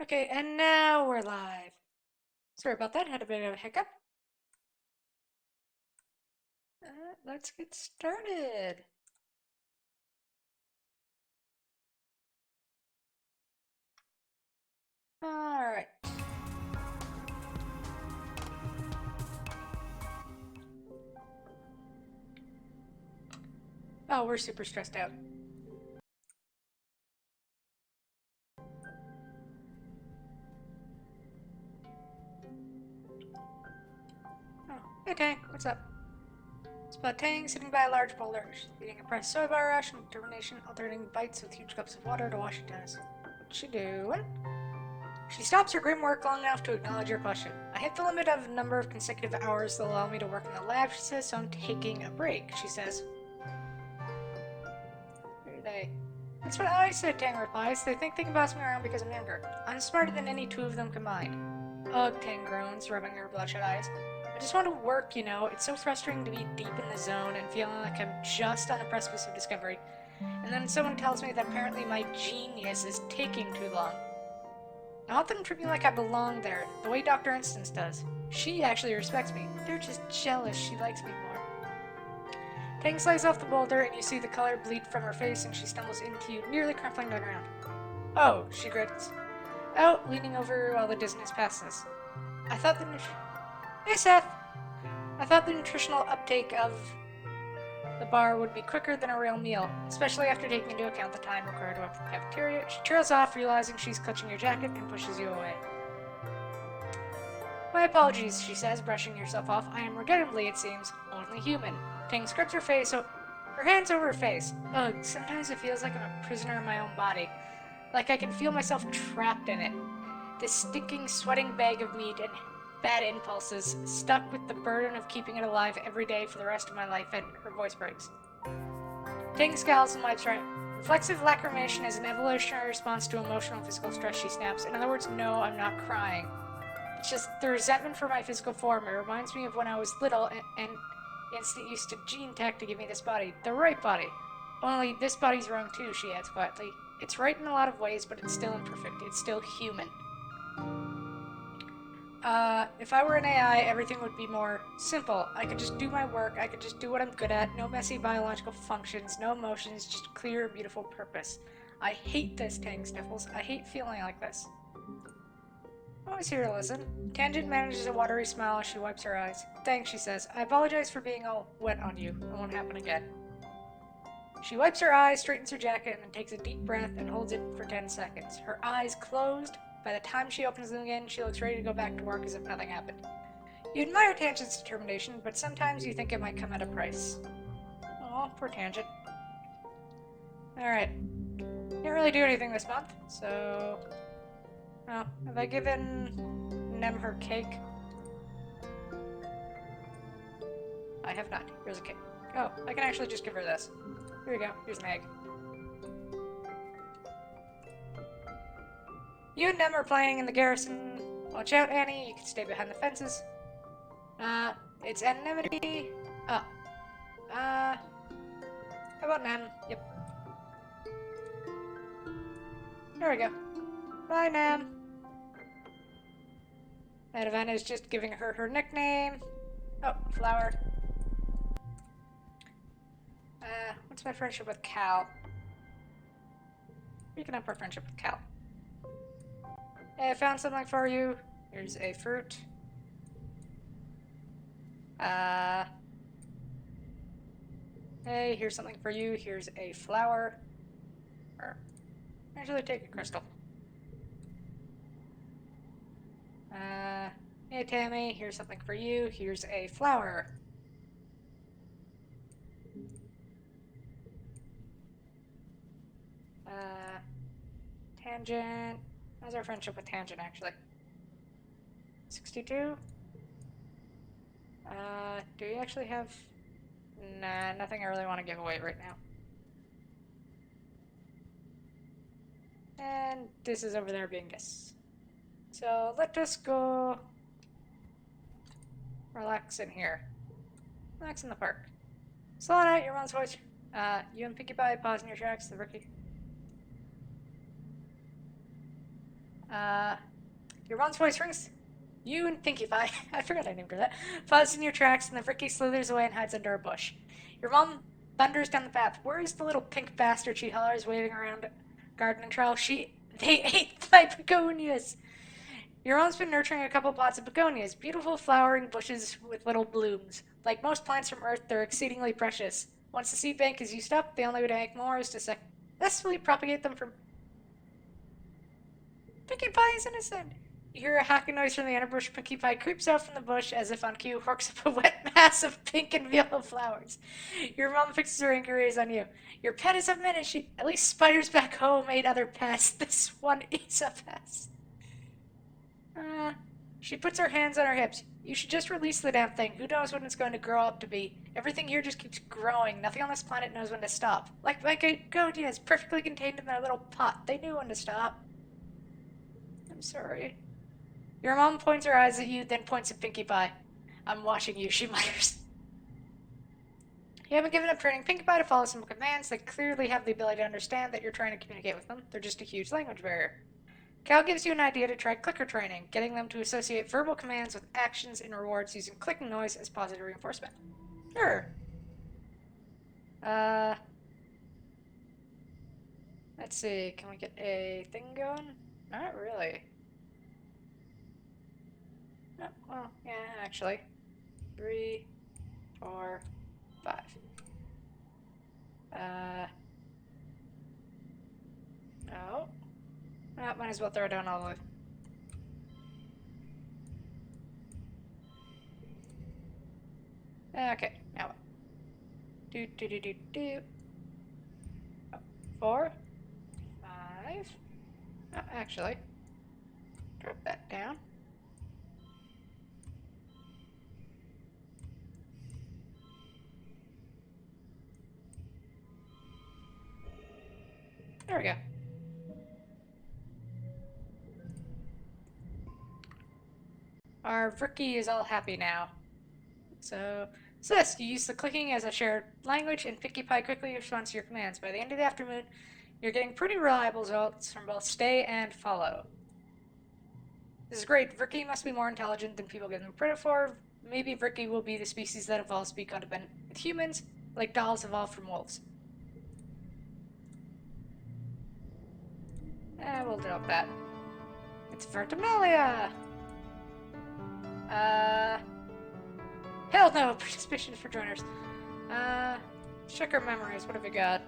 Okay, and now we're live. Sorry about that, had a bit of a hiccup. Let's get started. Alright. Oh, we're super stressed out. Oh, hey Tang, what's up? Spot Tang sitting by a large boulder. She's eating a pressed soy bar rash with determination, alternating bites with huge cups of water to wash it down. What's she doing? She stops her grim work long enough to acknowledge your question. I hit the limit of number of consecutive hours that allow me to work in the lab, she says, so I'm taking a break, she says. Who are they? That's what I said, Tang replies. They think they can boss me around because I'm younger. I'm smarter than any two of them combined. Ugh, Tang groans, rubbing her bloodshot eyes. I just want to work, you know. It's so frustrating to be deep in the zone and feeling like I'm just on the precipice of discovery. And then someone tells me that apparently my genius is taking too long. I want them to treat me like I belong there, the way Dr. Instance does. She actually respects me. They're just jealous she likes me more. Tang slides off the boulder, and you see the color bleed from her face, and she stumbles into you, nearly crumpling to the ground. Oh, she grits out, leaning over while the dizziness passes. I thought the Hey, Seth! I thought the nutritional uptake of the bar would be quicker than a real meal, especially after taking into account the time required to walk to the cafeteria. She trails off, realizing she's clutching your jacket, and pushes you away. My apologies, she says, brushing herself off. I am regrettably, it seems, only human. Tang scrubs her face, her hands over her face. Ugh, sometimes it feels like I'm a prisoner in my own body. Like I can feel myself trapped in it. This stinking, sweating bag of meat and bad impulses, stuck with the burden of keeping it alive every day for the rest of my life, and her voice breaks. Tang scowls and wipes her. Reflexive lacrimation is an evolutionary response to emotional and physical stress, she snaps. In other words, no, I'm not crying. It's just the resentment for my physical form. It reminds me of when I was little and instant used to gene tech to give me this body. The right body. Only this body's wrong too, she adds quietly. It's right in a lot of ways, but it's still imperfect. It's still human. If I were an AI, everything would be more simple. I could just do my work, I could just do what I'm good at, no messy biological functions, no emotions, just clear, beautiful purpose. I hate this, Tang sniffles. I hate feeling like this. Always here to listen. Tangent manages a watery smile as she wipes her eyes. Thanks, she says. I apologize for being all wet on you. It won't happen again. She wipes her eyes, straightens her jacket, and then takes a deep breath and holds it for 10 seconds. Her eyes closed. By the time she opens them again, she looks ready to go back to work as if nothing happened. You admire Tangent's determination, but sometimes you think it might come at a price. Oh, poor Tangent. Alright. Didn't really do anything this month, so... Oh, have I given Nem her cake? I have not. Here's a cake. Oh, I can actually just give her this. Here you go. Here's an egg. You and Nem are playing in the garrison. Watch out, Annie. You can stay behind the fences. It's anonymity. Oh. How about Nem? Yep. There we go. Bye, Nem. Adavan is just giving her her nickname. Oh, flower. What's my friendship with Cal? Speaking up our friendship with Cal. Hey, I found something for you. Here's a fruit. Hey, here's something for you. Here's a flower. Or, actually take a crystal. Hey, Tammy, here's something for you. Here's a flower. Tangent. How's our friendship with Tangent, actually? 62? Do you actually have... Nah, nothing I really want to give away right now. And this is over there being this. So let us go relax in here. Relax in the park. Solana, your mom's voice. You and Pinkie Pie pause in your tracks, the rookie. Your mom's voice rings. You and Pinkie Pie, I forgot I named her that, pause in your tracks, and the Ricky slithers away and hides under a bush. Your mom thunders down the path. Where is the little pink bastard? She hollers, waving around gardening trowel. They ate my begonias. Your mom's been nurturing a couple pots of begonias, beautiful flowering bushes with little blooms. Like most plants from Earth, they're exceedingly precious. Once the seed bank is used up, the only way to make more is to successfully propagate them from. Pinkie Pie is innocent. You hear a hacking noise from the underbrush. Pinkie Pie creeps out from the bush as if on cue, horks up a wet mass of pink and yellow flowers. Your mom fixes her angry gaze on you. Your pet is a menace. At least spiders back home ate other pests. This one is a pest. She puts her hands on her hips. You should just release the damn thing. Who knows when it's going to grow up to be? Everything here just keeps growing. Nothing on this planet knows when to stop. Like my begonias, perfectly contained in their little pot. They knew when to stop. I'm sorry. Your mom points her eyes at you, then points at Pinkie Pie. I'm watching you, she mutters. You haven't given up training Pinkie Pie to follow simple commands. They clearly have the ability to understand that you're trying to communicate with them. They're just a huge language barrier. Cal gives you an idea to try clicker training, getting them to associate verbal commands with actions and rewards using clicking noise as positive reinforcement. Sure. Let's see, can we get a thing going? Not really. No, well, yeah, actually. 3, 4, 5. No. Might as well throw it down all the way. Okay, now what? Do. Oh, 4, 5. Oh, actually, drop that down. There we go. Our Vriki is all happy now. So, Celeste, you use the clicking as a shared language, and Pinkie Pie quickly responds to your commands. By the end of the afternoon, you're getting pretty reliable results from both stay and follow. This is great. Vriki must be more intelligent than people give them credit for. Maybe Vriki will be the species that evolves to be codependent with humans, like dolls evolved from wolves. We'll drop that. It's Vertimalia! Hell no! Participation for joiners. Check our memories. What have we got?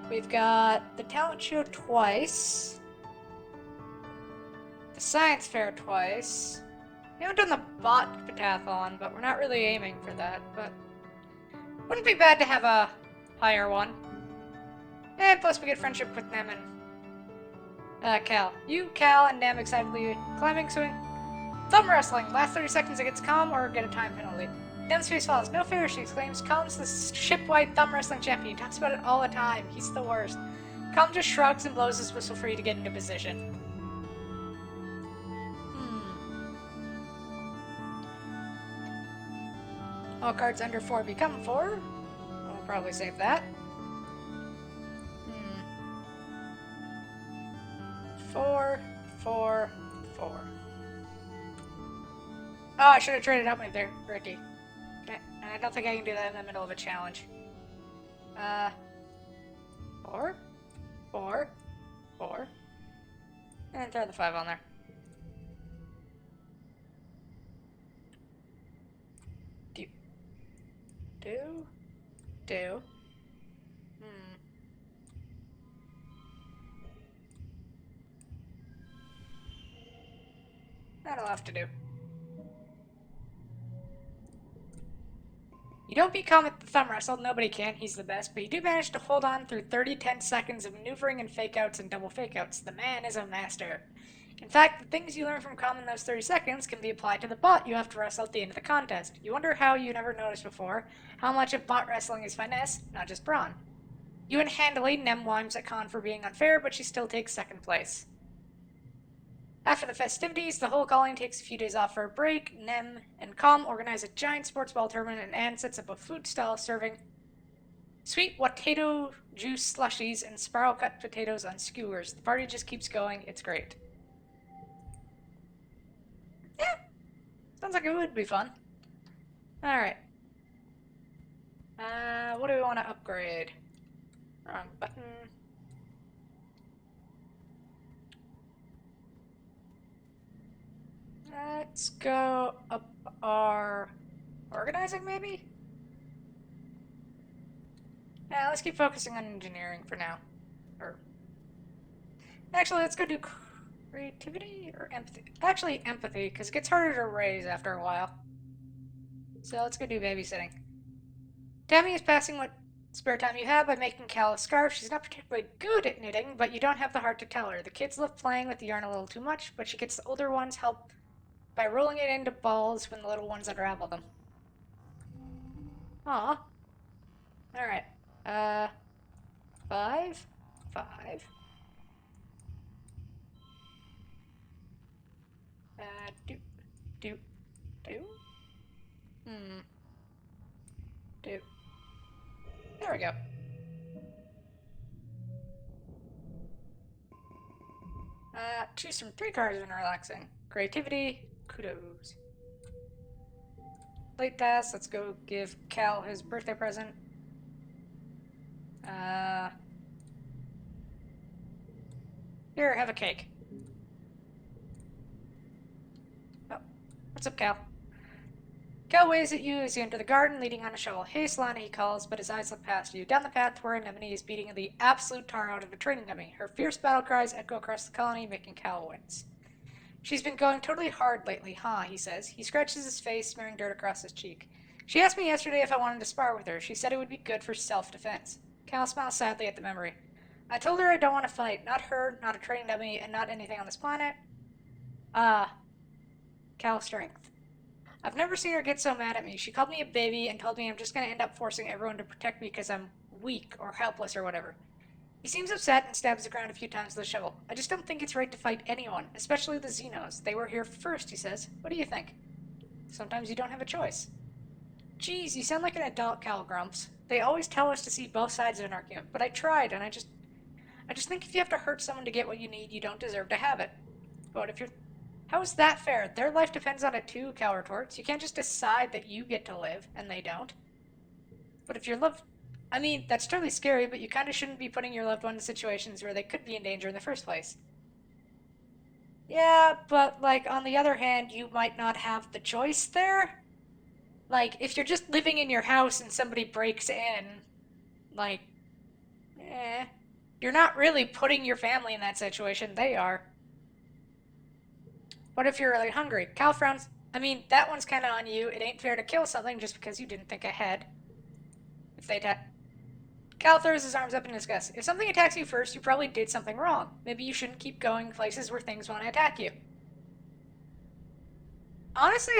We've got the talent show twice. The science fair twice. We haven't done the bot pentathlon, but we're not really aiming for that, but wouldn't be bad to have a higher one. And plus we get friendship with Nem and Cal. You, Cal, and Nem excitedly climbing, swing. Thumb wrestling. Last 30 seconds it gets calm or get a time penalty. Nem's face falls. No fair, she exclaims. Calm's the ship-wide thumb wrestling champion. He talks about it all the time. He's the worst. Calm just shrugs and blows his whistle for you to get into position. All cards under 4 become 4. We'll probably save that. 4, 4, 4. Oh, I should have traded up right there, Ricky. And I don't think I can do that in the middle of a challenge. 4, 4, 4. And throw the 5 on there. Do. That'll have to do. You don't beat Comet the thumb wrestle, nobody can, he's the best, but you do manage to hold on through 30 10 seconds of maneuvering and fake-outs and double fake-outs. The man is a master. In fact, the things you learn from Comet in those 30 seconds can be applied to the bot you have to wrestle at the end of the contest. You wonder how you never noticed before how much of bot wrestling is finesse, not just brawn. You and handily Nem whines at Khan for being unfair, but she still takes second place. After the festivities, the whole colony takes a few days off for a break. Nem and Com organize a giant sports ball tournament, and Anne sets up a food stall serving sweet potato juice slushies and spiral cut potatoes on skewers. The party just keeps going. It's great. Sounds like it would be fun. Alright. What do we want to upgrade? Wrong button. Let's go up our organizing, maybe? Yeah, let's keep focusing on engineering for now. Or actually, let's go do creativity or empathy. Actually, empathy, because it gets harder to raise after a while. So let's go do babysitting. Tammy is passing what spare time you have by making Cal a scarf. She's not particularly good at knitting, but you don't have the heart to tell her. The kids love playing with the yarn a little too much, but she gets the older ones help by rolling it into balls when the little ones unravel them. Aw. Alright. 5. 5. Do, do, do. Do. There we go. Choose from 3 cards when relaxing. Creativity, kudos. Late task, let's go give Cal his birthday present. Here, have a cake. Oh, what's up, Cal? Cal waves at you as you enter the garden, leading on a shovel. Hey, Solana, he calls, but his eyes look past you. Down the path where Anemone is beating the absolute tar out of a training dummy. Her fierce battle cries echo across the colony, making Cal wince. She's been going totally hard lately, huh, he says. He scratches his face, smearing dirt across his cheek. She asked me yesterday if I wanted to spar with her. She said it would be good for self-defense. Cal smiles sadly at the memory. I told her I don't want to fight. Not her, not a training dummy, and not anything on this planet. Cal's strength. I've never seen her get so mad at me. She called me a baby and told me I'm just going to end up forcing everyone to protect me because I'm weak or helpless or whatever. He seems upset and stabs the ground a few times with the shovel. I just don't think it's right to fight anyone, especially the Xenos. They were here first, he says. What do you think? Sometimes you don't have a choice. Geez, you sound like an adult, Cal grumps. They always tell us to see both sides of an argument, but I tried, and I just think if you have to hurt someone to get what you need, you don't deserve to have it. But if you're... How is that fair? Their life depends on it too, Cal retorts. You can't just decide that you get to live, and they don't. But if your loved... I mean, that's totally scary, but you kind of shouldn't be putting your loved one in situations where they could be in danger in the first place. Yeah, but, like, on the other hand, you might not have the choice there. Like, if you're just living in your house and somebody breaks in, like, you're not really putting your family in that situation. They are. What if you're really hungry? Cal frowns. I mean, that one's kind of on you. It ain't fair to kill something just because you didn't think ahead. If they attack... Cal throws his arms up in disgust. If something attacks you first, you probably did something wrong. Maybe you shouldn't keep going places where things want to attack you. Honestly,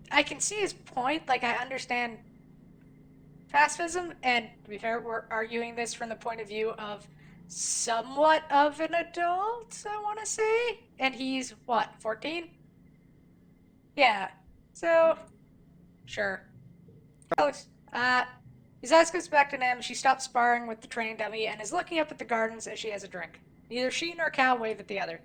I can see his point. Like, I understand pacifism, and to be fair, we're arguing this from the point of view of somewhat of an adult, I want to say. And he's, what, 14? Yeah. So, sure. Alex, his eyes goes back to Nam. She stops sparring with the training dummy and is looking up at the gardens as she has a drink. Neither she nor Cal wave at the other.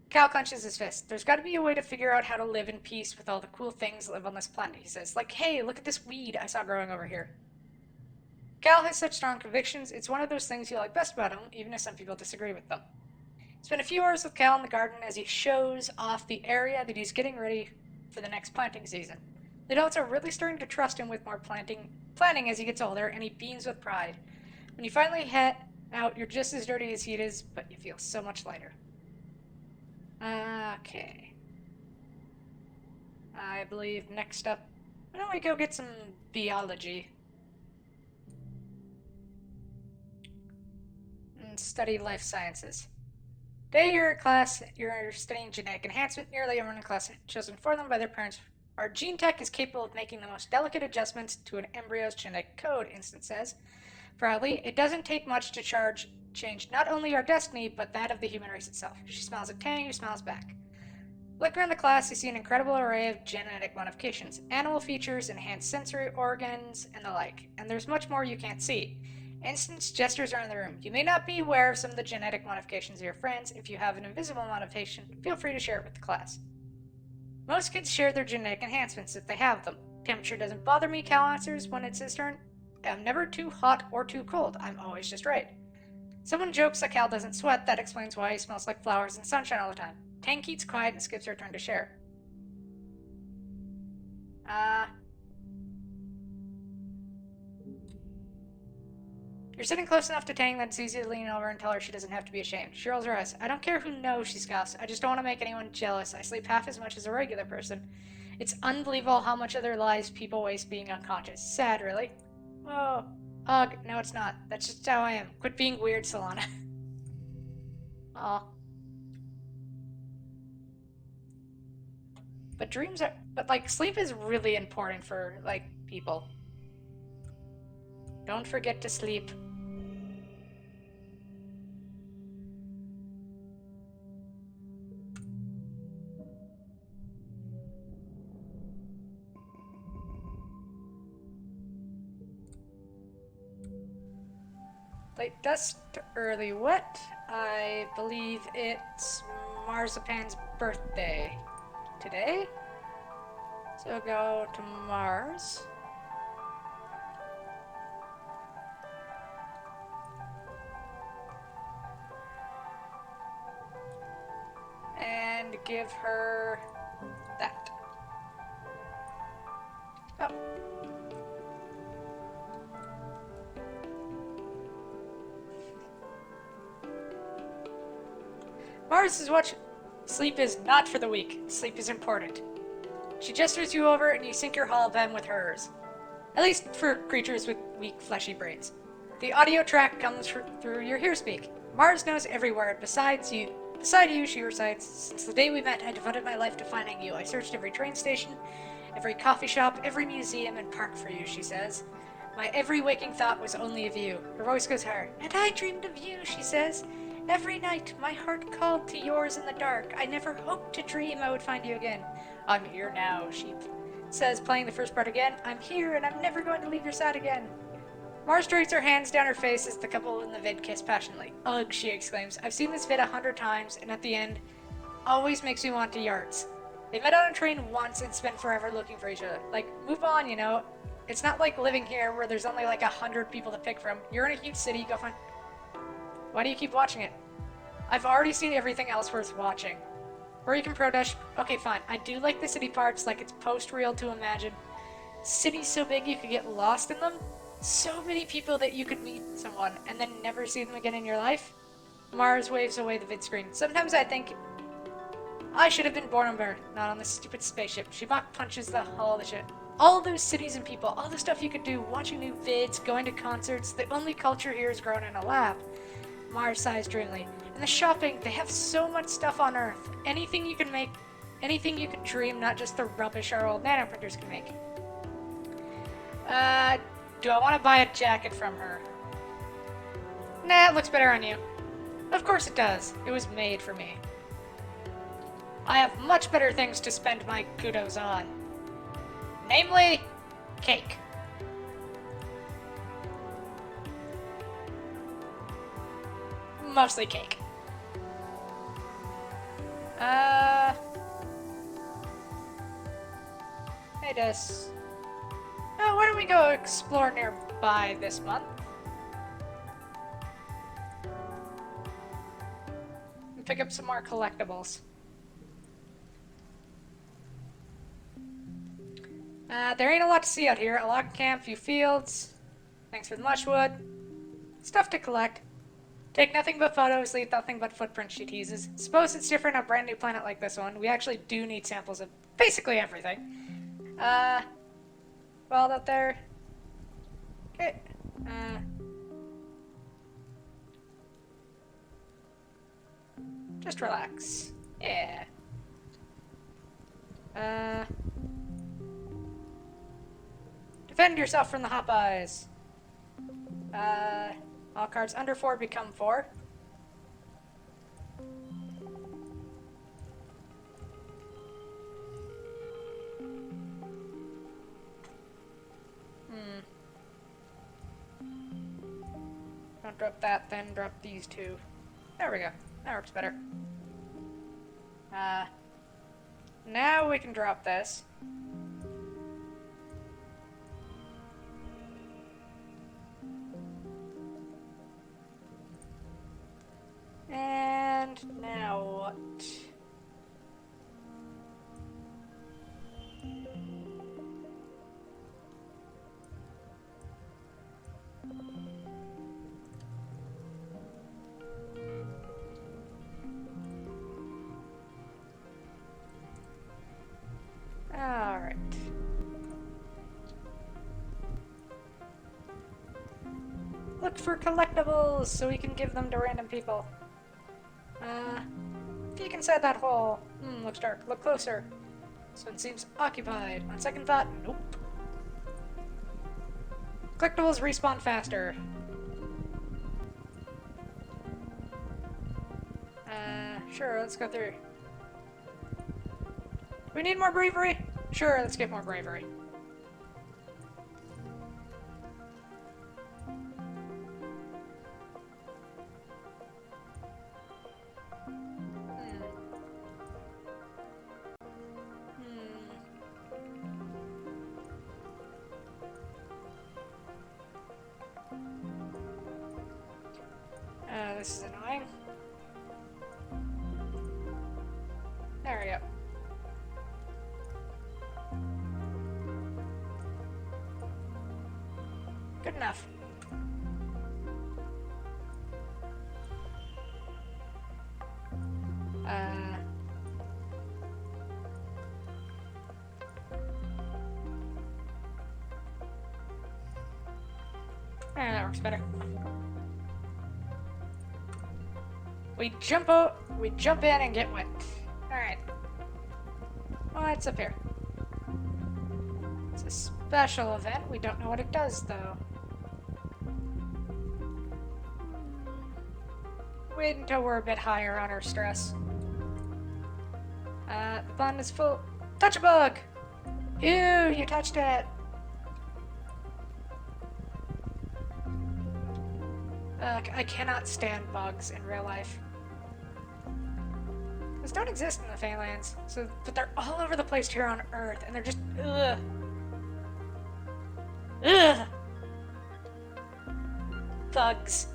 Cal clenches his fist. There's got to be a way to figure out how to live in peace with all the cool things that live on this planet, he says. Like, hey, look at this weed I saw growing over here. Cal has such strong convictions, it's one of those things you like best about him, even if some people disagree with them. Spend a few hours with Cal in the garden as he shows off the area that he's getting ready for the next planting season. The adults are really starting to trust him with more planning as he gets older, and he beams with pride. When you finally head out, you're just as dirty as he is, but you feel so much lighter. Okay. I believe next up, why don't we go get some biology? And study life sciences. Today you're in class, you're studying genetic enhancement. Nearly everyone in class chosen for them by their parents. Our gene tech is capable of making the most delicate adjustments to an embryo's genetic code, Instant says. Proudly, it doesn't take much to change not only our destiny, but that of the human race itself. She smiles at Tang, who smiles back. Look around the class, you see an incredible array of genetic modifications, animal features, enhanced sensory organs, and the like. And there's much more you can't see. Instance gestures around the room. You may not be aware of some of the genetic modifications of your friends. If you have an invisible modification, feel free to share it with the class. Most kids share their genetic enhancements if they have them. Temperature doesn't bother me, Cal answers when it's his turn. I'm never too hot or too cold. I'm always just right. Someone jokes that Cal doesn't sweat. That explains why he smells like flowers and sunshine all the time. Tang keeps quiet and skips her turn to share. You're sitting close enough to Tang that it's easy to lean over and tell her she doesn't have to be ashamed. She rolls her eyes. I don't care who knows, she scoffs. I just don't want to make anyone jealous. I sleep half as much as a regular person. It's unbelievable how much of their lives people waste being unconscious. Sad, really. Oh, ugh, no it's not. That's just how I am. Quit being weird, Solana. Aw. But like, sleep is really important for, like, people. Don't forget to sleep. Late dusk to early wet. I believe it's Marzipan's birthday today. So go to Mars. And give her that. Oh. Mars is watching. Sleep is not for the weak. Sleep is important. She gestures you over and you sync your hologram with hers. At least for creatures with weak, fleshy brains. The audio track comes through your hearspeak. Mars knows every word. Beside you, she recites, since the day we met, I devoted my life to finding you. I searched every train station, every coffee shop, every museum and park for you, she says. My every waking thought was only of you. Her voice goes higher. And I dreamed of you, she says. Every night, my heart called to yours in the dark. I never hoped to dream I would find you again. I'm here now, she says, playing the first part again. I'm here, and I'm never going to leave your side again. Mars drags her hands down her face as the couple in the vid kiss passionately. Ugh, she exclaims. I've seen this vid 100 times, and at the end, always makes me want to yards. They met on a train once and spent forever looking for each other. Like, move on, you know? It's not like living here where there's only like 100 people to pick from. You're in a huge city, go find... Why do you keep watching it? I've already seen everything else worth watching. Or you can pro-dash... Okay, fine. I do like the city parts, like it's post-real to imagine. Cities so big you could get lost in them. So many people that you could meet someone and then never see them again in your life. Mars waves away the vid screen. Sometimes I think I should have been born on Earth, not on this stupid spaceship. She mock punches the hull of the ship. All those cities and people, all the stuff you could do, watching new vids, going to concerts, the only culture here is grown in a lab. Mars sighs dreamily. And the shopping, they have so much stuff on Earth. Anything you can make, anything you could dream, not just the rubbish our old nanoprinters can make. Do I want to buy a jacket from her? Nah, it looks better on you. Of course it does. It was made for me. I have much better things to spend my kudos on. Namely, cake. Mostly cake. Hey, Des. Oh, why don't we go explore nearby this month? And pick up some more collectibles. There ain't a lot to see out here. A log camp, few fields. Thanks for the much wood. Stuff to collect. Take nothing but photos, leave nothing but footprints, she teases. Suppose it's different on a brand new planet like this one. We actually do need samples of basically everything. Wild out there. Okay. Just relax. Yeah. Defend yourself from the hot eyes. All cards under 4 become 4. Don't drop that, then drop these two. There we go. That works better. Now we can drop this. And now what? Alright. Look for collectibles so we can give them to random people. Peek inside that hole. Looks dark. Look closer. So it seems occupied. On second thought, nope. Collectibles respawn faster. Sure, let's go through. We need more bravery? Sure, let's get more bravery. This is annoying. There we go. Good enough. That works better. We jump in and get wet. Alright. What's up here? It's a special event. We don't know what it does, though. Wait until we're a bit higher on our stress. The pond is full. Touch a bug! Ew, you touched it! I cannot stand bugs in real life. Those don't exist in the Phalanx, but they're all over the place here on Earth, and they're just ugh. Ugh. Bugs.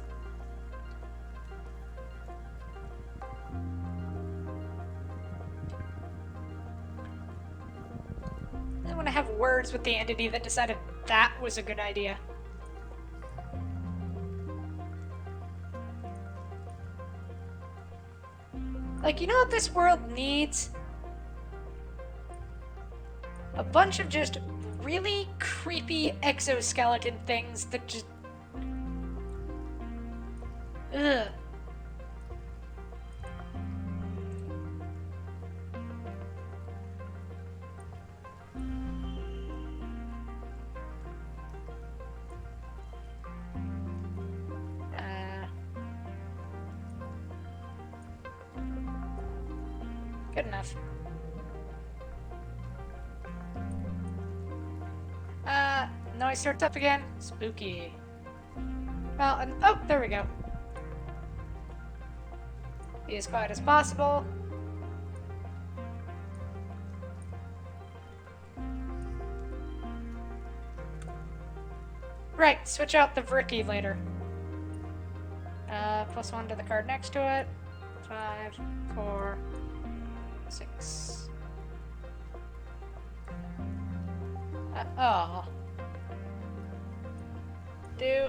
I want to have words with the entity that decided that was a good idea. Like, you know what this world needs? A bunch of just really creepy exoskeleton things that just... Ugh. Good enough. Noise starts up again. Spooky. Well, and oh, there we go. Be as quiet as possible. Right, switch out the Vricky later. +1 to the card next to it. 5, 4, 6. Oh. Do.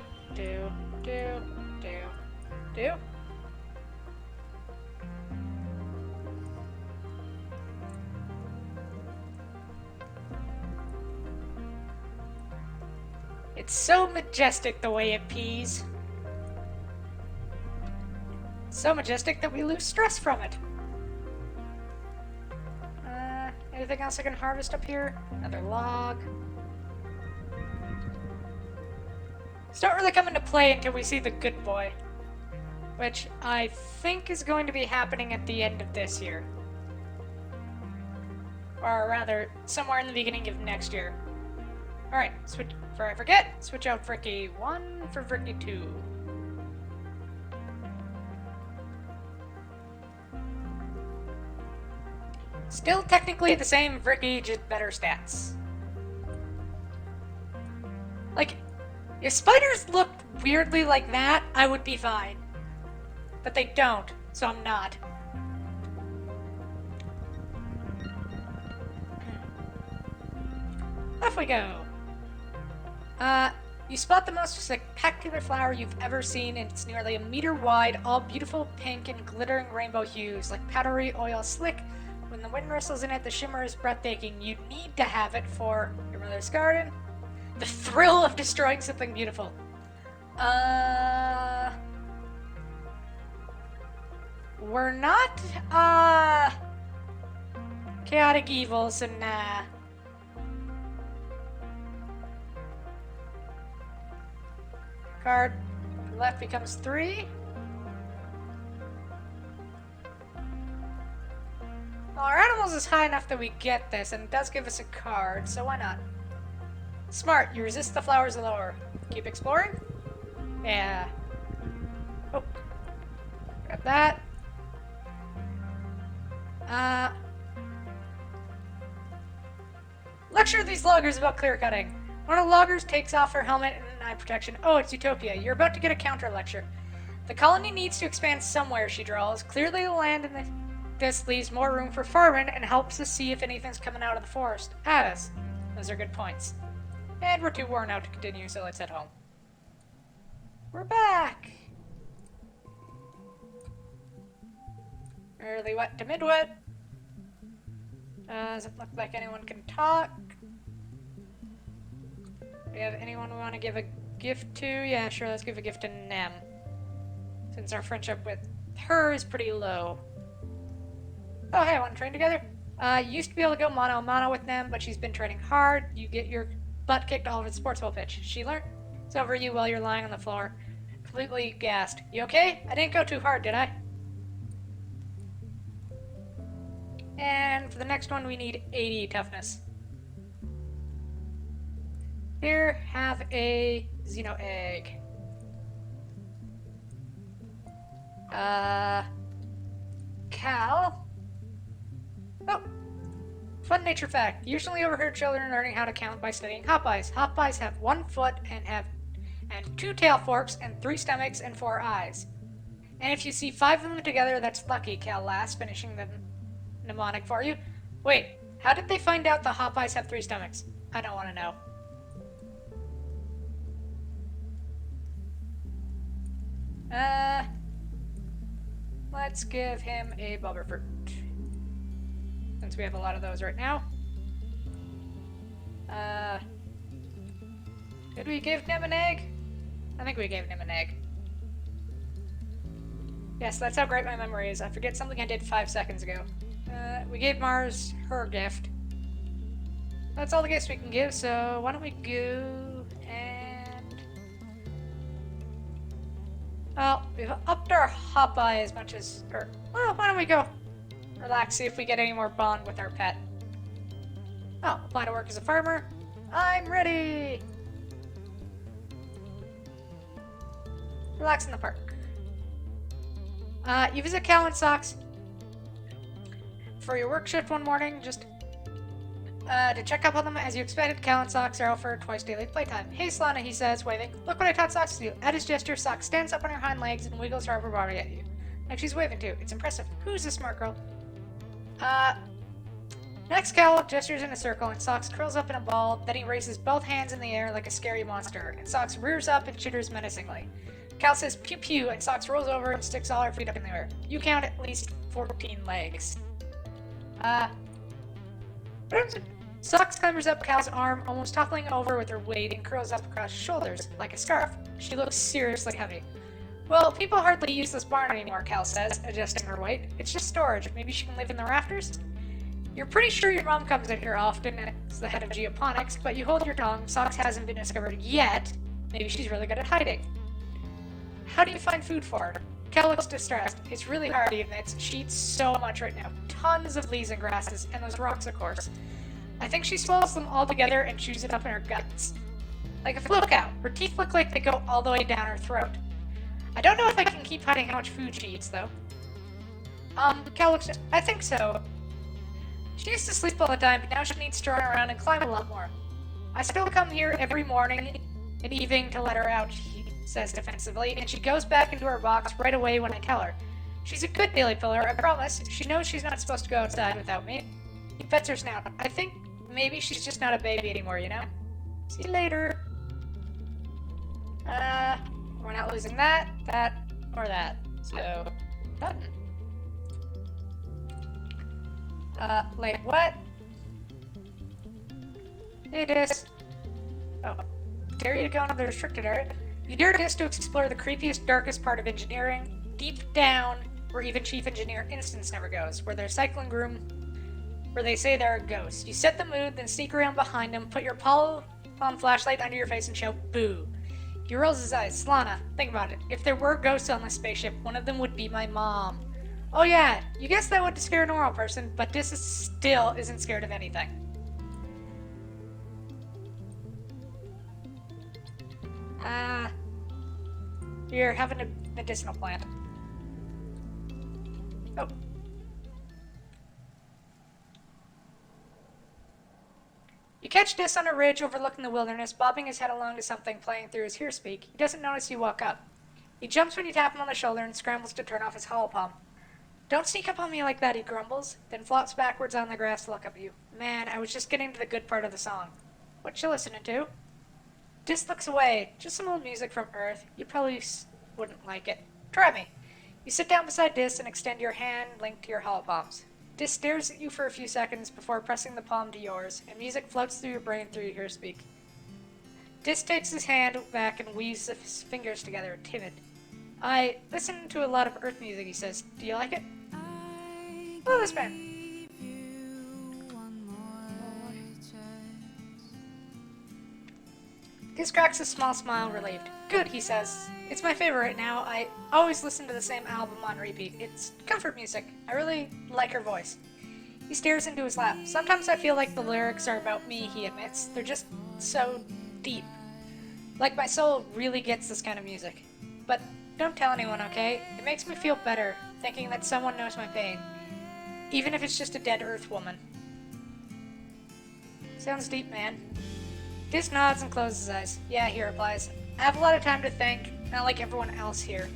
It's so majestic the way it pees. So majestic that we lose stress from it. Anything else I can harvest up here? Another log. It's not really coming to play until we see the good boy. Which I think is going to be happening at the end of this year. Or rather, somewhere in the beginning of next year. Alright, switch, before I forget, switch out Vricky 1 for Vricky 2. Still technically the same Ricky, just better stats. Like, if spiders looked weirdly like that, I would be fine. But they don't, so I'm not. Off we go. You spot the most spectacular flower you've ever seen, and it's nearly 1 meter wide, all beautiful pink and glittering rainbow hues, like powdery oil slick. When the wind whistles in it, the shimmer is breathtaking. You need to have it for your mother's garden. The thrill of destroying something beautiful. We're not, chaotic evils, so nah. Card left becomes 3. Well, our animals is high enough that we get this, and it does give us a card, so why not? Smart, you resist the flowers lower. Keep exploring? Yeah. Oh. Got that. Lecture these loggers about clear cutting. One of the loggers takes off her helmet and eye protection. Oh, it's Utopia. You're about to get a counter lecture. The colony needs to expand somewhere, she drawls. Clearly the land in this leaves more room for farming and helps us see if anything's coming out of the forest. As. Those are good points. And we're too worn out to continue, so let's head home. We're back! Early wet to mid-wet. Doesn't look like anyone can talk. Do we have anyone we want to give a gift to? Yeah, sure, let's give a gift to Nem. Since our friendship with her is pretty low. Oh, hey, want to train together? Used to be able to go mano-a-mano with Nem, but she's been training hard. You get your butt kicked all over the sports ball pitch. She learned. It's over you while you're lying on the floor. Completely gassed. You okay? I didn't go too hard, did I? And for the next one, we need 80 toughness. Here, have a Xeno egg. Cal? Oh! Fun nature fact. Usually overheard children learning how to count by studying hopeyes. Hopeyes have 1 foot and 2 tail forks and 3 stomachs and 4 eyes. And if you see 5 of them together, that's lucky, Cal laughs, finishing the mnemonic for you. Wait, how did they find out the hopeyes have 3 stomachs? I don't want to know. Let's give him a bubber fruit. Since we have a lot of those right now. Did we give Nem an egg? I think we gave Nem an egg. Yes, that's how great my memory is. I forget something I did 5 seconds ago. We gave Mars her gift. That's all the gifts we can give, so why don't we go and... Well, we've upped our Hopeye as much as... well, why don't we go relax, see if we get any more bond with our pet. Oh, apply to work as a farmer. I'm ready! Relax in the park. You visit Cal and Socks for your work shift one morning, just to check up on them. As you expected, Cal and Socks are out for twice daily playtime. Hey Solana, he says, waving. Look what I taught Socks to do. At his gesture, Socks stands up on her hind legs and wiggles her upper body at you. Like she's waving too. It's impressive. Who's this smart girl? Next Cal gestures in a circle and Socks curls up in a ball, then he raises both hands in the air like a scary monster, and Socks rears up and chitters menacingly. Cal says pew pew and Socks rolls over and sticks all her feet up in the air. You count at least 14 legs. Socks clambers up Cal's arm, almost toppling over with her weight, and curls up across her shoulders, like a scarf. She looks seriously heavy. Well, people hardly use this barn anymore, Cal says, adjusting her weight. It's just storage. Maybe she can live in the rafters? You're pretty sure your mom comes in here often as the head of geoponics, but you hold your tongue. Socks hasn't been discovered yet. Maybe she's really good at hiding. How do you find food for her? Cal looks distressed. It's really hard, he admits. She eats so much right now. Tons of leaves and grasses, and those rocks, of course. I think she swallows them all together and chews it up in her guts. Like a flip cow. Her teeth look like they go all the way down her throat. I don't know if I can keep hiding how much food she eats, though. Cal looks... I think so. She used to sleep all the time, but now she needs to run around and climb a lot more. I still come here every morning and evening to let her out, he says defensively, and she goes back into her box right away when I tell her. She's a good daily pillar, I promise. She knows she's not supposed to go outside without me. He pets her snout. I think maybe she's just not a baby anymore, you know? See you later. We're not losing that, or that. So, button. Wait, what? Hey, Dis. Oh. Dare you to go into the restricted area? You dare Dis to explore the creepiest, darkest part of engineering, deep down, where even Chief Engineer Instance never goes, where there's cycling room, where they say there are ghosts. You set the mood, then sneak around behind them, put your palm flashlight under your face and shout, boo. He rolls his eyes. Solana, think about it. If there were ghosts on this spaceship, one of them would be my mom. Oh yeah, you guess that would scare a normal person, but Dis still isn't scared of anything. You're having a medicinal plant. Oh. You catch Dis on a ridge overlooking the wilderness, bobbing his head along to something playing through his hearspeak. He doesn't notice you walk up. He jumps when you tap him on the shoulder and scrambles to turn off his hollow palm. Don't sneak up on me like that, he grumbles, then flops backwards on the grass to look up at you. Man, I was just getting to the good part of the song. What you listening to? Dis looks away. Just some old music from Earth. You probably wouldn't like it. Try me. You sit down beside Dis and extend your hand linked to your hollow palms. Dis stares at you for a few seconds before pressing the palm to yours, and music floats through your brain through your speak. Dis takes his hand back and weaves his fingers together, timid. I listen to a lot of Earth music, he says. Do you like it? Oh, this band. Dis cracks a small smile, relieved. Good, he says. It's my favorite right now. I always listen to the same album on repeat. It's comfort music. I really like her voice. He stares into his lap. Sometimes I feel like the lyrics are about me, he admits. They're just so deep. Like my soul really gets this kind of music. But don't tell anyone, okay? It makes me feel better, thinking that someone knows my pain. Even if it's just a dead Earth woman. Sounds deep, man. Dis nods and closes his eyes. Yeah, he replies. I have a lot of time to think, not like everyone else here.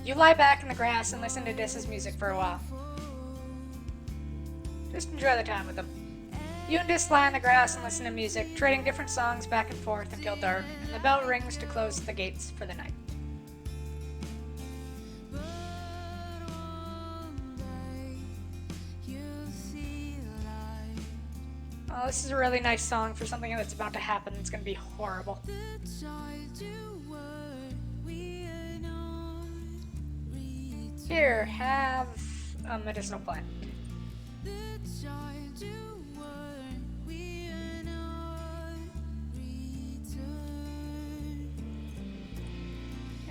You lie back in the grass and listen to Dis's music for a while. Just enjoy the time with him. You and Dis lie on the grass and listen to music, trading different songs back and forth until dark, and the bell rings to close the gates for the night. Oh, this is a really nice song for something that's about to happen. It's going to be horrible. Here, have a medicinal plant.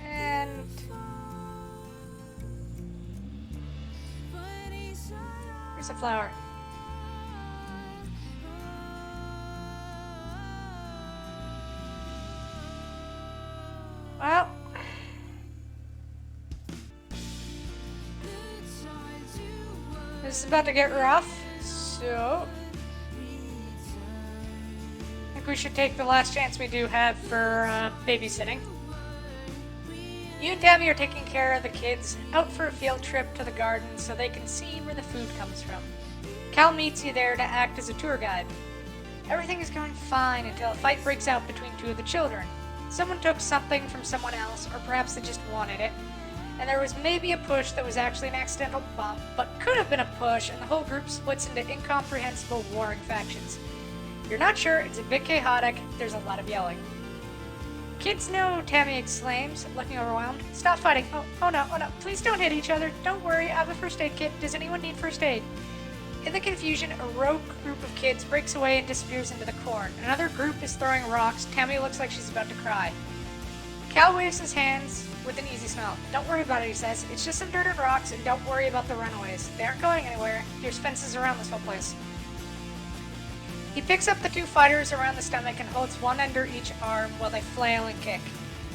And here's a flower. Well, this is about to get rough, so I think we should take the last chance we do have for babysitting. You and Tammy are taking care of the kids out for a field trip to the garden so they can see where the food comes from. Cal meets you there to act as a tour guide. Everything is going fine until a fight breaks out between two of the children. Someone took something from someone else, or perhaps they just wanted it, and there was maybe a push that was actually an accidental bump, but could have been a push, and the whole group splits into incomprehensible warring factions. You're not sure, it's a bit chaotic, there's a lot of yelling. Kids know, Tammy exclaims, looking overwhelmed. Stop fighting. Oh no, please don't hit each other. Don't worry, I have a first aid kit. Does anyone need first aid? In the confusion, a rogue group of kids breaks away and disappears into the corn. Another group is throwing rocks. Tammy looks like she's about to cry. Cal waves his hands with an easy smile. Don't worry about it, he says. It's just some dirt and rocks, and don't worry about the runaways. They aren't going anywhere. There's fences around this whole place. He picks up the two fighters around the stomach and holds one under each arm while they flail and kick.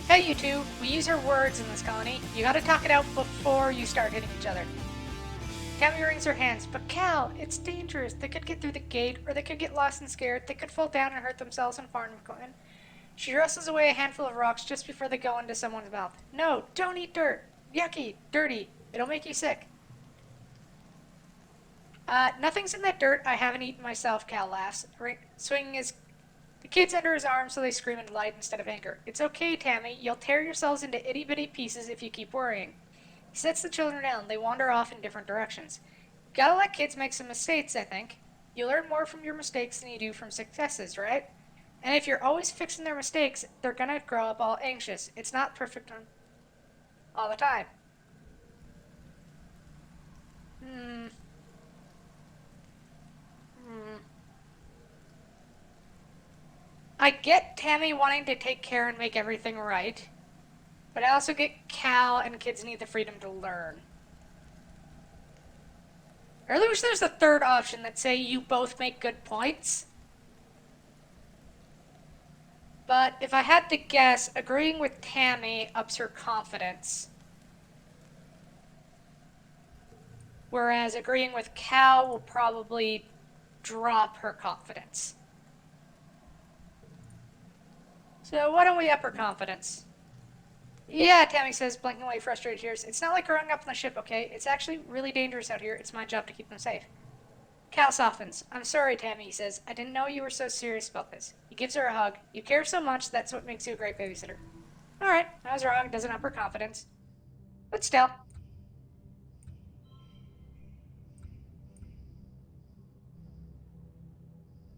Hey, you two, we use our words in this colony. You gotta talk it out before you start hitting each other. Tammy wrings her hands, but Cal, it's dangerous. They could get through the gate, or they could get lost and scared. They could fall down and hurt themselves and farm equipment. She rustles away a handful of rocks just before they go into someone's mouth. No, don't eat dirt. Yucky, dirty. It'll make you sick. Nothing's in that dirt I haven't eaten myself, Cal laughs, swinging the kids under his arm so they scream in delight instead of anger. It's okay, Tammy. You'll tear yourselves into itty-bitty pieces if you keep worrying. He sets the children down. They wander off in different directions. Gotta let kids make some mistakes, I think. You learn more from your mistakes than you do from successes, right? And if you're always fixing their mistakes, they're gonna grow up all anxious. It's not perfect all the time. I get Tammy wanting to take care and make everything right, but I also get Cal and kids need the freedom to learn. I really wish there's a third option that say you both make good points. But if I had to guess, agreeing with Tammy ups her confidence. Whereas agreeing with Cal will probably drop her confidence. So why don't we up her confidence? Yeah, Tammy says, blinking away frustrated tears. It's not like growing up on the ship, okay? It's actually really dangerous out here. It's my job to keep them safe. Cal softens. I'm sorry, Tammy, he says. I didn't know you were so serious about this. He gives her a hug. You care so much, that's what makes you a great babysitter. Alright, I was wrong. Doesn't up her confidence. But still.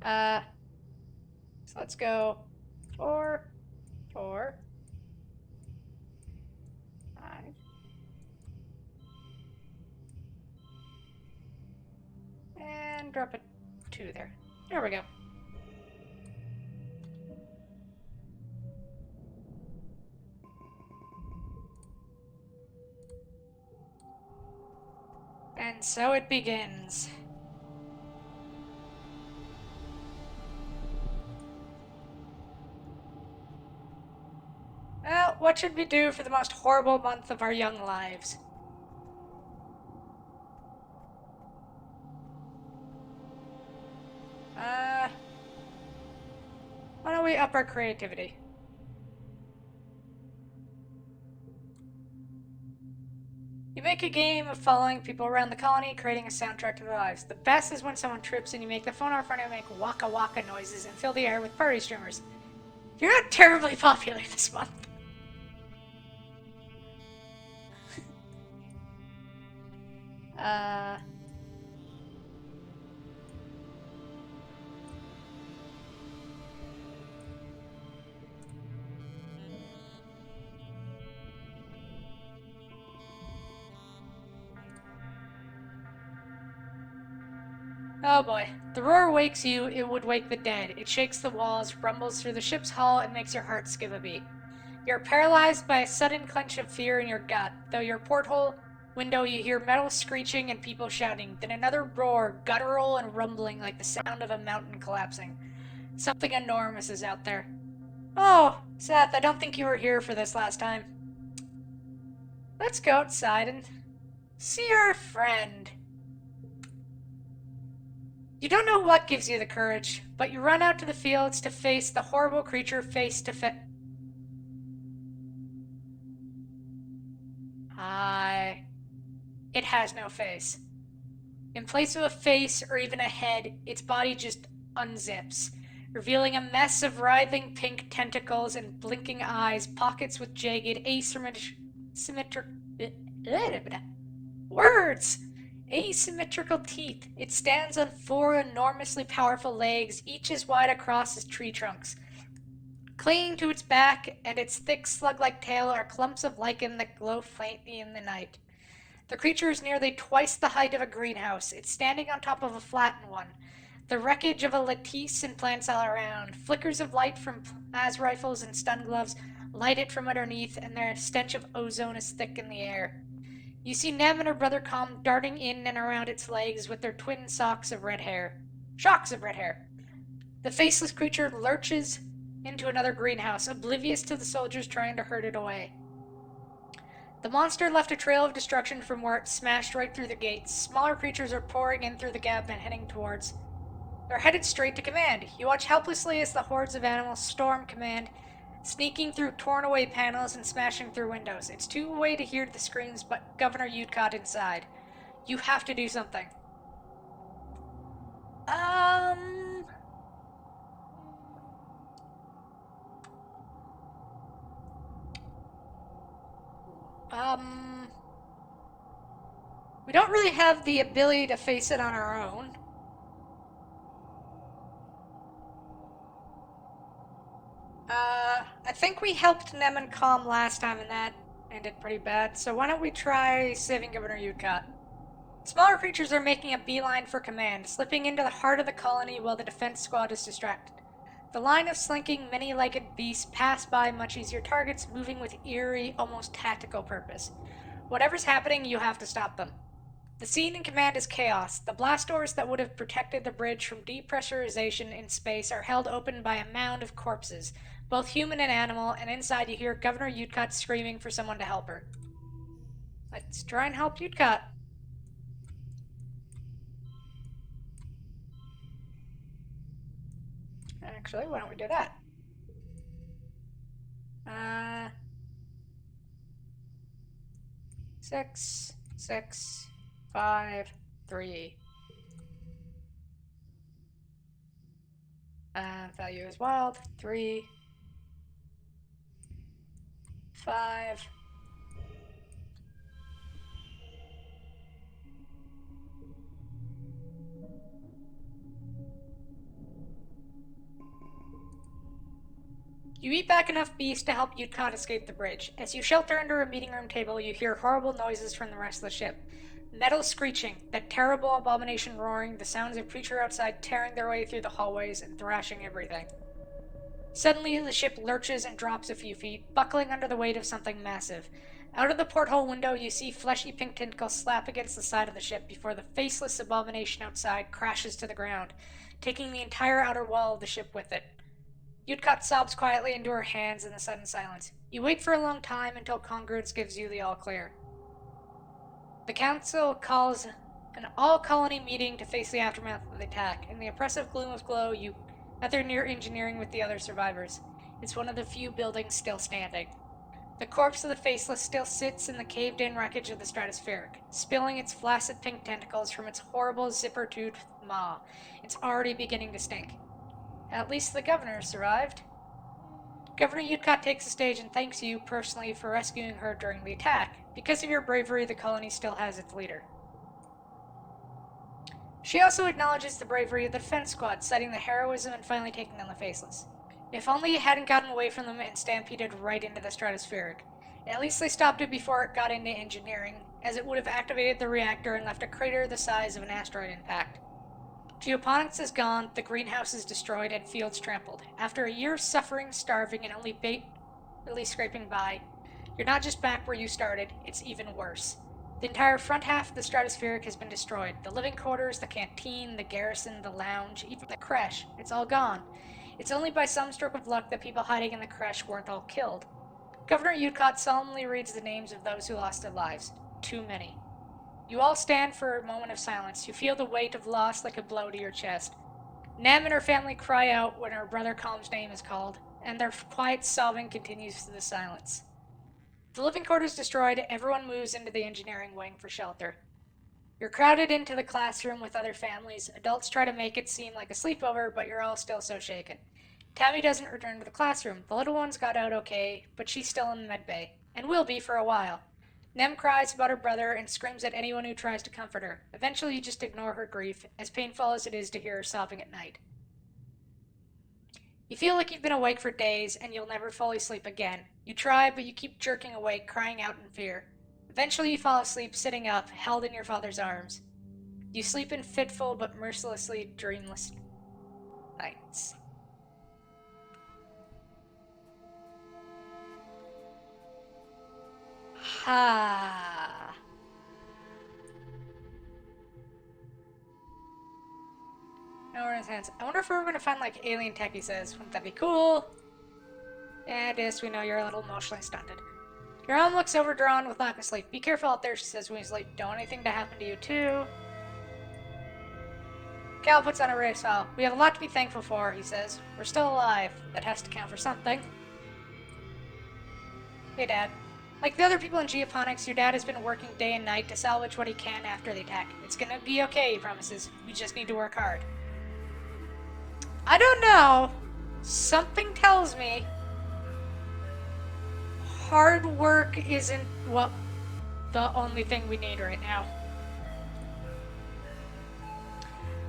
So let's go 4, 4, 5. And drop a 2 there. There we go. And so it begins. Well, what should we do for the most horrible month of our young lives? Why don't we up our creativity? You make a game of following people around the colony, creating a soundtrack to their lives. The best is when someone trips and you make the phone off front and make waka waka noises and fill the air with party streamers. You're not terribly popular this month. Oh boy. The roar wakes you, it would wake the dead. It shakes the walls, rumbles through the ship's hull, and makes your heart skip a beat. You're paralyzed by a sudden clench of fear in your gut. Though your porthole window you hear metal screeching and people shouting, then another roar, guttural and rumbling like the sound of a mountain collapsing. Something enormous is out there. Oh, Seth, I don't think you were here for this last time. Let's go outside and see our friend. You don't know what gives you the courage, but you run out to the fields to face the horrible creature face to face. It has no face. In place of a face or even a head, its body just unzips, revealing a mess of writhing pink tentacles and blinking eyes, pockets with jagged, asymmetrical teeth. It stands on 4 enormously powerful legs, each as wide across as tree trunks. Clinging to its back and its thick slug-like tail are clumps of lichen that glow faintly in the night. The creature is nearly twice the height of a greenhouse. It's standing on top of a flattened one. The wreckage of a lattice and plants all around. Flickers of light from plas rifles and stun gloves light it from underneath, and their stench of ozone is thick in the air. You see Nem and her brother Com darting in and around its legs with their twin shocks of red hair. The faceless creature lurches into another greenhouse, oblivious to the soldiers trying to herd it away. The monster left a trail of destruction from where it smashed right through the gates. Smaller creatures are pouring in through the gap and heading towards. They're headed straight to command. You watch helplessly as the hordes of animals storm command, sneaking through torn away panels and smashing through windows. It's too away to hear the screams, but Governor Utcott inside. You have to do something. Um... Um... We don't really have the ability to face it on our own. I think we helped Nem and Calm last time and that ended pretty bad, so why don't we try saving Governor Utcott? Smaller creatures are making a beeline for command, slipping into the heart of the colony while the defense squad is distracted. The line of slinking, many-legged beasts pass by much easier targets, moving with eerie, almost tactical purpose. Whatever's happening, you have to stop them. The scene in command is chaos. The blast doors that would have protected the bridge from depressurization in space are held open by a mound of corpses, both human and animal, and inside you hear Governor Utcott screaming for someone to help her. Let's try and help Utcott. Actually, why don't we do that? 6, 6, 5, 3. Value is wild. 3, 5. You eat back enough beast to help Utcott escape the bridge. As you shelter under a meeting room table, you hear horrible noises from the rest of the ship. Metal screeching, that terrible abomination roaring, the sounds of creature outside tearing their way through the hallways and thrashing everything. Suddenly, the ship lurches and drops a few feet, buckling under the weight of something massive. Out of the porthole window, you see fleshy pink tentacles slap against the side of the ship before the faceless abomination outside crashes to the ground, taking the entire outer wall of the ship with it. Utcott sobs quietly into her hands in the sudden silence. You wait for a long time until Congruence gives you the all clear. The council calls an all-colony meeting to face the aftermath of the attack. In the oppressive gloom of glow, you gather near engineering with the other survivors. It's one of the few buildings still standing. The corpse of the Faceless still sits in the caved-in wreckage of the Stratospheric, spilling its flaccid pink tentacles from its horrible zipper-toothed maw. It's already beginning to stink. At least the governor survived. Governor Utcott takes the stage and thanks you personally for rescuing her during the attack. Because of your bravery, the colony still has its leader. She also acknowledges the bravery of the defense squad, citing the heroism and finally taking down the Faceless. If only you hadn't gotten away from them and stampeded right into the Stratospheric. At least they stopped it before it got into engineering, as it would have activated the reactor and left a crater the size of an asteroid impact. Geoponics is gone, the greenhouse is destroyed, and fields trampled. After a year of suffering, starving, and only barely scraping by, you're not just back where you started, it's even worse. The entire front half of the Stratospheric has been destroyed. The living quarters, the canteen, the garrison, the lounge, even the creche. It's all gone. It's only by some stroke of luck that people hiding in the creche weren't all killed. Governor Utcott solemnly reads the names of those who lost their lives. Too many. You all stand for a moment of silence. You feel the weight of loss like a blow to your chest. Nem and her family cry out when her brother Calm's name is called, and their quiet sobbing continues through the silence. The living quarters destroyed, everyone moves into the engineering wing for shelter. You're crowded into the classroom with other families. Adults try to make it seem like a sleepover, but you're all still so shaken. Tammy doesn't return to the classroom. The little one's got out okay, but she's still in the med bay, and will be for a while. Nem cries about her brother and screams at anyone who tries to comfort her. Eventually, you just ignore her grief, as painful as it is to hear her sobbing at night. You feel like you've been awake for days, and you'll never fully sleep again. You try, but you keep jerking awake, crying out in fear. Eventually, you fall asleep sitting up, held in your father's arms. You sleep in fitful but mercilessly dreamless nights. Ha. No, we're in his hands. I wonder if we're gonna find like alien tech, he says. Wouldn't that be cool? And yes, we know you're a little emotionally stunted. Your mom looks overdrawn with lack of sleep. Be careful out there, she says Weasley. Don't want anything to happen to you, too. Cal puts on a race smile. We have a lot to be thankful for, he says. We're still alive. That has to count for something. Hey, Dad. Like the other people in Geoponics, your dad has been working day and night to salvage what he can after the attack. It's gonna be okay, he promises. We just need to work hard. I don't know. Something tells me hard work isn't what the only thing we need right now.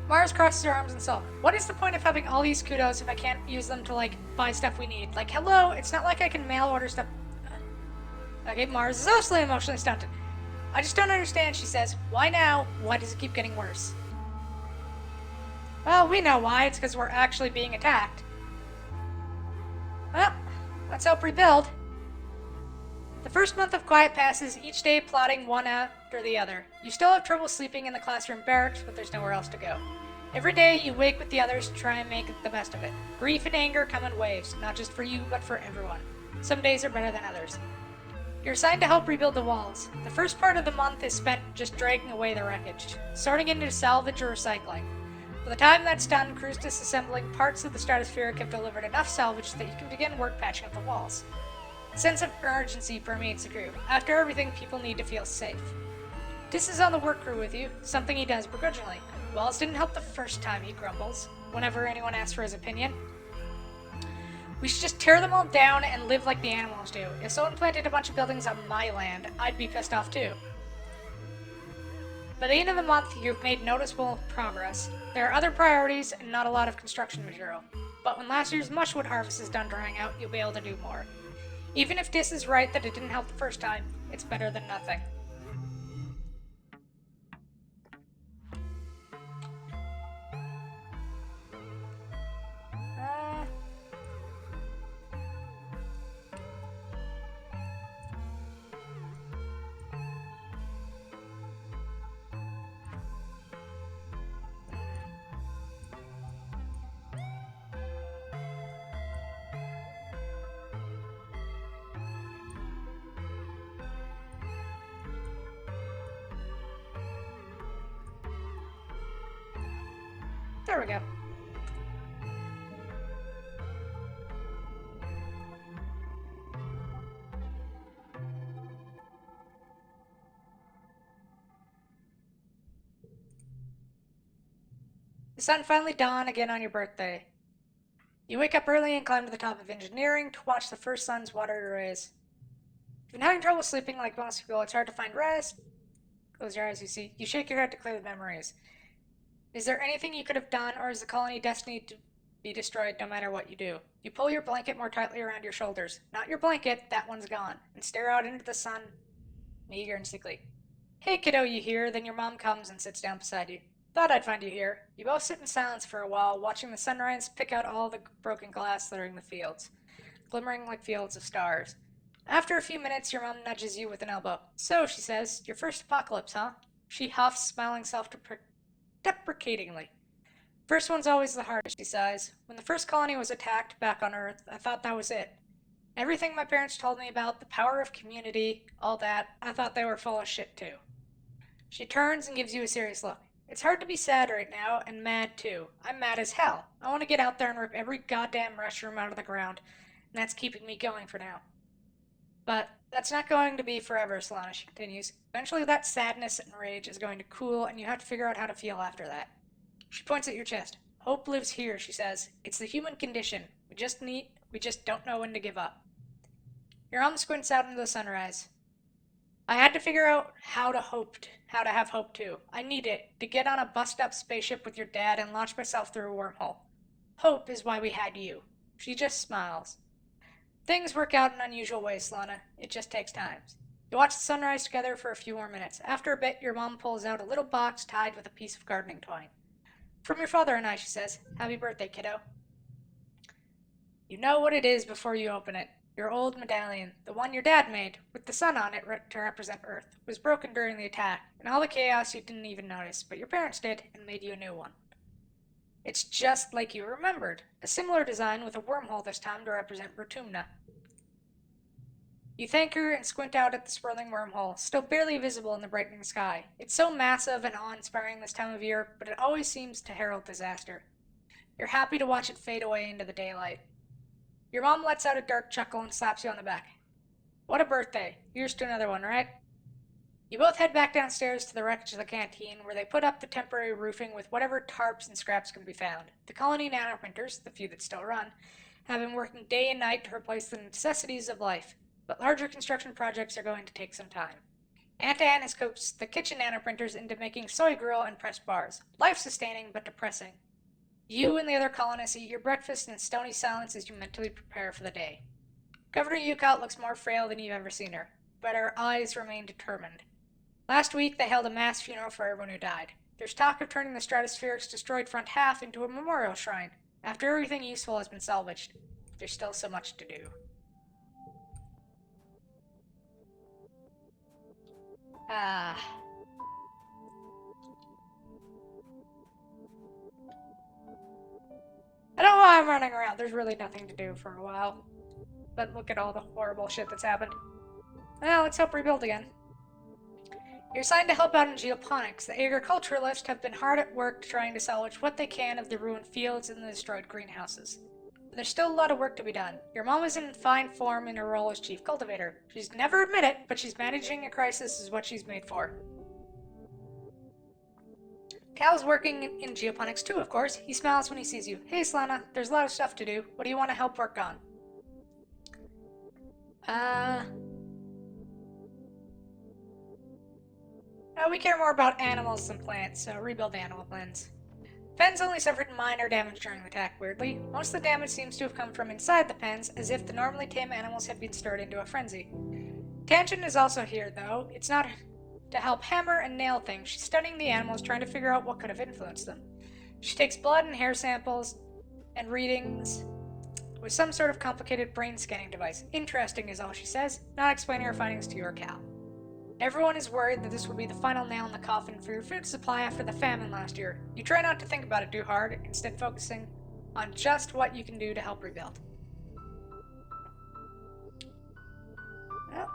Mars crosses her arms and saw. What is the point of having all these kudos if I can't use them to, like, buy stuff we need? Like, hello, it's not like I can mail order stuff. Okay, Mars is also emotionally stunted. I just don't understand, she says. Why now? Why does it keep getting worse? Well, we know why. It's because we're actually being attacked. Well, let's help rebuild. The first month of quiet passes, each day plodding one after the other. You still have trouble sleeping in the classroom barracks, but there's nowhere else to go. Every day you wake with the others to try and make the best of it. Grief and anger come in waves, not just for you, but for everyone. Some days are better than others. You're assigned to help rebuild the walls. The first part of the month is spent just dragging away the wreckage, sorting into salvage or recycling. By the time that's done, crews disassembling parts of the stratospheric have delivered enough salvage that you can begin work patching up the walls. A sense of urgency permeates the crew. After everything, people need to feel safe. Dis is on the work crew with you, something he does begrudgingly. Walls didn't help the first time, he grumbles, whenever anyone asks for his opinion. We should just tear them all down and live like the animals do. If someone planted a bunch of buildings on my land, I'd be pissed off too. By the end of the month, you've made noticeable progress. There are other priorities and not a lot of construction material. But when last year's mushwood harvest is done drying out, you'll be able to do more. Even if Dis is right that it didn't help the first time, it's better than nothing. There we go. The sun finally dawned again on your birthday. You wake up early and climb to the top of engineering to watch the first sun's watery rays. If you've been having trouble sleeping like most people, it's hard to find rest. Close your eyes, you shake your head to clear the memories. Is there anything you could have done, or is the colony destined to be destroyed no matter what you do? You pull your blanket more tightly around your shoulders. Not your blanket, that one's gone. And stare out into the sun, eager and sickly. Hey, kiddo, you hear? Then your mom comes and sits down beside you. Thought I'd find you here. You both sit in silence for a while, watching the sunrise pick out all the broken glass littering the fields, glimmering like fields of stars. After a few minutes, your mom nudges you with an elbow. So, she says, your first apocalypse, huh? She huffs, smiling self-deprecatingly. First one's always the hardest, she sighs. When the first colony was attacked back on Earth, I thought that was it. Everything my parents told me about the power of community, all that, I thought they were full of shit too. She turns and gives you a serious look. It's hard to be sad right now, and mad too. I'm mad as hell. I want to get out there and rip every goddamn restroom out of the ground, and that's keeping me going for now. But that's not going to be forever, Solana, she continues. Eventually that sadness and rage is going to cool, and you have to figure out how to feel after that. She points at your chest. Hope lives here, she says. It's the human condition. We just don't know when to give up. Your mom squints out into the sunrise. I had to figure out how to have hope too. I need it to get on a bust-up spaceship with your dad and launch myself through a wormhole. Hope is why we had you. She just smiles. Things work out in unusual ways, Solana. It just takes time. You watch the sunrise together for a few more minutes. After a bit, your mom pulls out a little box tied with a piece of gardening twine. From your father and I, she says. Happy birthday, kiddo. You know what it is before you open it. Your old medallion, the one your dad made, with the sun on it to represent Earth, was broken during the attack. In all the chaos, you didn't even notice, but your parents did and made you a new one. It's just like you remembered. A similar design with a wormhole this time to represent Rotumna. You thank her and squint out at the swirling wormhole, still barely visible in the brightening sky. It's so massive and awe-inspiring this time of year, but it always seems to herald disaster. You're happy to watch it fade away into the daylight. Your mom lets out a dark chuckle and slaps you on the back. What a birthday. Here's to another one, right? You both head back downstairs to the wreckage of the canteen, where they put up the temporary roofing with whatever tarps and scraps can be found. The colony nanoprinters, the few that still run, have been working day and night to replace the necessities of life, but larger construction projects are going to take some time. Aunt Anne has coaxed the kitchen nanoprinters into making soy grill and pressed bars. Life-sustaining, but depressing. You and the other colonists eat your breakfast in stony silence as you mentally prepare for the day. Governor Yukot looks more frail than you've ever seen her, but her eyes remain determined. Last week, they held a mass funeral for everyone who died. There's talk of turning the Stratospheric's destroyed front half into a memorial shrine, after everything useful has been salvaged. There's still so much to do. I don't know why I'm running around. There's really nothing to do for a while. But look at all the horrible shit that's happened. Well, let's help rebuild again. You're assigned to help out in geoponics. The agriculturalists have been hard at work trying to salvage what they can of the ruined fields and the destroyed greenhouses. But there's still a lot of work to be done. Your mom is in fine form in her role as chief cultivator. She's never admit it, but she's managing a crisis is what she's made for. Cal's working in geoponics too, of course. He smiles when he sees you. Hey, Slana, there's a lot of stuff to do. What do you want to help work on? We care more about animals than plants, so rebuild the animal pens. Pens only suffered minor damage during the attack, weirdly. Most of the damage seems to have come from inside the pens, as if the normally tame animals had been stirred into a frenzy. Tangent is also here, though. It's not to help hammer and nail things. She's studying the animals, trying to figure out what could have influenced them. She takes blood and hair samples and readings with some sort of complicated brain scanning device. Interesting is all she says, not explaining her findings to you or Cal. Everyone is worried that this will be the final nail in the coffin for your food supply after the famine last year. You try not to think about it too hard, instead focusing on just what you can do to help rebuild. Well,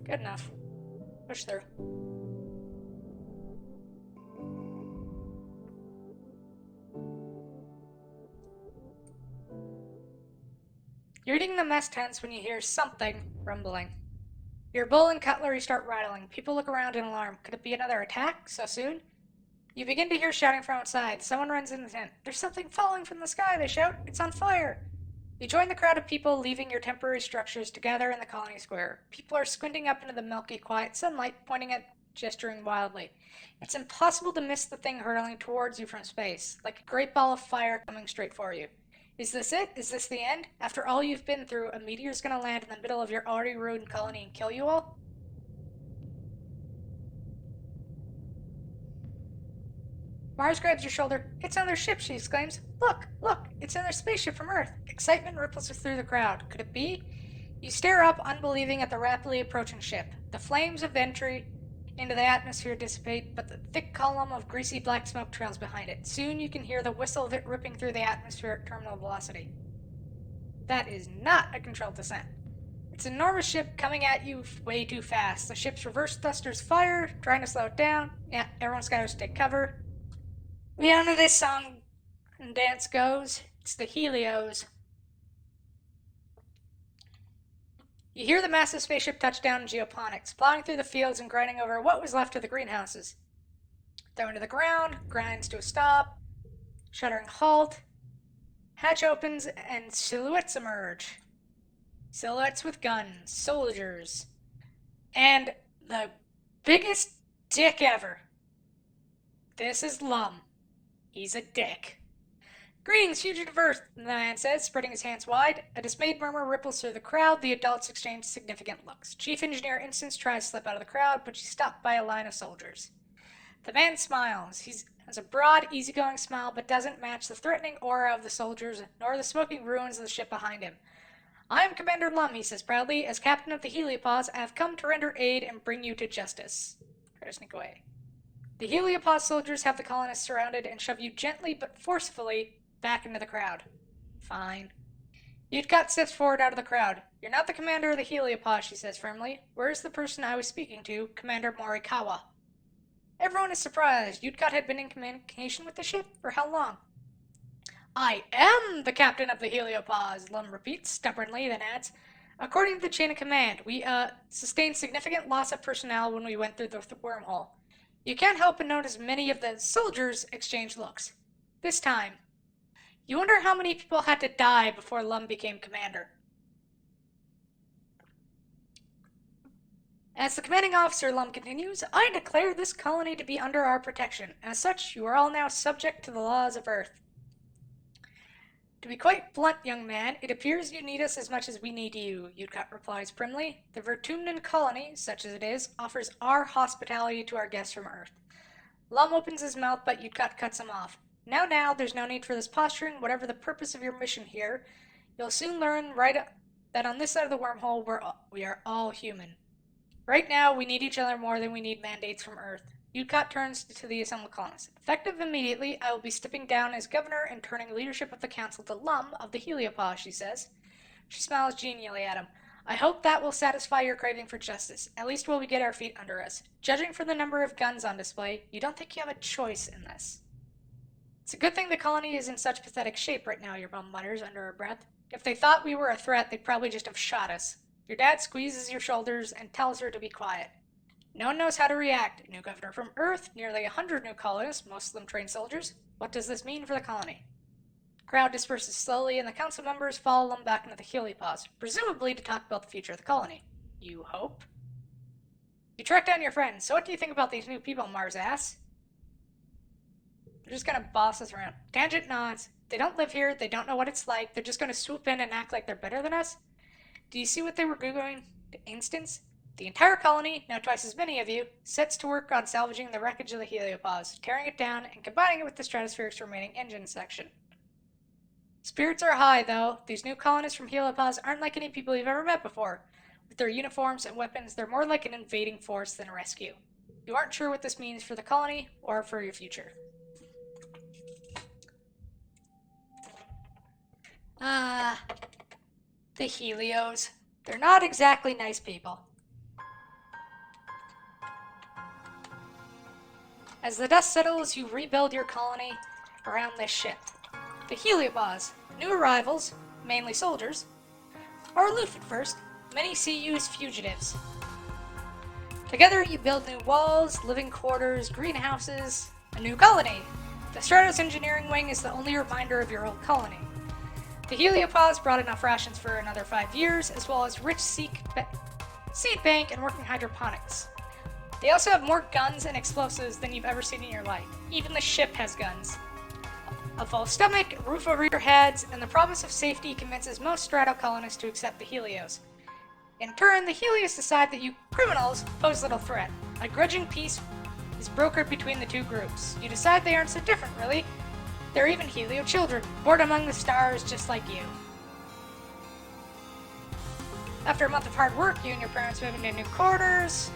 Good enough. Push through. You're eating the mess tents when you hear something rumbling. Your bowl and cutlery start rattling. People look around in alarm. Could it be another attack so soon? You begin to hear shouting from outside. Someone runs in the tent. There's something falling from the sky, they shout. It's on fire. You join the crowd of people leaving your temporary structures to gather in the colony square. People are squinting up into the milky, quiet sunlight, pointing at, gesturing wildly. It's impossible to miss the thing hurtling towards you from space, like a great ball of fire coming straight for you. Is this it? Is this the end? After all you've been through, a meteor's gonna land in the middle of your already ruined colony and kill you all? Mars grabs your shoulder. It's another ship, she exclaims. Look, look, it's another spaceship from Earth. Excitement ripples through the crowd. Could it be? You stare up, unbelieving at the rapidly approaching ship. The flames of entry into the atmosphere dissipate, but the thick column of greasy black smoke trails behind it. Soon you can hear the whistle of it ripping through the atmosphere at terminal velocity. That is not a controlled descent. It's an enormous ship coming at you way too fast. The ship's reverse thrusters fire, trying to slow it down. Yeah, everyone's got to take cover. The end of this song and dance goes, it's the Helios. You hear the massive spaceship touch down in geoponics, plowing through the fields and grinding over what was left of the greenhouses. Thrown to the ground, grinds to a stop, shuddering halt. Hatch opens and silhouettes emerge. Silhouettes with guns, soldiers, and the biggest dick ever. This is Lum. He's a dick. Greetings, fugitive Earth, the man says, spreading his hands wide. A dismayed murmur ripples through the crowd. The adults exchange significant looks. Chief Engineer Instance tries to slip out of the crowd, but she's stopped by a line of soldiers. The man smiles. He has a broad, easygoing smile, but doesn't match the threatening aura of the soldiers, nor the smoking ruins of the ship behind him. I am Commander Lum, he says proudly. As captain of the Heliopause, I have come to render aid and bring you to justice. Try to sneak away. The Heliopause soldiers have the colonists surrounded and shove you gently but forcefully back into the crowd. Fine. Yutkat steps forward out of the crowd. You're not the commander of the Heliopause, she says firmly. Where's the person I was speaking to, Commander Morikawa? Everyone is surprised. Yutkat had been in communication with the ship for how long? I am the captain of the Heliopause, Lum repeats stubbornly, then adds, according to the chain of command, we, sustained significant loss of personnel when we went through the wormhole. You can't help but notice many of the soldiers exchange looks. This time, you wonder how many people had to die before Lum became commander. As the commanding officer, Lum continues, I declare this colony to be under our protection. As such, you are all now subject to the laws of Earth. To be quite blunt, young man, it appears you need us as much as we need you, Yutkat replies primly. The Vertumnan colony, such as it is, offers our hospitality to our guests from Earth. Lum opens his mouth, but Yutkat cuts him off. Now, there's no need for this posturing. Whatever the purpose of your mission here, you'll soon learn that on this side of the wormhole, we are all human. Right now, we need each other more than we need mandates from Earth. Yutkat turns to the assembled colonists. Effective immediately, I will be stepping down as governor and turning leadership of the council to Lum of the Heliopause, she says. She smiles genially at him. I hope that will satisfy your craving for justice, at least while we get our feet under us. Judging from the number of guns on display, you don't think you have a choice in this. It's a good thing the colony is in such pathetic shape right now, your mom mutters under her breath. If they thought we were a threat, they'd probably just have shot us. Your dad squeezes your shoulders and tells her to be quiet. No one knows how to react. A new governor from Earth, nearly 100 new colonists, most of them trained soldiers. What does this mean for the colony? The crowd disperses slowly, and the council members follow them back into the Heliopause, presumably to talk about the future of the colony. You hope? You track down your friends, so what do you think about these new people, Mars asks? They're just gonna boss us around. Tangent nods. They don't live here, they don't know what it's like, they're just gonna swoop in and act like they're better than us? Do you see what they were doing to Instance? The entire colony, now twice as many of you, sets to work on salvaging the wreckage of the Heliopause, tearing it down and combining it with the Stratosphere's remaining engine section. Spirits are high, though. These new colonists from Heliopause aren't like any people you've ever met before. With their uniforms and weapons, they're more like an invading force than a rescue. You aren't sure what this means for the colony or for your future. The Helios. They're not exactly nice people. As the dust settles, you rebuild your colony around this ship. The Heliopause, new arrivals, mainly soldiers, are aloof at first. Many see you as fugitives. Together you build new walls, living quarters, greenhouses, a new colony. The Stratos Engineering Wing is the only reminder of your old colony. The Heliopause brought enough rations for another 5 years, as well as rich seed bank and working hydroponics. They also have more guns and explosives than you've ever seen in your life. Even the ship has guns. A full stomach, a roof over your heads, and the promise of safety convinces most Strato colonists to accept the Helios. In turn, the Helios decide that you criminals pose little threat. A grudging peace is brokered between the two groups. You decide they aren't so different, really. They're even Helio children, born among the stars just like you. After a month of hard work, you and your parents move into new quarters.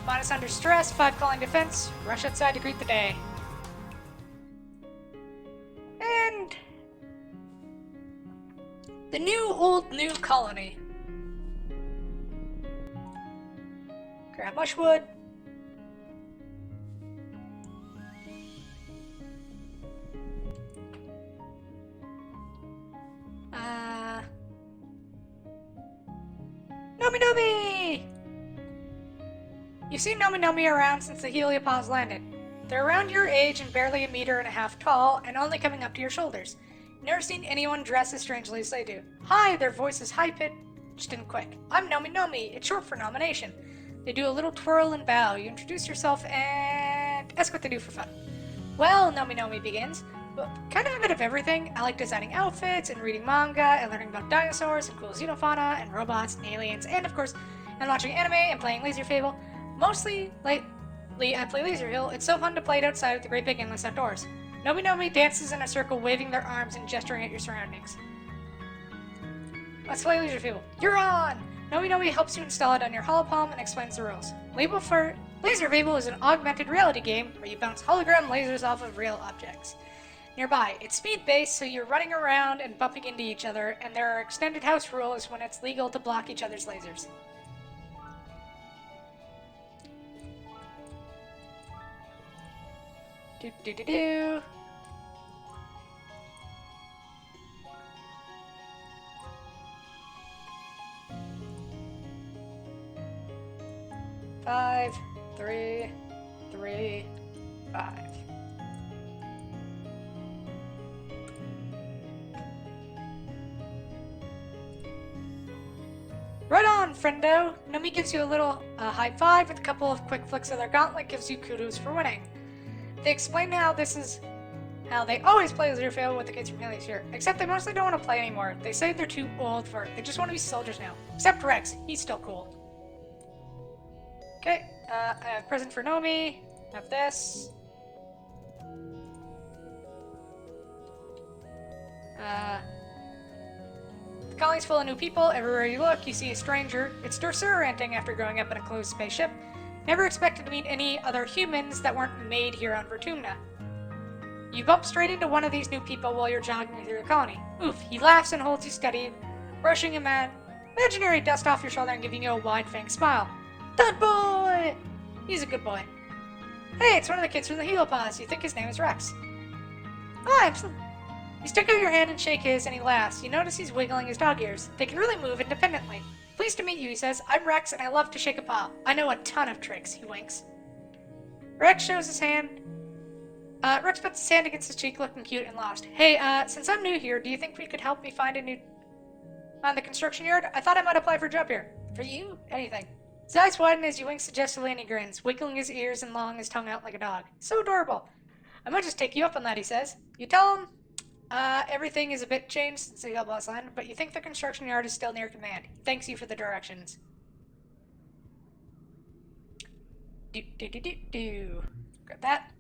Minus under stress, 5 calling defense, rush outside to greet the day. And the new colony. Grab mushwood. Nomi Nomi! You've seen Nomi Nomi around since the Heliopause landed. They're around your age and barely 1.5 meters tall and only coming up to your shoulders. Never seen anyone dress as strangely as they do. Hi, their voice is high-pitched and quick. I'm Nomi Nomi. It's short for nomination. They do a little twirl and bow. You introduce yourself and ask what they do for fun. Well, Nomi Nomi begins, Well, kind of a bit of everything. I like designing outfits and reading manga and learning about dinosaurs and cool xenofauna and robots and aliens and of course, and watching anime and playing Laser Fable. Mostly, lately, I play Laser Hill. It's so fun to play it outside of the great big endless outdoors. Nomi Nomi dances in a circle, waving their arms and gesturing at your surroundings. Let's play Laser Fable. You're on! Nomi Nomi helps you install it on your Holopalm and explains the rules. Label for Laser Fable is an augmented reality game where you bounce hologram lasers off of real objects. Nearby, it's speed-based, so you're running around and bumping into each other, and there are extended house rules when it's legal to block each other's lasers. Do. 5, 3, 3, 5. Right on, friendo! Nomi gives you a little high five with a couple of quick flicks of their gauntlet, gives you kudos for winning. They explain how they always play Laser Fable with the kids from Haley's here, except they mostly don't want to play anymore. They say they're too old for it. They just want to be soldiers now. Except Rex, he's still cool. Okay, I have a present for Nomi. I have this. The colony's full of new people. Everywhere you look, you see a stranger. It's Dorsur ranting after growing up in a closed spaceship. Never expected to meet any other humans that weren't made here on Vertumna. You bump straight into one of these new people while you're jogging through the colony. Oof, he laughs and holds you steady, brushing imaginary dust off your shoulder and giving you a wide-fanged smile. That boy! He's a good boy. Hey, it's one of the kids from the Helopause. You think his name is Rex. Oh, you stick out your hand and shake his, and he laughs. You notice he's wiggling his dog ears. They can really move independently. Pleased to meet you, he says. I'm Rex, and I love to shake a paw. I know a ton of tricks, he winks. Rex shows his hand. Rex puts his hand against his cheek, looking cute and lost. Hey, since I'm new here, do you think we could help me find a new... on the construction yard? I thought I might apply for a job here. For you? Anything. His eyes widen as you wink suggestively and he grins, wiggling his ears and lolling his tongue out like a dog. So adorable. I might just take you up on that, he says. You tell him, everything is a bit changed since the boss line, but you think the construction yard is still near command. He thanks you for the directions. Grab that.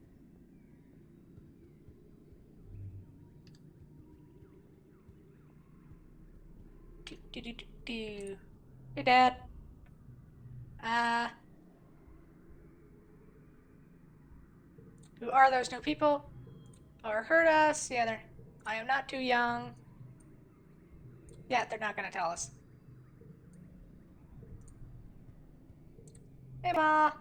Hey, Dad. Who are those new people? Or hurt us? Yeah, I am not too young. Yeah, they're not gonna tell us. Hey, Ma.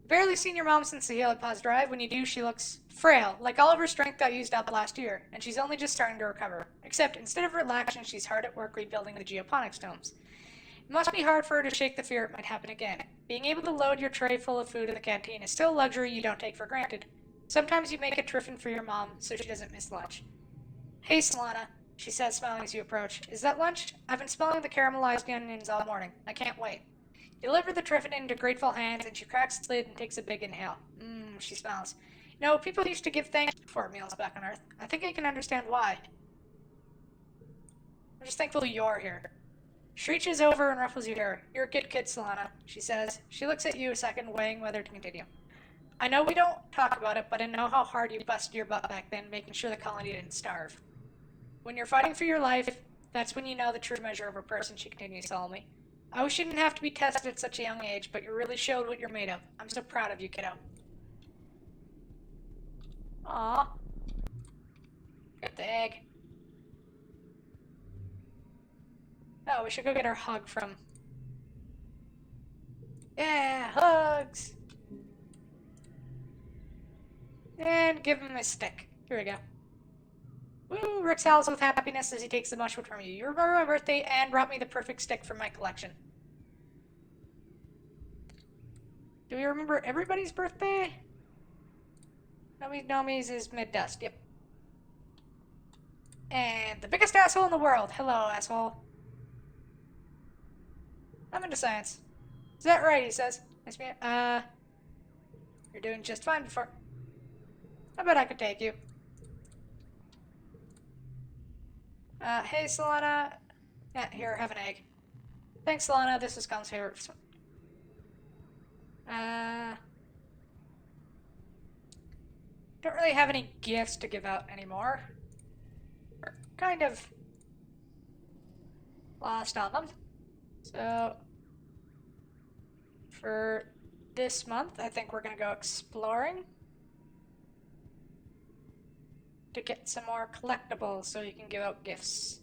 Barely seen your mom since the Helipause drive. When you do, she looks frail, like all of her strength got used up last year, and she's only just starting to recover. Except, instead of relaxing, she's hard at work rebuilding the geoponics domes. It must be hard for her to shake the fear it might happen again. Being able to load your tray full of food in the canteen is still a luxury you don't take for granted. Sometimes you make a triffin for your mom, so she doesn't miss lunch. Hey, Solana, she says, smiling as you approach. Is that lunch? I've been smelling the caramelized onions all morning. I can't wait. You deliver the triffin into grateful hands, and she cracks its lid and takes a big inhale. She smiles. You know, people used to give thanks for meals back on Earth. I think I can understand why. I'm just thankful you're here. She reaches over and ruffles your hair. You're a good kid, Solana, she says. She looks at you a second, weighing whether to continue. I know we don't talk about it, but I know how hard you busted your butt back then, making sure the colony didn't starve. When you're fighting for your life, that's when you know the true measure of a person, she continues solemnly. I wish you didn't have to be tested at such a young age, but you really showed what you're made of. I'm so proud of you, kiddo. Aww. Got the egg. Oh, we should go get our hug from... Yeah, hugs! And give him a stick. Here we go. Woo! Rick howls with happiness as he takes the mushroom from you. You remember my birthday and brought me the perfect stick from my collection. Do we remember everybody's birthday? Nomi's is mid-dust, yep. And the biggest asshole in the world. Hello, asshole. I'm into science. Is that right, he says. Nice to meet you. You're doing just fine before... I bet I could take you. Hey, Solana. Yeah, here, have an egg. Thanks, Solana. This is Gun's favorite. Don't really have any gifts to give out anymore. We're kind of lost on them. So, for this month, I think we're gonna go exploring to get some more collectibles so you can give out gifts.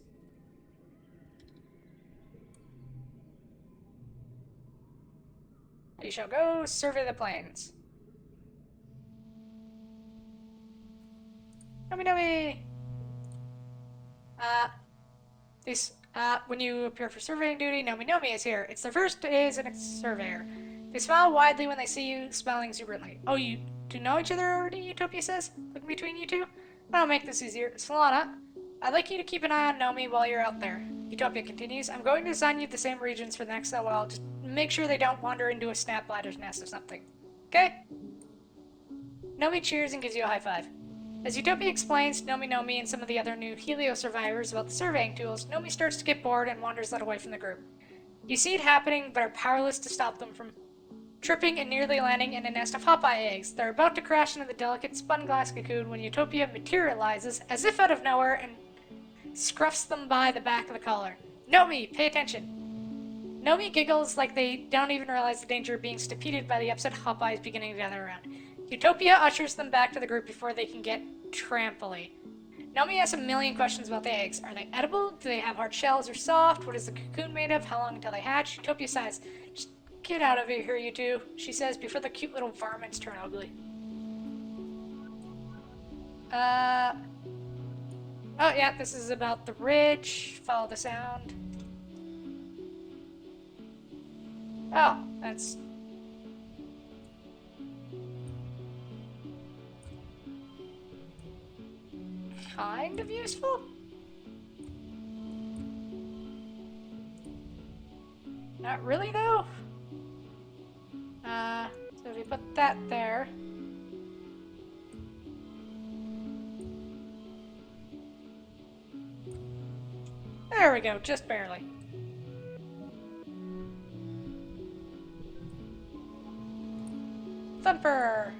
We shall go survey the plains. Nomi Nomi! When you appear for surveying duty, Nomi Nomi is here. It's their first day as a surveyor. They smile widely when they see you, smiling exuberantly. Oh, you do know each other already, Utopia says, looking between you two? That'll make this easier. Solana, I'd like you to keep an eye on Nomi while you're out there. Utopia continues. I'm going to assign you the same regions for the next little while. Just make sure they don't wander into a snap ladder's nest or something. Okay? Nomi cheers and gives you a high five. As Utopia explains to Nomi Nomi and some of the other new Helio survivors about the surveying tools, Nomi starts to get bored and wanders led away from the group. You see it happening, but are powerless to stop them from tripping and nearly landing in a nest of Hopeye eggs. They're about to crash into the delicate spun glass cocoon when Utopia materializes, as if out of nowhere, and scruffs them by the back of the collar. Nomi, pay attention. Nomi giggles like they don't even realize the danger of being stampeded by the upset Hopeyes beginning to gather around. Utopia ushers them back to the group before they can get trampily. Nomi asks a million questions about the eggs. Are they edible? Do they have hard shells or soft? What is the cocoon made of? How long until they hatch? Utopia sighs. Just get out of here, you two, she says, before the cute little varmints turn ugly. Oh yeah, this is about the ridge. Follow the sound. Oh, that's kind of useful. Not really, though. So if we put that there. There we go, just barely. Thumper!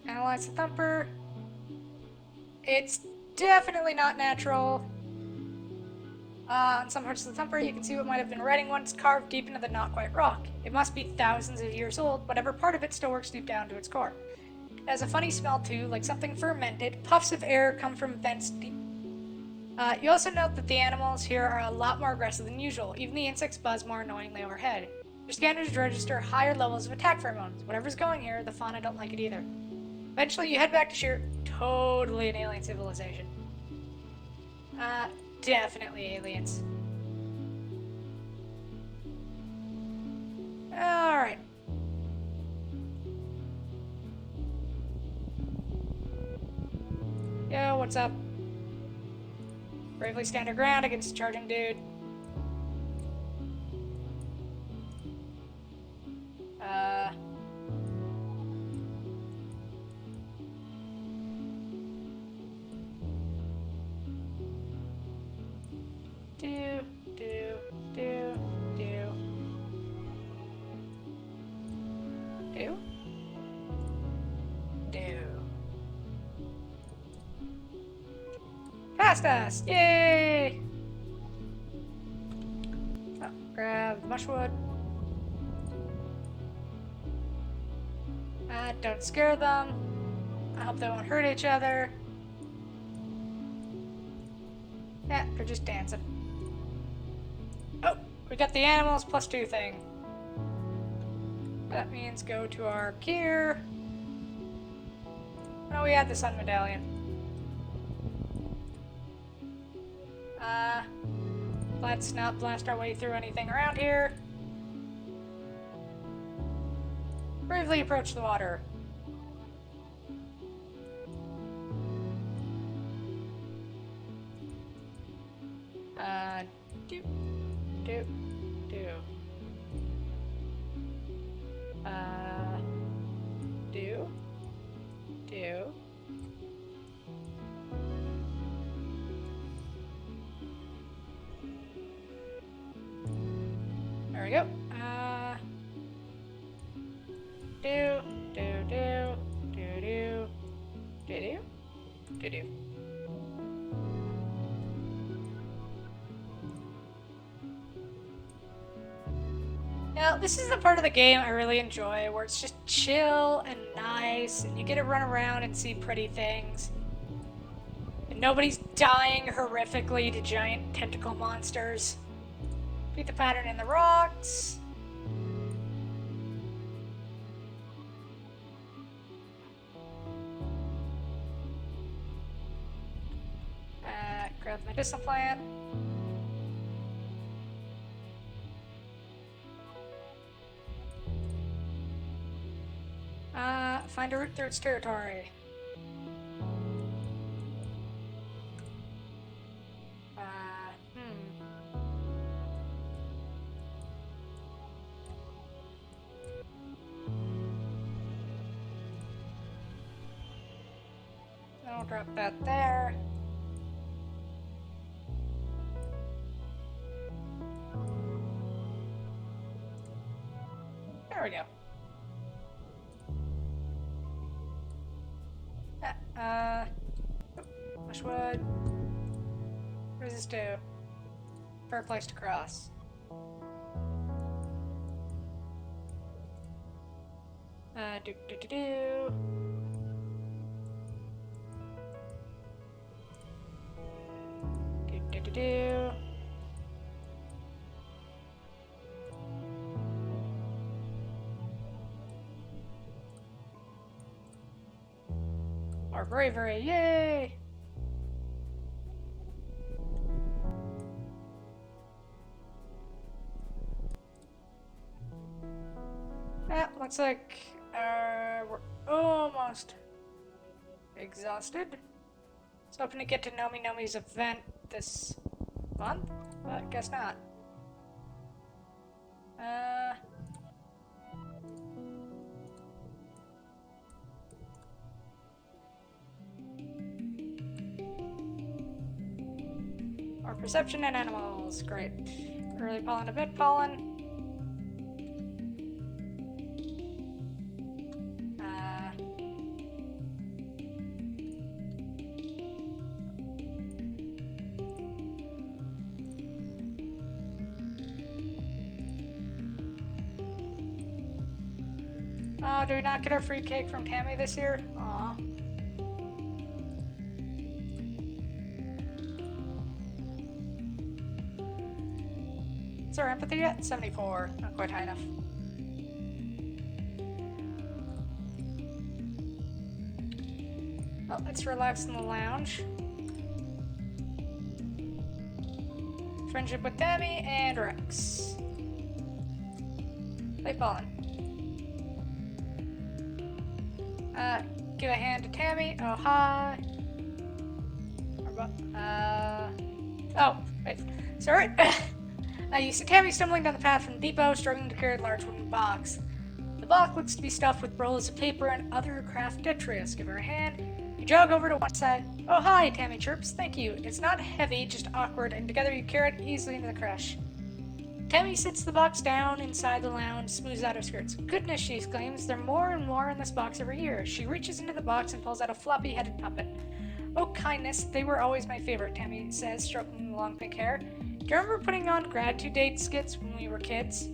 Analyze the thumper. It's definitely not natural. On some parts of the thumper, you can see what might have been writing once carved deep into the not-quite rock. It must be thousands of years old, whatever part of it still works deep down to its core. It has a funny smell, too, like something fermented. Puffs of air come from vents deep. You also note that the animals here are a lot more aggressive than usual. Even the insects buzz more annoyingly overhead. Your scanners register higher levels of attack pheromones. Whatever's going here, the fauna don't like it either. Eventually, you head back to Sheer. Totally an alien civilization. Definitely aliens. Alright. Yo, what's up? Bravely stand your ground against a charging dude. Past us! Yay! Oh, grab the mushwood. Don't scare them. I hope they won't hurt each other. Yeah, they're just dancing. Oh, we got the animals +2 thing. That means go to our gear. Oh, we had the sun medallion. Let's not blast our way through anything around here. Bravely approach the water. Do. Do. Do. go. Do, do, do, do, do, do, do, do, do. Now, this is the part of the game I really enjoy, where it's just chill and nice, and you get to run around and see pretty things. And nobody's dying horrifically to giant tentacle monsters. Beat the pattern in the rocks. Grab the medicinal plant. Find a route through its territory. I'll drop that there. There we go. Bushwood. What does this do? Fair place to cross. Do do do do. Do do do do. More bravery, yay! Looks like we're almost exhausted. Was hoping to get to Nomi Nomi's event this month, but guess not. More perception and animals, great. Early pollen to mid pollen. Oh, do we not get our free cake from Tammy this year? Aw. Is our empathy yet? 74. Not quite high enough. Well, let's relax in the lounge. Friendship with Tammy and Rex. Play pollen. Give a hand to Tammy. Oh, hi. Oh, wait. Sorry. You see Tammy stumbling down the path from the depot, struggling to carry a large wooden box. The box looks to be stuffed with rolls of paper and other craft detritus. Give her a hand. You jog over to one side. Oh, hi, Tammy chirps. Thank you. It's not heavy, just awkward, and together you carry it easily into the crush. Tammy sits the box down inside the lounge, smooths out her skirts. Goodness, she exclaims, there are more and more in this box every year. She reaches into the box and pulls out a floppy-headed puppet. Oh, kindness, they were always my favorite, Tammy says, stroking the long pink hair. Do you remember putting on gratitude date skits when we were kids?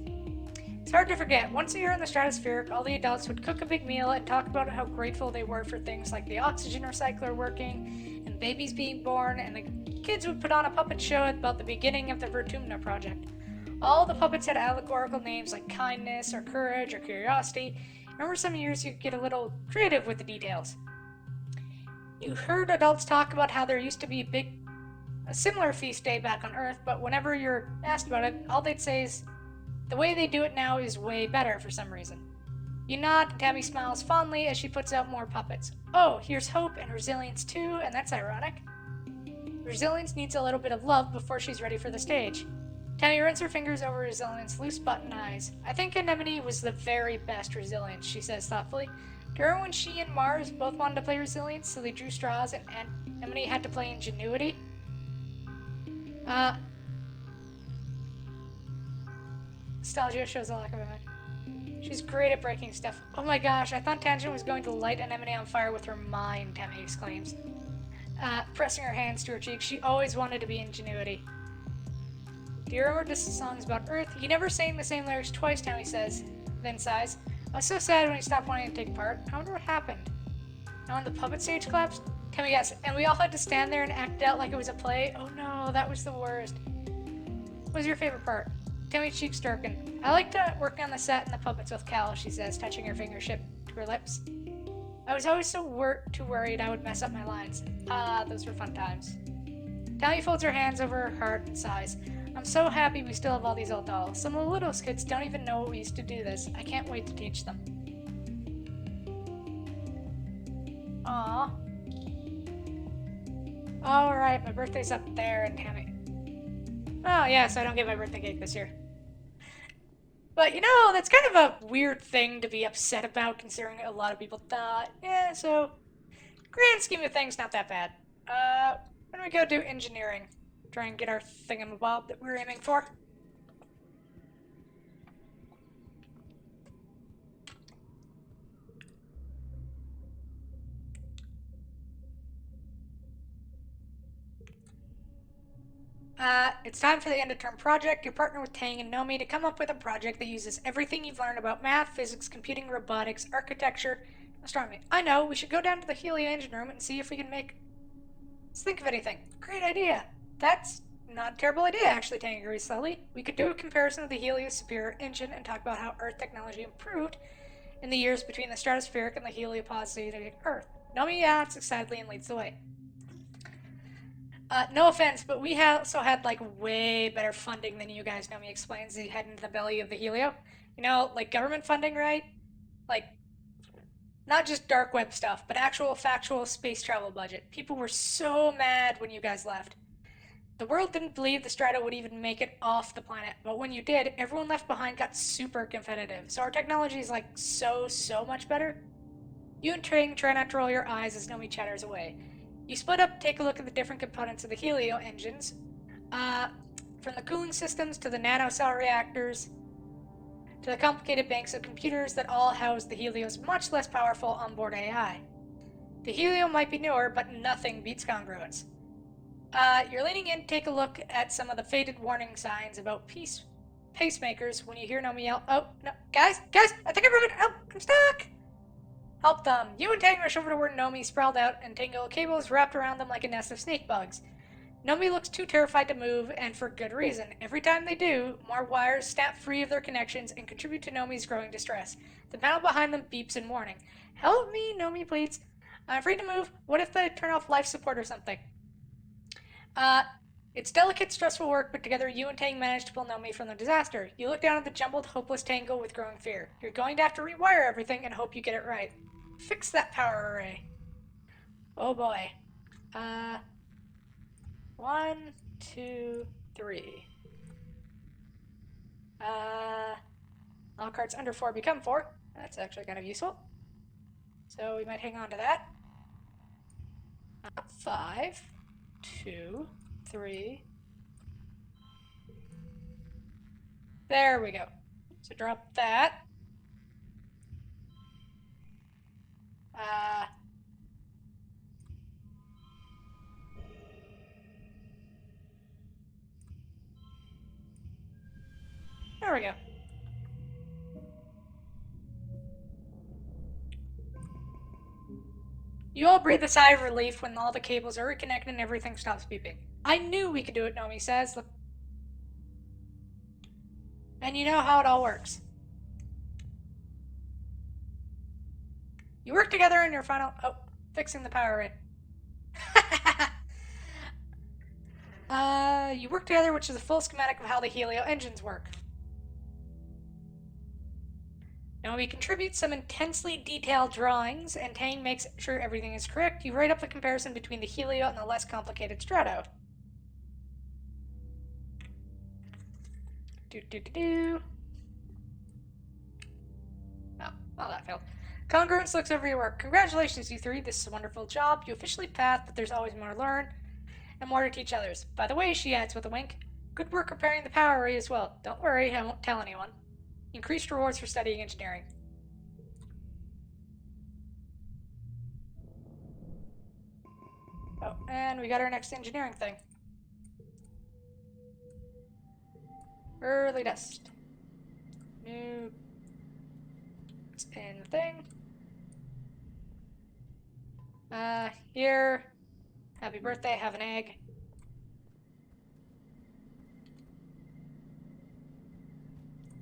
It's hard to forget. Once a year in the Stratospheric, all the adults would cook a big meal and talk about how grateful they were for things like the oxygen recycler working, and babies being born, and the kids would put on a puppet show about the beginning of the Vertumna project. All the puppets had allegorical names like kindness or courage or curiosity. Remember some years you could get a little creative with the details. You heard adults talk about how there used to be a similar feast day back on Earth, but whenever you're asked about it, all they'd say is, the way they do it now is way better for some reason. You nod, and Tammy smiles fondly as she puts out more puppets. Oh, here's Hope and Resilience too, and that's ironic. Resilience needs a little bit of love before she's ready for the stage. Tammy runs her fingers over Resilience's loose button eyes. I think Anemone was the very best Resilience, she says thoughtfully. Do you remember when she and Mars both wanted to play Resilience, so they drew straws and Anemone had to play Ingenuity? Nostalgia shows a lack of image. She's great at breaking stuff. Oh my gosh, I thought Tangent was going to light Anemone on fire with her mind, Temmie exclaims. Pressing her hands to her cheeks, she always wanted to be Ingenuity. Do you remember this song's about Earth? You never sang the same lyrics twice, Temmie says, then sighs. I was so sad when he stopped wanting to take part. I wonder what happened. And when the puppet stage collapsed, Temmie guessed, and we all had to stand there and act out like it was a play? Oh no, that was the worst. What was your favorite part? Temmie's cheeks darken. I liked working on the set and the puppets with Cal, she says, touching her fingertip to her lips. I was always too worried I would mess up my lines. Those were fun times. Temmie folds her hands over her heart and sighs. I'm so happy we still have all these old dolls. Some of the littlest kids don't even know we used to do this. I can't wait to teach them. Aww. Alright, my birthday's up there in Temmie. Oh yeah, so I don't get my birthday cake this year. But you know, that's kind of a weird thing to be upset about considering a lot of people thought. Yeah, so grand scheme of things, not that bad. Why don't we go do engineering? Try and get our thingamabob that we're aiming for. It's time for the end of term project. You partner with Tang and Nomi to come up with a project that uses everything you've learned about math, physics, computing, robotics, architecture, astronomy. I know, we should go down to the Helio engine room and see if we can Let's think of anything. Great idea. That's not a terrible idea, actually, Tang agrees slowly. We could do a comparison of the Helio's superior engine and talk about how Earth technology improved in the years between the stratospheric and the heliopositive Earth. Nomi nods excitedly and leads the way. No offense, but we also had like way better funding than you guys. Nomi explains. They head into the belly of the Helio. You know, like government funding, right? Like, not just dark web stuff, but actual factual space travel budget. People were so mad when you guys left. The world didn't believe the Strata would even make it off the planet, but when you did, everyone left behind got super competitive. So our technology is like so much better. You and Tring try not to roll your eyes as Nomi chatters away. You split up, take a look at the different components of the Helio engines. From the cooling systems to the nanocell reactors, to the complicated banks of computers that all house the Helio's much less powerful onboard AI. The Helio might be newer, but nothing beats congruence. You're leaning in to take a look at some of the faded warning signs about pacemakers when you hear Nomi yell, oh, no, guys, I think I'm ruined, help, I'm stuck! Help them. You and Tang rush over to where Nomi sprawled out and tangle cables wrapped around them like a nest of snake bugs. Nomi looks too terrified to move, and for good reason. Every time they do, more wires snap free of their connections and contribute to Nomi's growing distress. The panel behind them beeps in warning. Help me, Nomi pleads. I'm afraid to move. What if they turn off life support or something? It's delicate, stressful work, but together you and Tang manage to pull Nomi from the disaster. You look down at the jumbled, hopeless tangle with growing fear. You're going to have to rewire everything and hope you get it right. Fix that power array. Oh boy. 1, 2, 3. All cards under 4 become 4. That's actually kind of useful. So we might hang on to that. 5, 2, 3. There we go. So drop that. There we go. You all breathe a sigh of relief when all the cables are reconnected and everything stops beeping. I knew we could do it, Nomi says. And you know how it all works. You work together in your final... Oh, fixing the power array. You work together, which is a full schematic of how the Helio engines work. Now we contribute some intensely detailed drawings, and Tang makes sure everything is correct. You write up the comparison between the Helio and the less complicated Strato. Oh, well, that failed. Congruence looks over your work. Congratulations, you three. This is a wonderful job. You officially passed, but there's always more to learn and more to teach others. By the way, she adds with a wink, Good work repairing the power array as well. Don't worry, I won't tell anyone. Increased rewards for studying engineering. Oh, and we got our next engineering thing. Early dust. New. It's in the thing. Here. Happy birthday, have an egg.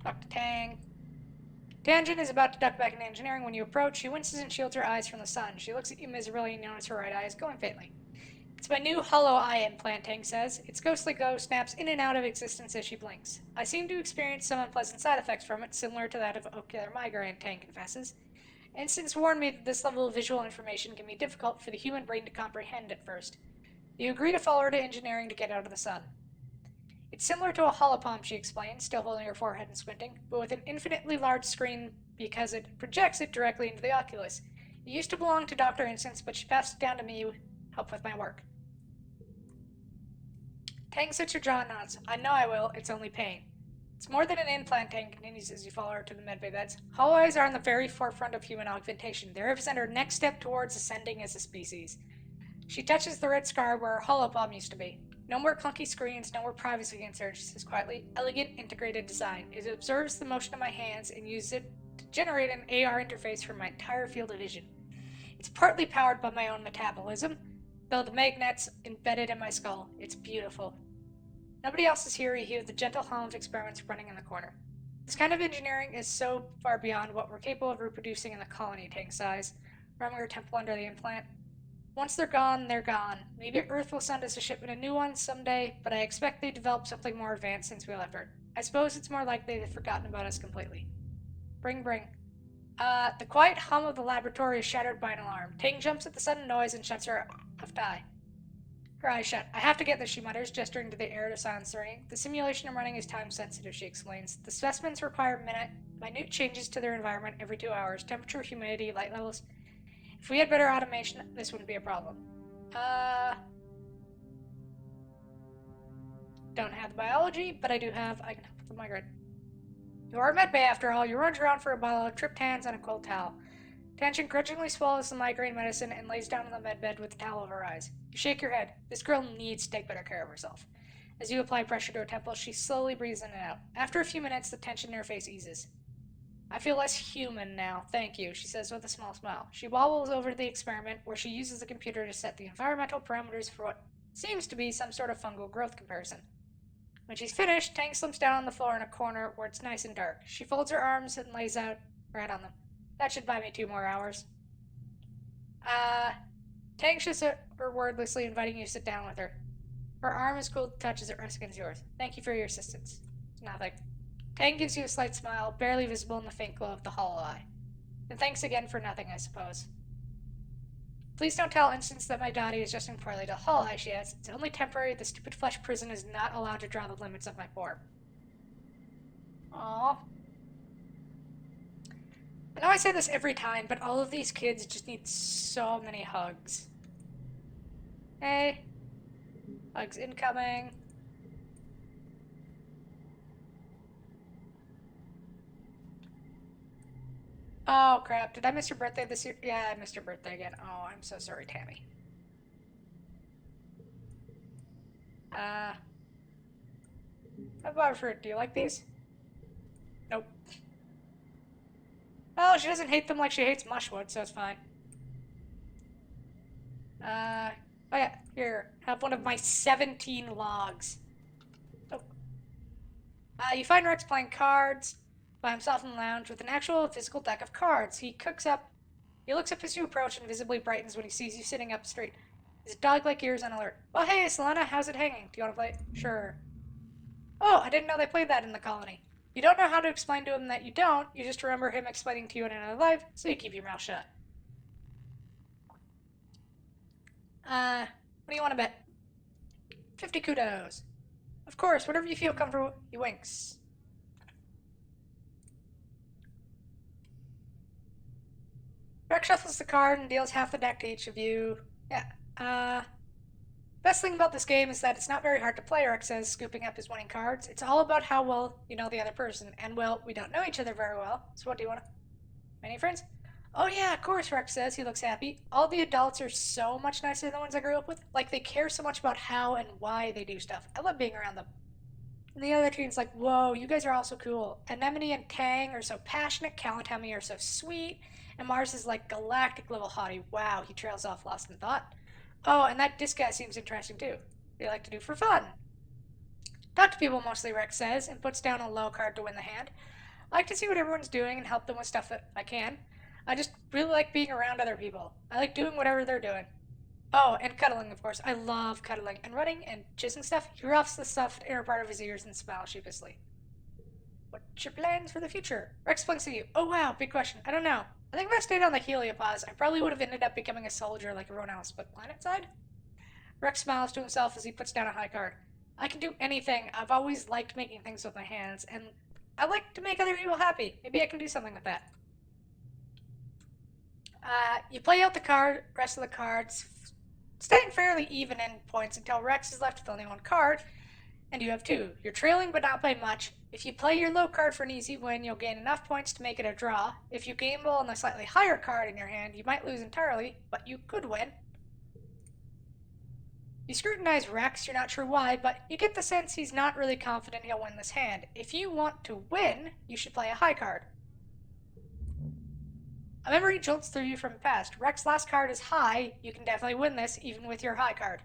Talk to Tang. Tangent is about to duck back into engineering when you approach. She winces and shields her eyes from the sun. She looks at you miserably and notices her right eye is going faintly. It's my new hollow eye implant, Tang says. Its ghostly glow snaps in and out of existence as she blinks. I seem to experience some unpleasant side effects from it, similar to that of ocular migraine, Tang confesses. Instincts warn me that this level of visual information can be difficult for the human brain to comprehend at first. You agree to follow her to engineering to get out of the sun. It's similar to a holopalm, she explains, still holding her forehead and squinting, but with an infinitely large screen because it projects it directly into the oculus. It used to belong to Dr. Instance, but she passed it down to me to help with my work. Tang sits her jaw and nods. I know I will, it's only pain. It's more than an implant, Tang continues as you follow her to the medbay beds. Hollow eyes are on the very forefront of human augmentation. They represent our next step towards ascending as a species. She touches the red scar where her holopalm used to be. No more clunky screens, no more privacy concerns, she says quietly. Elegant, integrated design. It observes the motion of my hands and uses it to generate an AR interface for my entire field of vision. It's partly powered by my own metabolism, though the magnet's embedded in my skull. It's beautiful. Nobody else is here. You hear the gentle hum of experiments running in the corner. This kind of engineering is so far beyond what we're capable of reproducing in the colony, Tang sighs, rubbing her temple under the implant. Once they're gone, they're gone. Maybe Earth will send us a shipment of new ones someday, but I expect they developed something more advanced since we left Earth. I suppose it's more likely they've forgotten about us completely. Bring. The quiet hum of the laboratory is shattered by an alarm. Tang jumps at the sudden noise and shuts her left eye. Her eyes shut. I have to get this, she mutters, gesturing to the air to silence the ringing. The simulation I'm running is time sensitive, she explains. The specimens require minute changes to their environment every 2 hours. Temperature, humidity, light levels. If we had better automation, this wouldn't be a problem. Don't have the biology, but I can help with the migraine. You are a medbay after all. You runs around for a bottle of triptans and a cold towel. Tangent grudgingly swallows the migraine medicine and lays down on the medbed with the towel over her eyes. You shake your head. This girl needs to take better care of herself. As you apply pressure to her temple, she slowly breathes in and out. After a few minutes, the tension in her face eases. I feel less human now, thank you, she says with a small smile. She wobbles over to the experiment, where she uses the computer to set the environmental parameters for what seems to be some sort of fungal growth comparison. When she's finished, Tang slips down on the floor in a corner where it's nice and dark. She folds her arms and lays out her head on them. That should buy me 2 more hours. Tang shifts her wordlessly, inviting you to sit down with her. Her arm is cool to touch as it rests against yours. Thank you for your assistance. Nothing. Tang gives you a slight smile, barely visible in the faint glow of the hollow eye. And thanks again for nothing, I suppose. Please don't tell Instance that my body is adjusting poorly to hollow eye, she adds. It's only temporary. The stupid flesh prison is not allowed to draw the limits of my form. Aww. I know I say this every time, but all of these kids just need so many hugs. Hey. Hugs incoming. Oh, crap. Did I miss your birthday this year? Yeah, I missed your birthday again. Oh, I'm so sorry, Tammy. A bar fruit. Do you like these? Nope. Well, she doesn't hate them like she hates mushwood, so it's fine. Oh yeah, here. Have one of my 17 logs. Oh. You find Rex playing cards by himself in the lounge with an actual physical deck of cards. He looks up as you approach and visibly brightens when he sees you sitting up straight. His dog-like ears on alert. Well, hey, Selena, how's it hanging? Do you want to play? Sure. Oh, I didn't know they played that in the colony. You don't know how to explain to him that you don't. You just remember him explaining to you in another life, so you keep your mouth shut. What do you want to bet? 50 kudos. Of course, whatever you feel comfortable. He winks. Rex shuffles the card and deals half the deck to each of you. Yeah, Best thing about this game is that it's not very hard to play, Rex says, scooping up his winning cards. It's all about how well you know the other person. And, well, we don't know each other very well. So what do you want to... Any friends? Oh yeah, of course, Rex says. He looks happy. All the adults are so much nicer than the ones I grew up with. Like, they care so much about how and why they do stuff. I love being around them. And the other team's like, whoa, you guys are all so cool. Anemone and Tang are so passionate. Cal and Tommy are so sweet. And Mars is like galactic level hottie. Wow, he trails off lost in thought. Oh, and that disc guy seems interesting too. They like to do for fun. Talk to people mostly, Rex says, and puts down a low card to win the hand. I like to see what everyone's doing and help them with stuff that I can. I just really like being around other people. I like doing whatever they're doing. Oh, and cuddling, of course. I love cuddling and running and jizzing stuff. He ruffs the stuffed inner part of his ears and smiles sheepishly. What's your plans for the future? Rex blinks at you. Oh wow, big question. I don't know. I think if I stayed on the heliopause, I probably would have ended up becoming a soldier like everyone else, but planet side? Rex smiles to himself as he puts down a high card. I can do anything. I've always liked making things with my hands, and I like to make other people happy. Maybe I can do something with that. You play out the rest of the cards, staying fairly even in points until Rex is left with only one card, and you have two. You're trailing but not by much. If you play your low card for an easy win, you'll gain enough points to make it a draw. If you gamble on the slightly higher card in your hand, you might lose entirely, but you could win. You scrutinize Rex, you're not sure why, but you get the sense he's not really confident he'll win this hand. If you want to win, you should play a high card. A memory jolts through you from the past. Rex's last card is high. You can definitely win this, even with your high card.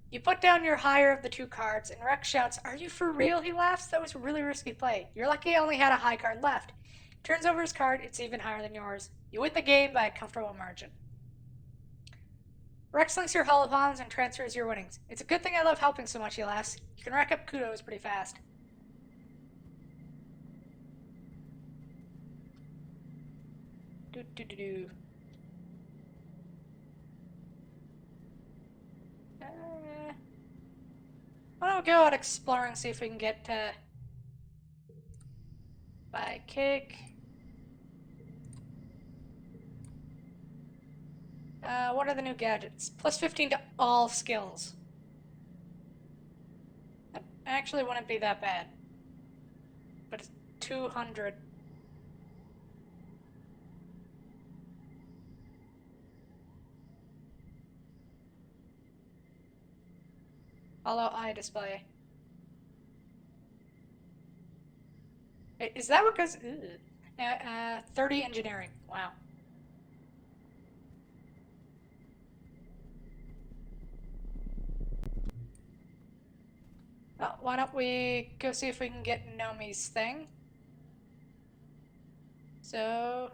You put down your higher of the two cards, and Rex shouts, "Are you for real?" He laughs. "That was a really risky play. You're lucky I only had a high card left." He turns over his card. It's even higher than yours. You win the game by a comfortable margin. Rex links your holopons and transfers your winnings. "It's a good thing I love helping so much," he laughs. "You can rack up kudos pretty fast." Do. Why don't we go out exploring, see if we can get to buy cake. What are the new gadgets? Plus 15 to all skills. That actually wouldn't be that bad. But it's 200. Hollow eye display. Is that what goes... 30 engineering. Wow. Well, why don't we go see if we can get Nomi's thing? So...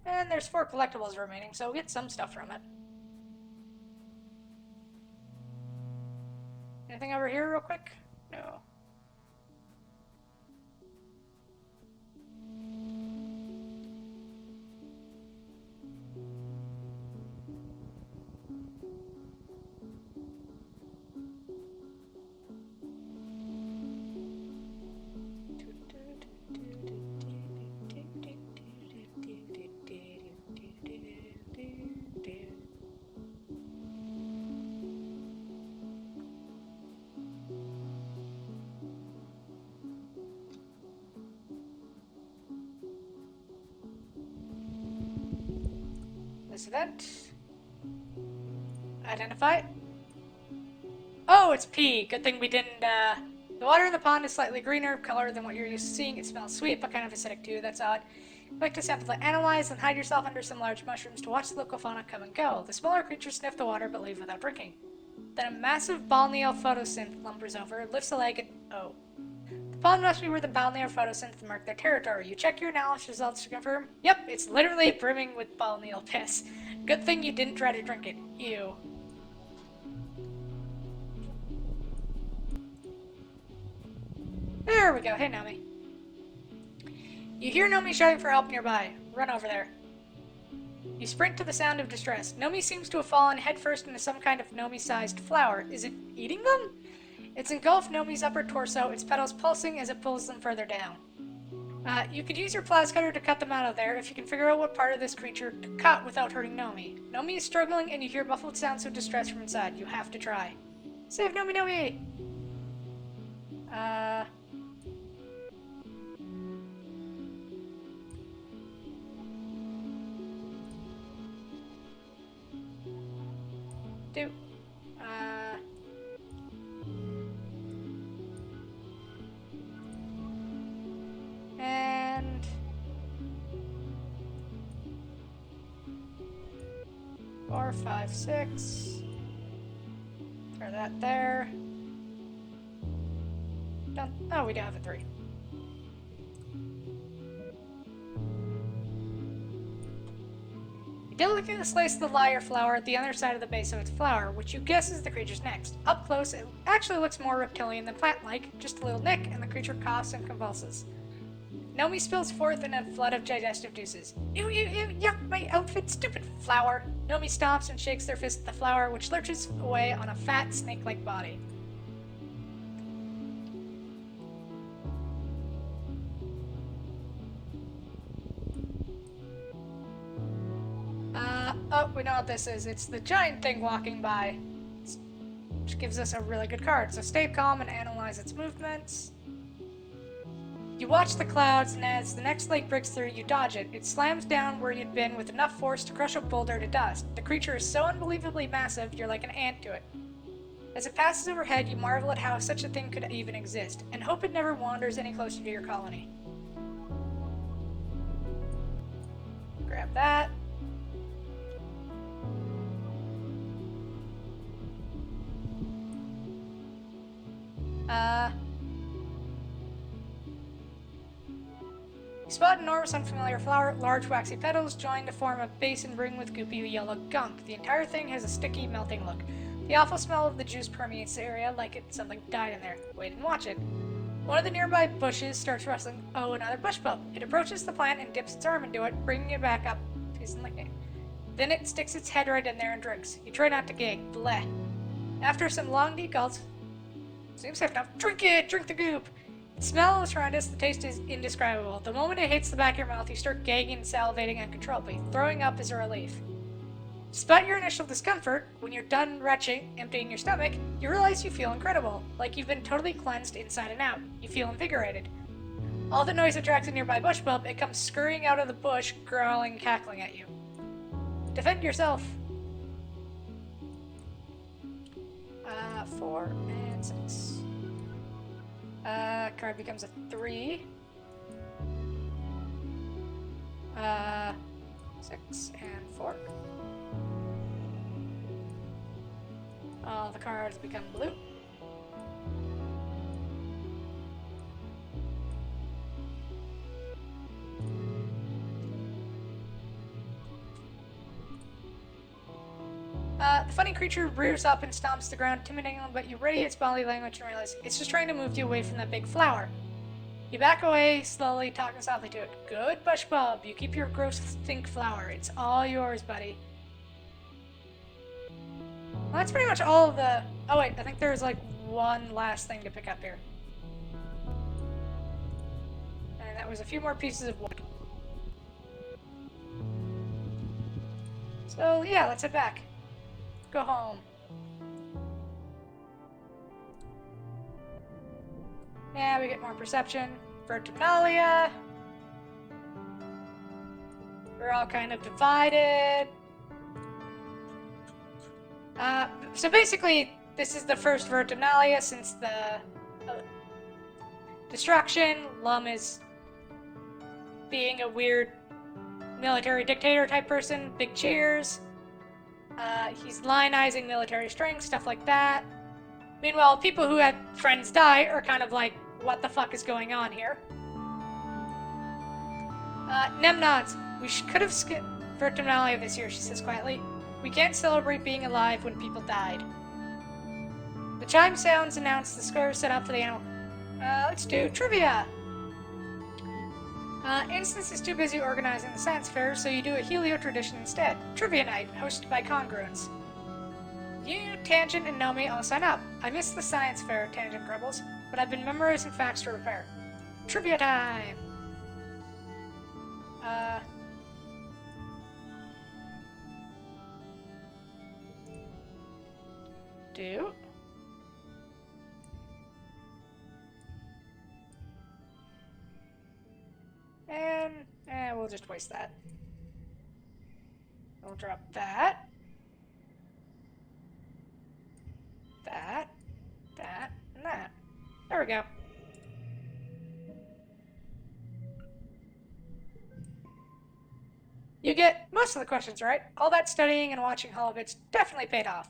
And there's 4 collectibles remaining, so we'll get some stuff from it. Anything over here real quick? No. This event. Identify. Oh, it's pee. Good thing we didn't, The water in the pond is slightly greener color than what you're used to seeing. It smells sweet, but kind of acidic too. That's odd. You like to sample to analyze, then hide yourself under some large mushrooms to watch the local fauna come and go. The smaller creatures sniff the water, but leave without drinking. Then a massive balneal photosynth lumbers over, lifts a leg, and... oh. The pond must be where the balnear photosynths mark their territory. You check your analysis results to confirm. Yep, it's literally brimming with balneal piss. Good thing you didn't try to drink it. Ew. There we go. Hey, Nomi. You hear Nomi shouting for help nearby. Run over there. You sprint to the sound of distress. Nomi seems to have fallen headfirst into some kind of Nomi-sized flower. Is it eating them? It's engulfed Nomi's upper torso, its petals pulsing as it pulls them further down. You could use your plas cutter to cut them out of there if you can figure out what part of this creature to cut without hurting Nomi. Nomi is struggling and you hear muffled sounds of distress from inside. You have to try. Save Nomi, Nomi! Do. And 4, 5, 6. Throw that there. Done. Oh, we do have a 3. You delicately slice the lyre flower at the other side of the base of its flower, which you guess is the creature's next. Up close, it actually looks more reptilian than plant-like, just a little nick, and the creature coughs and convulses. Nomi spills forth in a flood of digestive juices. Ew, yuck, my outfit, stupid flower! Nomi stomps and shakes their fist at the flower, which lurches away on a fat, snake-like body. Oh, we know what this is. It's the giant thing walking by, which gives us a really good card. So stay calm and analyze its movements. You watch the clouds, and as the next lake breaks through, you dodge it. It slams down where you'd been with enough force to crush a boulder to dust. The creature is so unbelievably massive, you're like an ant to it. As it passes overhead, you marvel at how such a thing could even exist, and hope it never wanders any closer to your colony. Grab that. You spot an enormous unfamiliar flower, large waxy petals join to form a basin ring with goopy yellow gunk. The entire thing has a sticky, melting look. The awful smell of the juice permeates the area like something died in there. Wait and watch it. One of the nearby bushes starts rustling. Oh, another bush bump. It approaches the plant and dips its arm into it, bringing it back up. Then it sticks its head right in there and drinks. You try not to gag. Bleh. After some long deep gulps, seems safe enough. Drink it! Drink the goop! The smell is horrendous, the taste is indescribable. The moment it hits the back of your mouth, you start gagging and salivating uncontrollably. Throwing up is a relief. Despite your initial discomfort, when you're done retching, emptying your stomach, you realize you feel incredible, like you've been totally cleansed inside and out. You feel invigorated. All the noise attracts a nearby bush bump. It comes scurrying out of the bush, growling and cackling at you. Defend yourself. 4 and 6. Card becomes a 3. 6 and 4. All the cards become blue. The funny creature rears up and stomps the ground, intimidating, but you ready its body language and realize it's just trying to move you away from that big flower. You back away, slowly, talking softly to it. Good bush bub, you keep your gross stink flower. It's all yours, buddy. Well, that's pretty much all of the... Oh wait, I think there's like one last thing to pick up here. And that was a few more pieces of wood. So yeah, let's head back. Go home. Yeah, we get more perception. Vertumnalia. We're all kind of divided. So basically, this is the first Vertumnalia since the destruction. Lum is being a weird military dictator type person. Big cheers. He's lionizing military strength, stuff like that. Meanwhile, people who had friends die are kind of like, what the fuck is going on here? Nem nods. We could have skipped Vertumnalia this year, she says quietly. We can't celebrate being alive when people died. The chime sounds announce the square set up for the animal. Let's do trivia! Instance is too busy organizing the science fair, so you do a Helio tradition instead. Trivia night, hosted by Congruence. You, Tangent, and Nomi all sign up. I missed the science fair, Tangent grumbles, but I've been memorizing facts to prepare. Trivia time! Uh... Do? And... we'll just waste that. We'll drop that. That. That. And that. There we go. You get most of the questions right. All that studying and watching Holobits definitely paid off.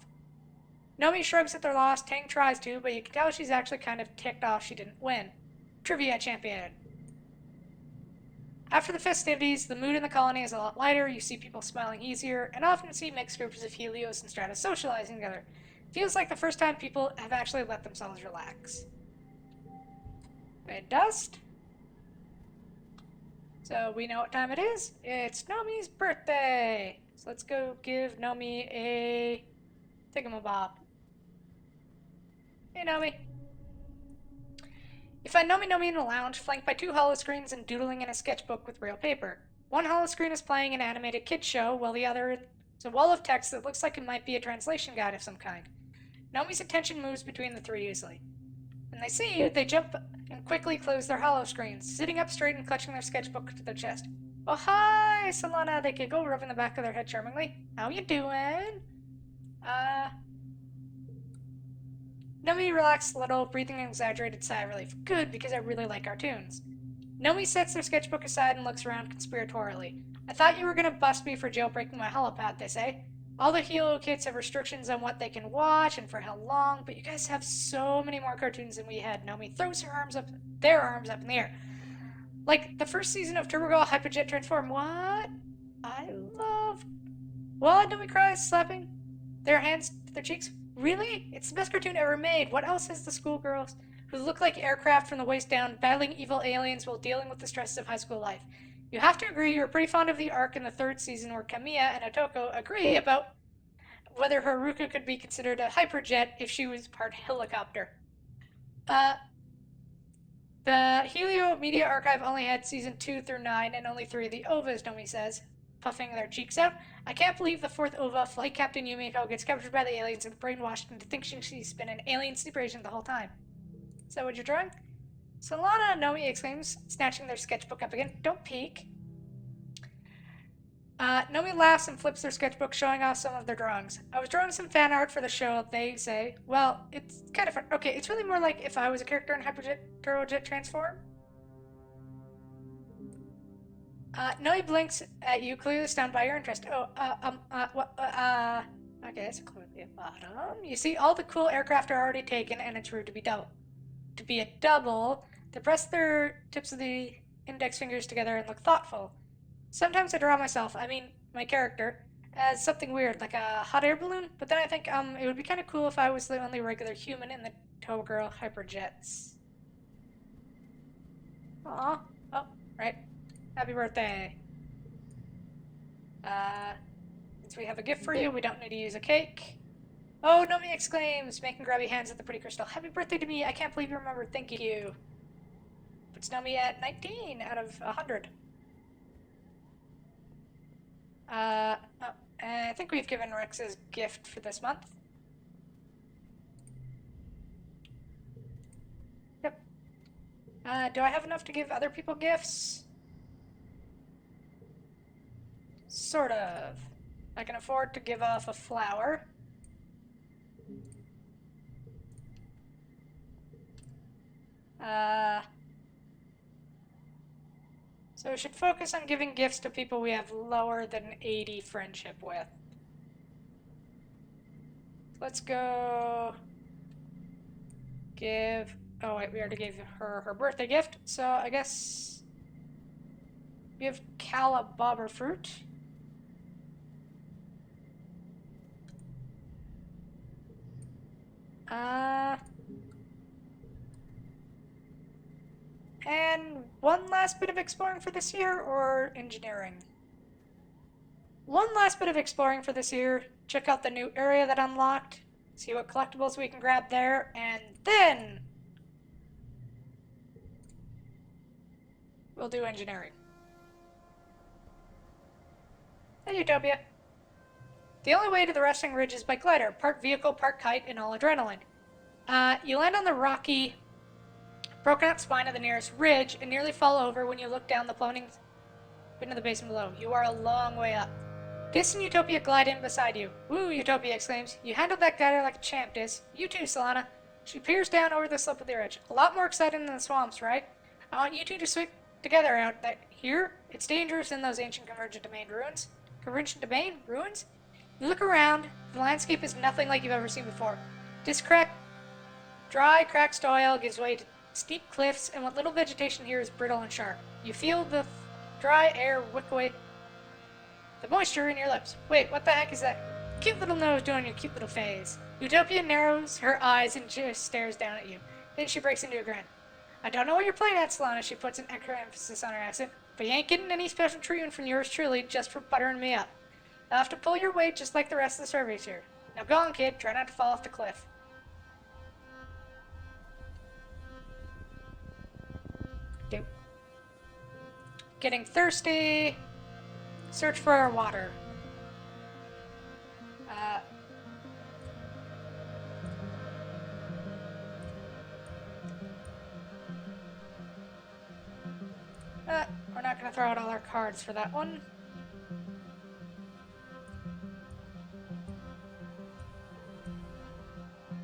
Nomi shrugs at their loss, Tang tries to, but you can tell she's actually kind of ticked off she didn't win. Trivia champion. After the festivities, the mood in the colony is a lot lighter, you see people smiling easier, and often see mixed groups of Helios and Stratus socializing together. Feels like the first time people have actually let themselves relax. Red dust. So we know what time it is. It's Nomi's birthday. So let's go give Nomi a thingamabob. Hey, Nomi. You find Nomi in a lounge, flanked by 2 holoscreens and doodling in a sketchbook with real paper. One holoscreen is playing an animated kids show, while the other is a wall of text that looks like it might be a translation guide of some kind. Nomi's attention moves between the 3 easily. When they see you, they jump and quickly close their holoscreens, sitting up straight and clutching their sketchbook to their chest. Oh, hi, Solana, they giggle, rubbing the back of their head charmingly. How you doing? Nomi relaxed a little, breathing an exaggerated sigh of relief. Good, because I really like cartoons. Nomi sets their sketchbook aside and looks around conspiratorially. I thought you were gonna bust me for jailbreaking my holopad, they say. All the Helo kids have restrictions on what they can watch and for how long, but you guys have so many more cartoons than we had. Nomi throws their arms up in the air. Like the first season of Turbo Girl Hyperjet Transform. What? I love... What? Nomi cries, slapping their hands to their cheeks. Really? It's the best cartoon ever made. What else has the schoolgirls who look like aircraft from the waist down, battling evil aliens while dealing with the stresses of high school life? You have to agree you're pretty fond of the arc in the 3rd season where Kamiya and Otoko agree about whether Haruka could be considered a hyperjet if she was part helicopter. The Helio Media Archive only had season 2 through 9 and only 3 of the OVAs, Nomi says, puffing their cheeks out. I can't believe the 4th OVA, Flight Captain Yumiko, gets captured by the aliens and brainwashed into thinking she's been an alien sleeper agent the whole time. Is that what you're drawing? Solana, Nomi exclaims, snatching their sketchbook up again. Don't peek. Nomi laughs and flips their sketchbook, showing off some of their drawings. I was drawing some fan art for the show, they say. Well, it's kind of fun. Okay, it's really more like if I was a character in Hyperjet Turbojet Transform. Nomi blinks at you, clearly stunned by your interest. Oh, okay, that's clearly a bottom. You see, all the cool aircraft are already taken, and it's rude to be double. To be a double, they press their tips of the index fingers together and look thoughtful. Sometimes I draw myself, my character, as something weird, like a hot air balloon, but then I think, it would be kind of cool if I was the only regular human in the Turbo Girl Hyperjets. Aw. Oh, right. Happy birthday. Since we have a gift for you, we don't need to use a cake. Oh, Nomi exclaims, making grabby hands at the pretty crystal. Happy birthday to me. I can't believe you remembered. Thank you. Puts Nomi at 19 out of 100. I think we've given Rex's gift for this month. Yep. Do I have enough to give other people gifts? Sort of. I can afford to give off a flower. So we should focus on giving gifts to people we have lower than 80 friendship with. Let's go give... Oh wait, we already gave her her birthday gift, so I guess... give Kala Bobber Fruit. And one last bit of exploring for this year, or engineering? One last bit of exploring for this year. Check out the new area that unlocked. See what collectibles we can grab there, and then we'll do engineering. Hey, Utopia. The only way to the resting ridge is by glider, part vehicle, part kite, and all adrenaline. You land on the rocky, broken out spine of the nearest ridge and nearly fall over when you look down the plummeting into the basement below. You are a long way up. Dis and Utopia glide in beside you. Woo, Utopia exclaims. You handled that glider like a champ, Dis. You too, Solana. She peers down over the slope of the ridge. A lot more exciting than the swamps, right? I want you two to stick together out that here. It's dangerous in those ancient Convergent Domain ruins. Convergent Domain? Ruins? You look around. The landscape is nothing like you've ever seen before. Dry, cracked soil gives way to steep cliffs, and what little vegetation here is brittle and sharp. You feel the dry air wick away the moisture in your lips. Wait, what the heck is that cute little nose doing your cute little face? Utopia narrows her eyes and just stares down at you. Then she breaks into a grin. I don't know what you're playing at, Solana. She puts an extra emphasis on her accent. But you ain't getting any special treatment from yours truly just for buttering me up. I'll have to pull your weight just like the rest of the surveys here. Now go on, kid. Try not to fall off the cliff. Doop. Getting thirsty. Search for our water. We're not going to throw out all our cards for that one.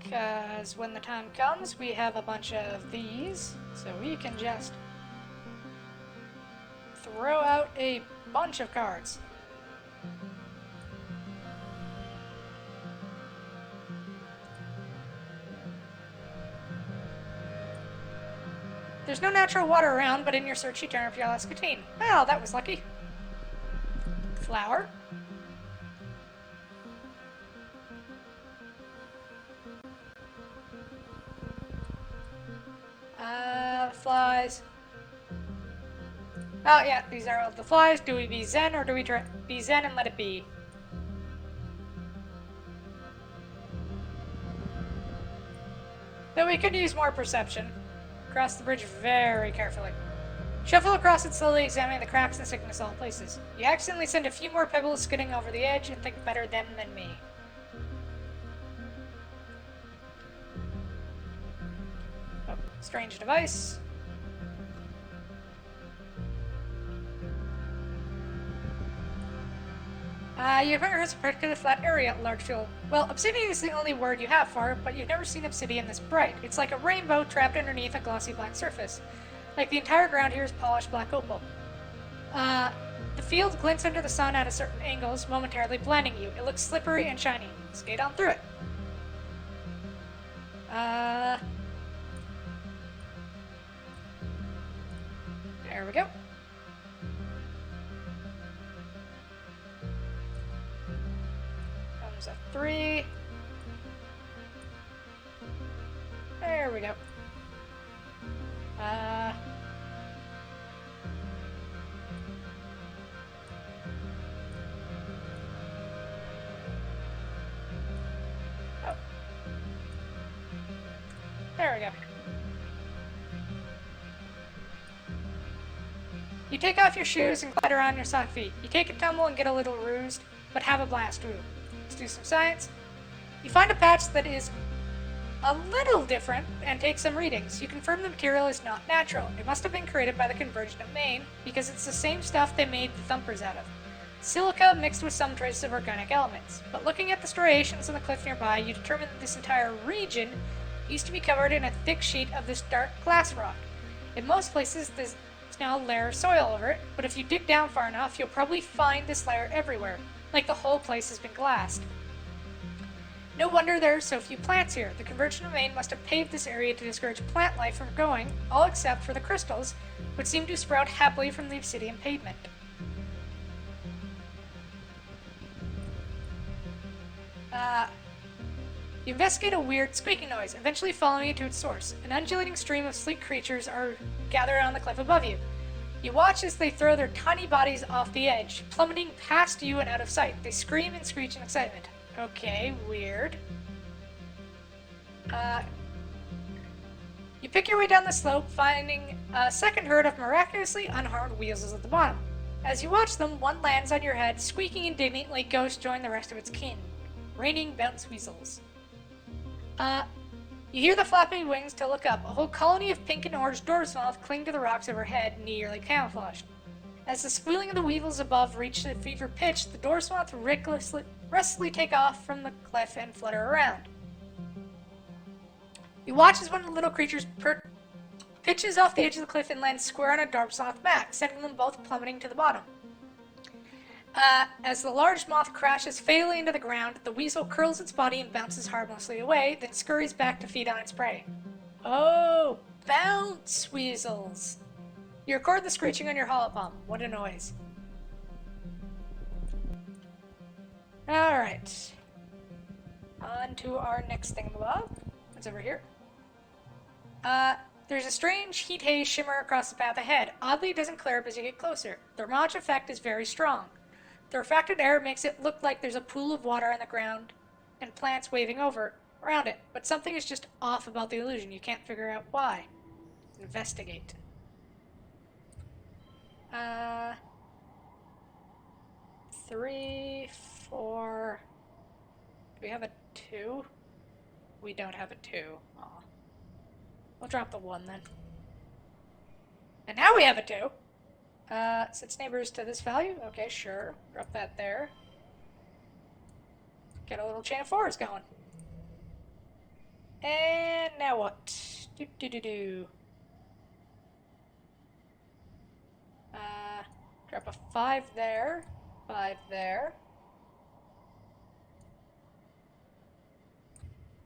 Because when the time comes, we have a bunch of these, so we can just throw out a bunch of cards. There's no natural water around, but in your search you turn up your Lascatine. Well, that was lucky. Flower. Flies. Oh yeah, these are all the flies. Do we be Zen or do we be Zen and let it be? Though we could use more perception. Cross the bridge very carefully. Shuffle across it slowly, examining the cracks and sickness all places. You accidentally send a few more pebbles skidding over the edge and think better them than me. Oh, strange device. You've never heard of a particularly flat area at large field. Well, obsidian is the only word you have for it, but you've never seen obsidian this bright. It's like a rainbow trapped underneath a glossy black surface. Like the entire ground here is polished black opal. The field glints under the sun at a certain angles, momentarily blinding you. It looks slippery and shiny. Skate on through it. There we go. Comes a 3. There we go. Oh. There we go. You take off your shoes and glide around your sock feet. You take a tumble and get a little bruised, but have a blast. Ooh. Let's do some science. You find a patch that is a little different and take some readings. You confirm the material is not natural. It must have been created by the Convergent Domain because it's the same stuff they made the Thumpers out of. Silica mixed with some traces of organic elements. But looking at the striations on the cliff nearby, you determine that this entire region used to be covered in a thick sheet of this dark glass rock. In most places, there's now a layer of soil over it, but if you dig down far enough, you'll probably find this layer everywhere, like the whole place has been glassed. No wonder there are so few plants here. The Convergent Domain must have paved this area to discourage plant life from growing, all except for the crystals, which seem to sprout happily from the obsidian pavement. You investigate a weird squeaking noise, eventually following it to its source. An undulating stream of sleek creatures are gathered on the cliff above you. You watch as they throw their tiny bodies off the edge, plummeting past you and out of sight. They scream and screech in excitement. Okay, weird. You pick your way down the slope, finding a second herd of miraculously unharmed weasels at the bottom. As you watch them, one lands on your head, squeaking indignantly. Ghosts join the rest of its kin, raining bounce weasels. You hear the flapping wings to look up. A whole colony of pink and orange doorsmoths cling to the rocks overhead, nearly camouflaged. As the squealing of the weevils above reach a fever pitch, the doorsmoths restlessly take off from the cliff and flutter around. You watch as one of the little creatures pitches off the edge of the cliff and lands square on a doorsmoth back, sending them both plummeting to the bottom. As the large moth crashes fatally into the ground, the weasel curls its body and bounces harmlessly away, then scurries back to feed on its prey. Oh, bounce weasels! You record the screeching on your hollow palm. What a noise. Alright. On to our next thingamabob. What's over here? There's a strange heat haze shimmer across the path ahead. Oddly, it doesn't clear up as you get closer. The Mirage effect is very strong. The refracted air makes it look like there's a pool of water on the ground and plants waving around it, but something is just off about the illusion. You can't figure out why. Investigate. 3, 4... Do we have a 2? We don't have a 2. Aw. We'll drop the 1 then. And now we have a 2! Sets neighbors to this value? Okay, sure. Drop that there. Get a little chain of 4s going. And now what? Drop a 5 there. 5 there.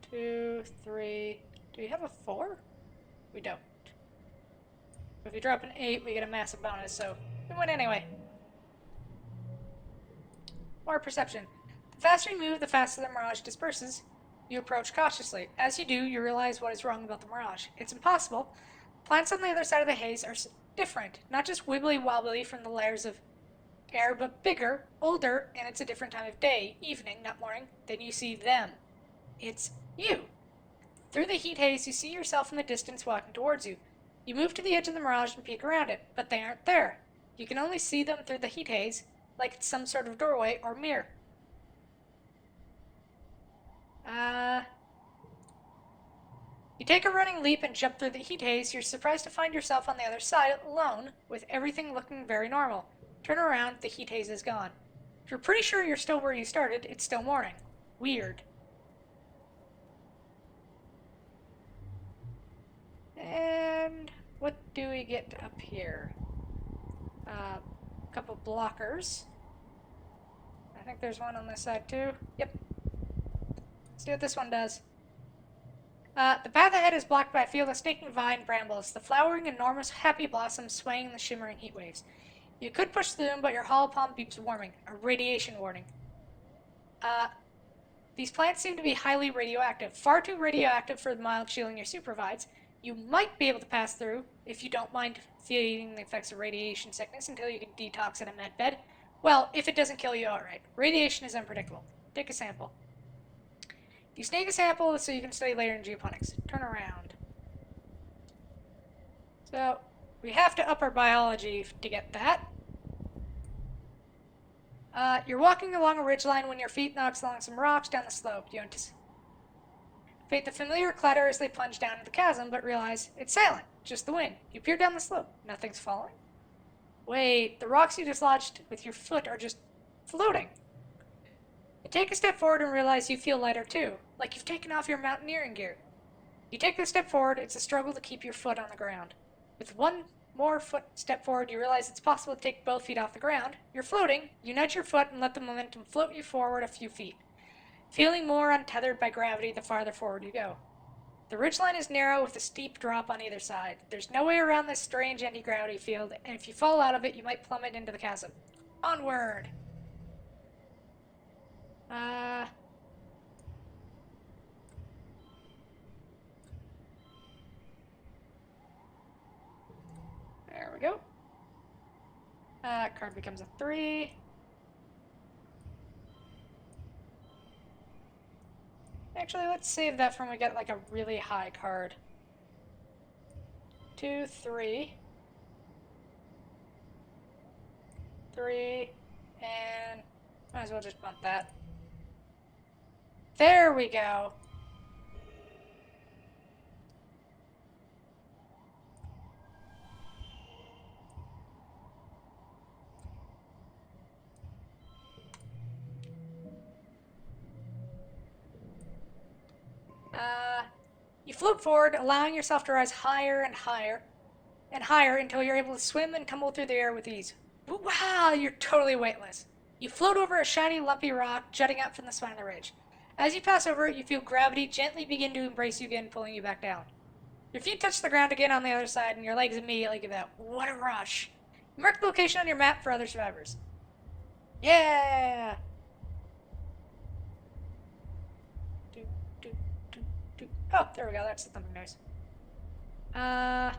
2, 3... Do we have a 4? We don't. If you drop an 8, we get a massive bonus, so we win anyway. More perception. The faster you move, the faster the mirage disperses. You approach cautiously. As you do, you realize what is wrong about the mirage. It's impossible. Plants on the other side of the haze are different. Not just wibbly-wobbly from the layers of air, but bigger, older, and it's a different time of day, evening, not morning. Then you see them. It's you. Through the heat haze, you see yourself in the distance walking towards you. You move to the edge of the mirage and peek around it, but they aren't there. You can only see them through the heat haze, like it's some sort of doorway or mirror. You take a running leap and jump through the heat haze. You're surprised to find yourself on the other side, alone, with everything looking very normal. Turn around, the heat haze is gone. If you're pretty sure you're still where you started, it's still morning. Weird. And what do we get up here? A couple blockers. I think there's one on this side too. Yep. Let's see what this one does. The path ahead is blocked by a field of snaking vine brambles, the flowering enormous happy blossoms swaying in the shimmering heat waves. You could push through them, but your hollow palm beeps warning. A radiation warning. These plants seem to be highly radioactive. Far too radioactive for the mild shielding your suit provides. You might be able to pass through if you don't mind feeling the effects of radiation sickness until you can detox in a med bed. Well, if it doesn't kill you outright. Radiation is unpredictable. Take a sample. You snake a sample so you can study later in geoponics. Turn around. So, we have to up our biology to get that. You're walking along a ridgeline when your feet knocks along some rocks down the slope. You anticipate the familiar clatter as they plunge down into the chasm, but realize it's silent, just the wind. You peer down the slope. Nothing's falling. Wait, the rocks you dislodged with your foot are just floating. You take a step forward and realize you feel lighter too, like you've taken off your mountaineering gear. You take a step forward, it's a struggle to keep your foot on the ground. With one more step forward, you realize it's possible to take both feet off the ground. You're floating, you nudge your foot and let the momentum float you forward a few feet. Feeling more untethered by gravity the farther forward you go. The ridgeline is narrow with a steep drop on either side. There's no way around this strange anti-gravity field, and if you fall out of it, you might plummet into the chasm. Onward! There we go. Card becomes a 3. Actually, let's save that for when we get like a really high card. 2, 3. 3, and might as well just bump that. There we go. You float forward, allowing yourself to rise higher and higher and higher until you're able to swim and tumble through the air with ease. Wow, you're totally weightless. You float over a shiny, lumpy rock jutting out from the spine of the ridge. As you pass over it, you feel gravity gently begin to embrace you again, pulling you back down. Your feet touch the ground again on the other side, and your legs immediately give out. What a rush! You mark the location on your map for other survivors. Yeah! Oh, there we go. That's the thumping noise. Oh,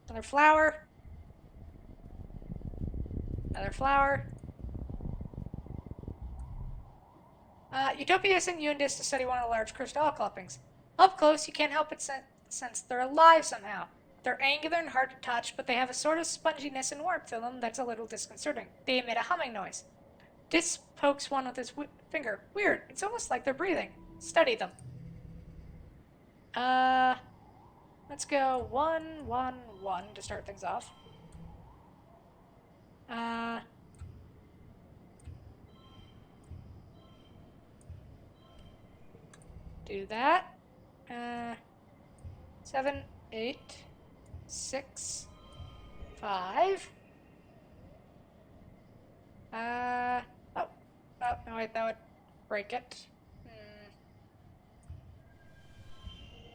another flower. Another flower. Utopia sent Yundis to study one of the large crystal clippings. Up close, you can't help but sense they're alive somehow. They're angular and hard to touch, but they have a sort of sponginess and warmth to them that's a little disconcerting. They emit a humming noise. Dis pokes one with his finger. Weird. It's almost like they're breathing. Study them. Let's go 1, 1, 1 to start things off. Do that. 7, 8, 6, 5. No, wait, that would break it.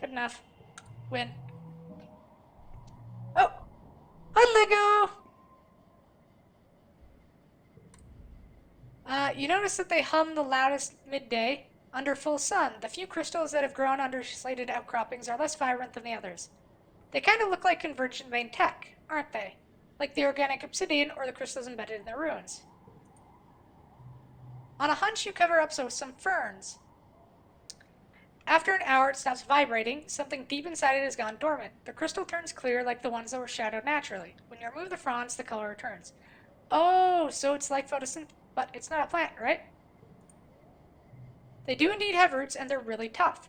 Good enough. Win. Oh! Hi, Lego! You notice that they hum the loudest midday. Under full sun, the few crystals that have grown under slated outcroppings are less vibrant than the others. They kind of look like convergent vein tech, aren't they? Like the organic obsidian or the crystals embedded in their ruins. On a hunch, you cover up with some ferns. After an hour, it stops vibrating. Something deep inside it has gone dormant. The crystal turns clear like the ones that were shadowed naturally. When you remove the fronds, the color returns. Oh, so it's like photosynthesis, but it's not a plant, right? They do indeed have roots, and they're really tough.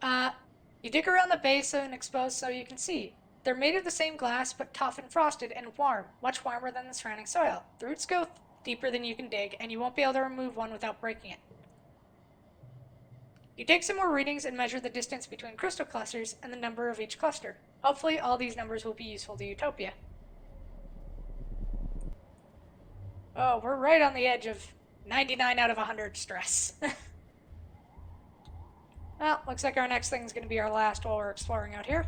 You dig around the base and expose so you can see. They're made of the same glass, but tough and frosted and warm, much warmer than the surrounding soil. The roots go deeper than you can dig, and you won't be able to remove one without breaking it. You take some more readings and measure the distance between crystal clusters and the number of each cluster. Hopefully all these numbers will be useful to Utopia. Oh, we're right on the edge of 99 out of 100 stress. Well, looks like our next thing is going to be our last while we're exploring out here.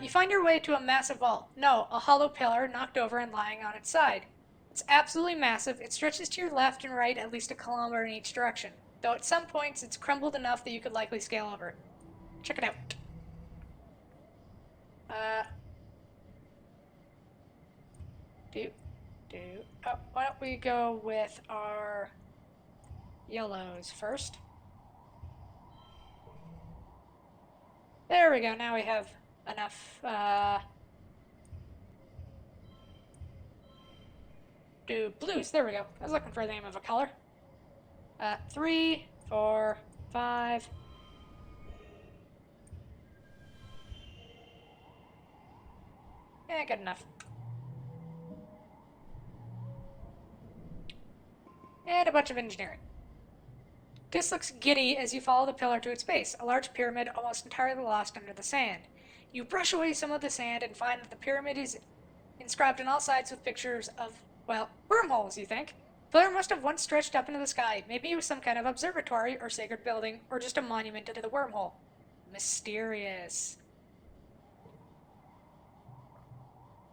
You find your way to a massive vault. No, a hollow pillar knocked over and lying on its side. It's absolutely massive. It stretches to your left and right at least a kilometer in each direction, though at some points it's crumbled enough that you could likely scale over it. Check it out. Oh, why don't we go with our yellows first? There we go. Now we have enough. Do blues. There we go. I was looking for the name of a color. 3, 4, 5. Yeah, good enough. And a bunch of engineering. This looks giddy as you follow the pillar to its base, a large pyramid almost entirely lost under the sand. You brush away some of the sand and find that the pyramid is inscribed on all sides with pictures of, well, wormholes, you think. The pillar must have once stretched up into the sky. Maybe it was some kind of observatory or sacred building, or just a monument to the wormhole. Mysterious.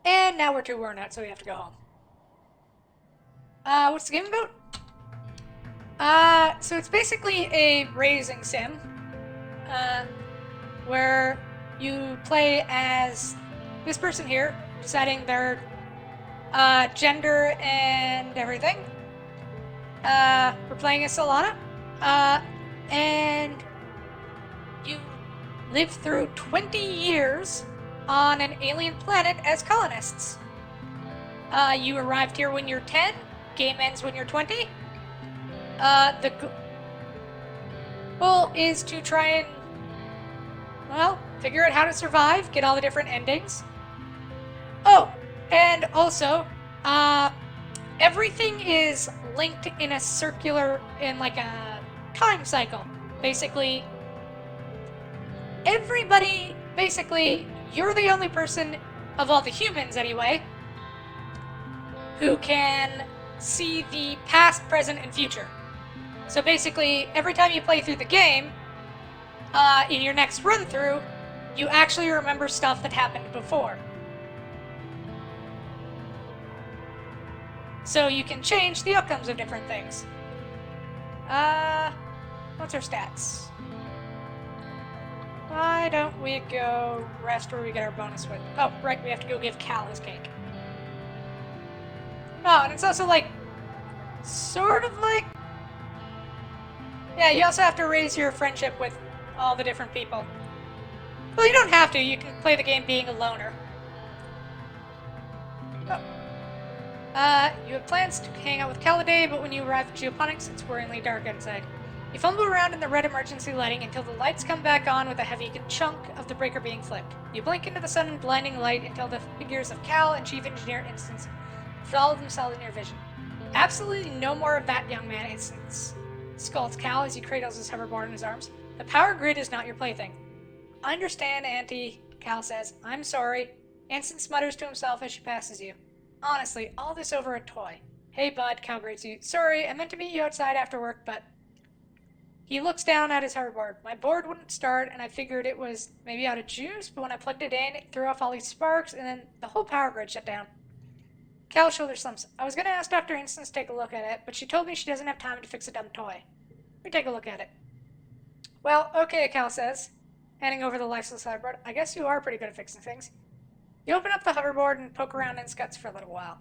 And now we're too worn out, so we have to go home. What's the game about? So it's basically a raising sim, where you play as this person here, deciding their, gender and everything. We're playing as Solana, and you live through 20 years on an alien planet as colonists. You arrived here when you're 10. Game ends when you're 20. The goal is to try and, well, figure out how to survive, get all the different endings. Oh, and also, everything is linked in a circular, in like a time cycle. Basically, you're the only person of all the humans anyway, who can see the past, present, and future. So basically, every time you play through the game, in your next run through, you actually remember stuff that happened before. So you can change the outcomes of different things. What's our stats? Why don't we go rest where we get our bonus with? Oh, right, we have to go give Cal his cake. Oh, and it's also like, sort of like, yeah, you also have to raise your friendship with all the different people. Well, you don't have to, you can play the game being a loner. Oh. You have plans to hang out with Cal today, but when you arrive at Geoponics, it's worryingly dark outside. You fumble around in the red emergency lighting until the lights come back on with a heavy chunk of the breaker being flipped. You blink into the sudden blinding light until the figures of Cal and Chief Engineer Instance follow themselves in your vision. Absolutely no more of that, young man, Instance scolds Cal as he cradles his hoverboard in his arms. The power grid is not your plaything. I understand, Auntie, Cal says. I'm sorry. Instance mutters to himself as she passes you. Honestly, all this over a toy. Hey, bud, Cal greets you. Sorry, I meant to meet you outside after work, but... He looks down at his hoverboard. My board wouldn't start, and I figured it was maybe out of juice, but when I plugged it in, it threw off all these sparks, and then the whole power grid shut down. Cal's shoulder slumps. I was going to ask Dr. Instance to take a look at it, but she told me she doesn't have time to fix a dumb toy. Let me take a look at it. Well, okay, Cal says, handing over the lifeless hoverboard. I guess you are pretty good at fixing things. You open up the hoverboard and poke around in its guts for a little while.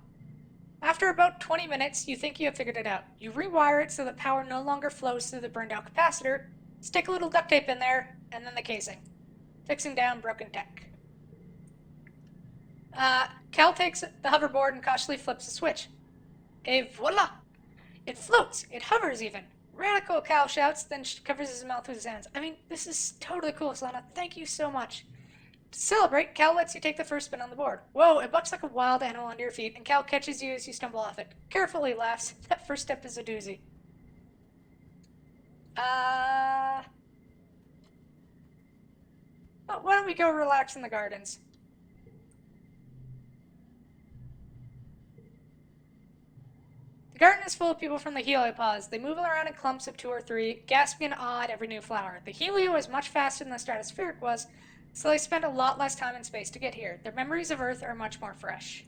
After about 20 minutes, you think you have figured it out. You rewire it so that power no longer flows through the burned out capacitor, stick a little duct tape in there, and then the casing. Fixing down broken tech. Cal takes the hoverboard and cautiously flips the switch. Et voila! It floats! It hovers even! Radical, Cal shouts, then covers his mouth with his hands. I mean, this is totally cool, Solana. Thank you so much. To celebrate, Cal lets you take the first spin on the board. Whoa, it bucks like a wild animal under your feet, and Cal catches you as you stumble off it. Carefully, laughs. That first step is a doozy. Well, why don't we go relax in the gardens? The garden is full of people from the heliopods. They move around in clumps of 2 or 3, gasping in awe at every new flower. The helio is much faster than the stratospheric was, so they spent a lot less time in space to get here. Their memories of Earth are much more fresh.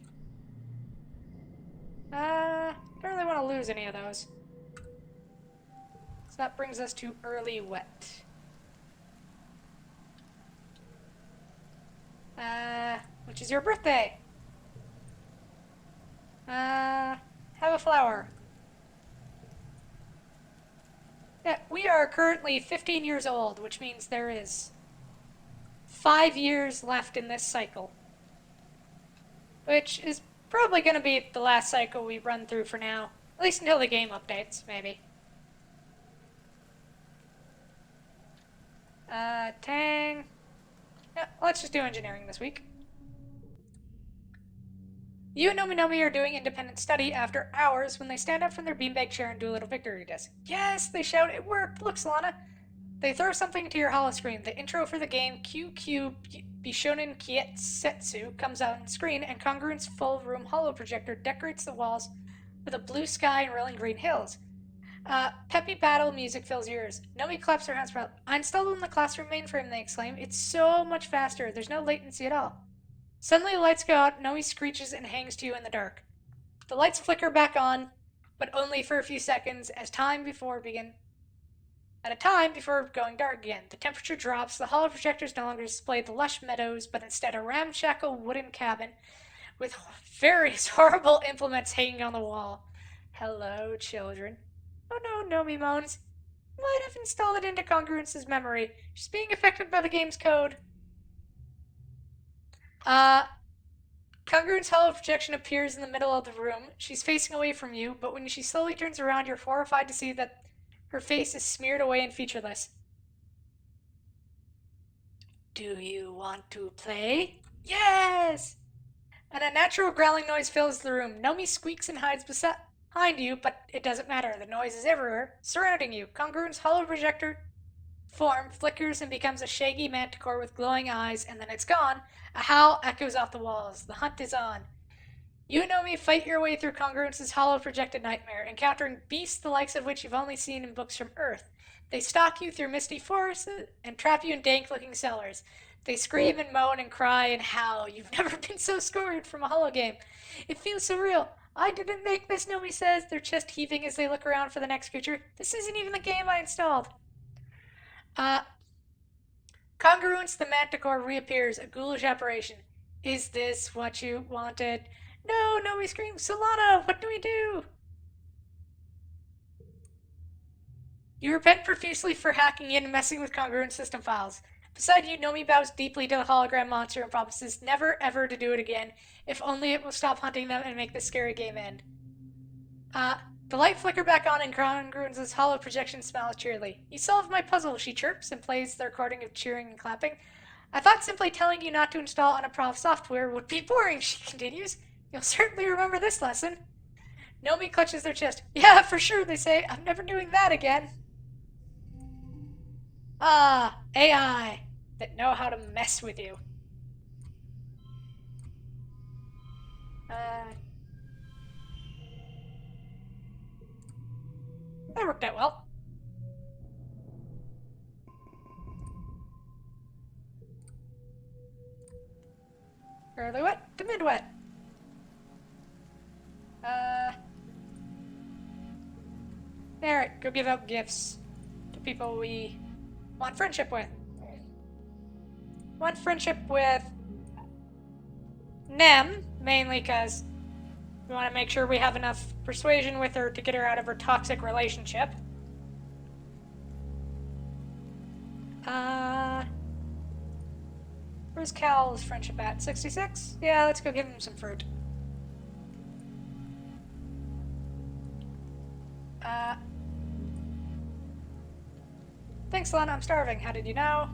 Don't really want to lose any of those. So that brings us to early wet. Which is your birthday? Have a flower. Yeah, we are currently 15 years old, which means there is 5 years left in this cycle. Which is probably going to be the last cycle we run through for now. At least until the game updates, maybe. Tang. Yeah, let's just do engineering this week. You and Nomi Nomi are doing independent study after hours when they stand up from their beanbag chair and do a little victory dance. Yes, they shout, it worked! Look, Solana! They throw something to your holoscreen. The intro for the game, QQ Bishonen Kietsetsu, comes out on screen, and Congruent's full-room holo projector decorates the walls with a blue sky and rolling green hills. Peppy battle music fills your ears. Nomi claps her hands proud. I installed it in the classroom mainframe, they exclaim. It's so much faster. There's no latency at all. Suddenly the lights go out, Nomi screeches and hangs to you in the dark. The lights flicker back on, but only for a few seconds at a time before going dark again. The temperature drops, the holo projectors no longer display the lush meadows, but instead a ramshackle wooden cabin with various horrible implements hanging on the wall. Hello, children. Oh no, Nomi moans. You might have installed it into Congruence's memory. She's being affected by the game's code. Congruent's hollow projection appears in the middle of the room. She's facing away from you, but when she slowly turns around, you're horrified to see that her face is smeared away and featureless. Do you want to play? Yes! An unnatural growling noise fills the room. Nomi squeaks and hides behind you, but it doesn't matter. The noise is everywhere, surrounding you. Congruent's hollow projector form flickers and becomes a shaggy manticore with glowing eyes, and then it's gone. A howl echoes off the walls. The hunt is on. You and Nomi fight your way through Congruence's hollow projected nightmare, encountering beasts the likes of which you've only seen in books from Earth. They stalk you through misty forests and trap you in dank-looking cellars. They scream and moan and cry and howl. You've never been so scared from a hollow game. It feels so real. I didn't make this, Nomi says, their chest heaving as they look around for the next creature. This isn't even the game I installed. Congruence the Manticore reappears, a ghoulish apparition. Is this what you wanted? No, Nomi screams. Solana, what do we do? You repent profusely for hacking in and messing with Congruent system files. Beside you, Nomi bows deeply to the hologram monster and promises never ever to do it again, if only it will stop hunting them and make this scary game end. The light flicker back on and Congruence's hollow projection smiles cheerily. You solved my puzzle, she chirps and plays the recording of cheering and clapping. I thought simply telling you not to install Unapproved software would be boring, she continues. You'll certainly remember this lesson. Nomi clutches their chest. Yeah, for sure, they say. I'm never doing that again. Ah, AI that know how to mess with you. That worked out well. Early wet to mid wet. Alright, go give out gifts to people we want friendship with. Want friendship with Nem, mainly because we want to make sure we have enough persuasion with her to get her out of her toxic relationship. Where's Cal's friendship at? 66? Yeah, let's go give him some fruit. Thanks, Lana. I'm starving. How did you know?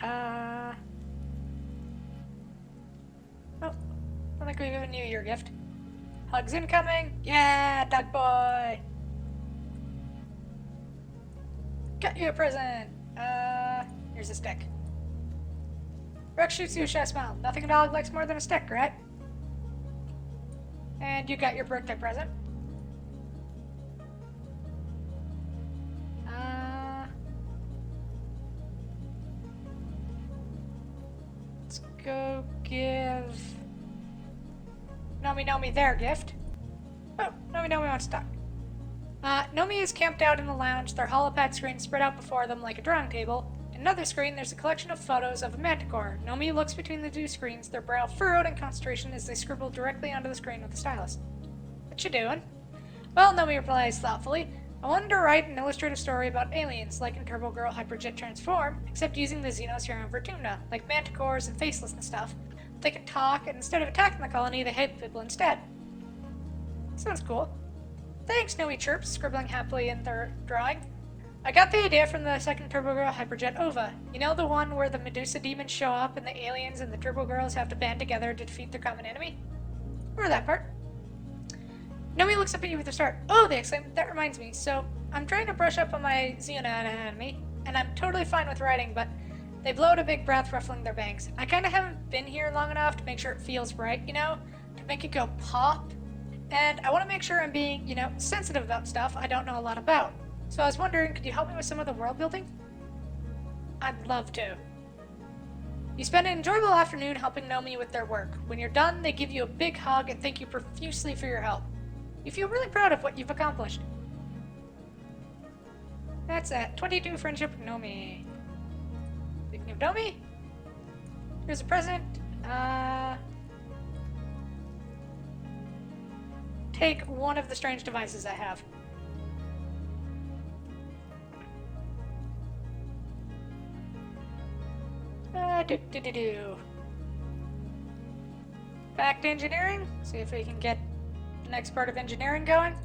Oh, I think we've given you your gift. Hugs incoming. Yeah, duck boy. Got you a present. Here's a stick. Rex shoots you a shy smile. Nothing a dog likes more than a stick, right? And you got your birthday present. Let's go give Nomi their gift. Oh, Nomi wants to talk. Nomi is camped out in the lounge, their holopad screen spread out before them like a drawing table. In another screen, there's a collection of photos of a manticore. Nomi looks between the two screens, their brow furrowed in concentration as they scribble directly onto the screen with a stylus. What you doing? Well, Nomi replies thoughtfully, I wanted to write an illustrative story about aliens, like in Turbo Girl Hyperjet Transform, except using the Xenos here on Vertumna, like manticores and faceless and stuff. They can talk, and instead of attacking the colony, they hate people instead. Sounds cool. Thanks, Nomi chirps, scribbling happily in their drawing. I got the idea from the second Turbo Girl Hyperjet OVA. You know the one where the Medusa demons show up and the aliens and the Turbo Girls have to band together to defeat their common enemy? Remember that part? Nomi looks up at you with a start. Oh, they exclaim. That reminds me. So, I'm trying to brush up on my Xeon anatomy, and I'm totally fine with writing, but they blow out a big breath, ruffling their bangs. I kind of haven't been here long enough to make sure it feels right, you know? To make it go pop. And I want to make sure I'm being, sensitive about stuff I don't know a lot about. So I was wondering, could you help me with some of the world building? I'd love to. You spend an enjoyable afternoon helping Nomi with their work. When you're done, they give you a big hug and thank you profusely for your help. You feel really proud of what you've accomplished. That's at 22 friendship with Nomi. Speaking of Nomi, here's a present. Take one of the strange devices I have. Do. Back to engineering. See if we can get the next part of engineering going.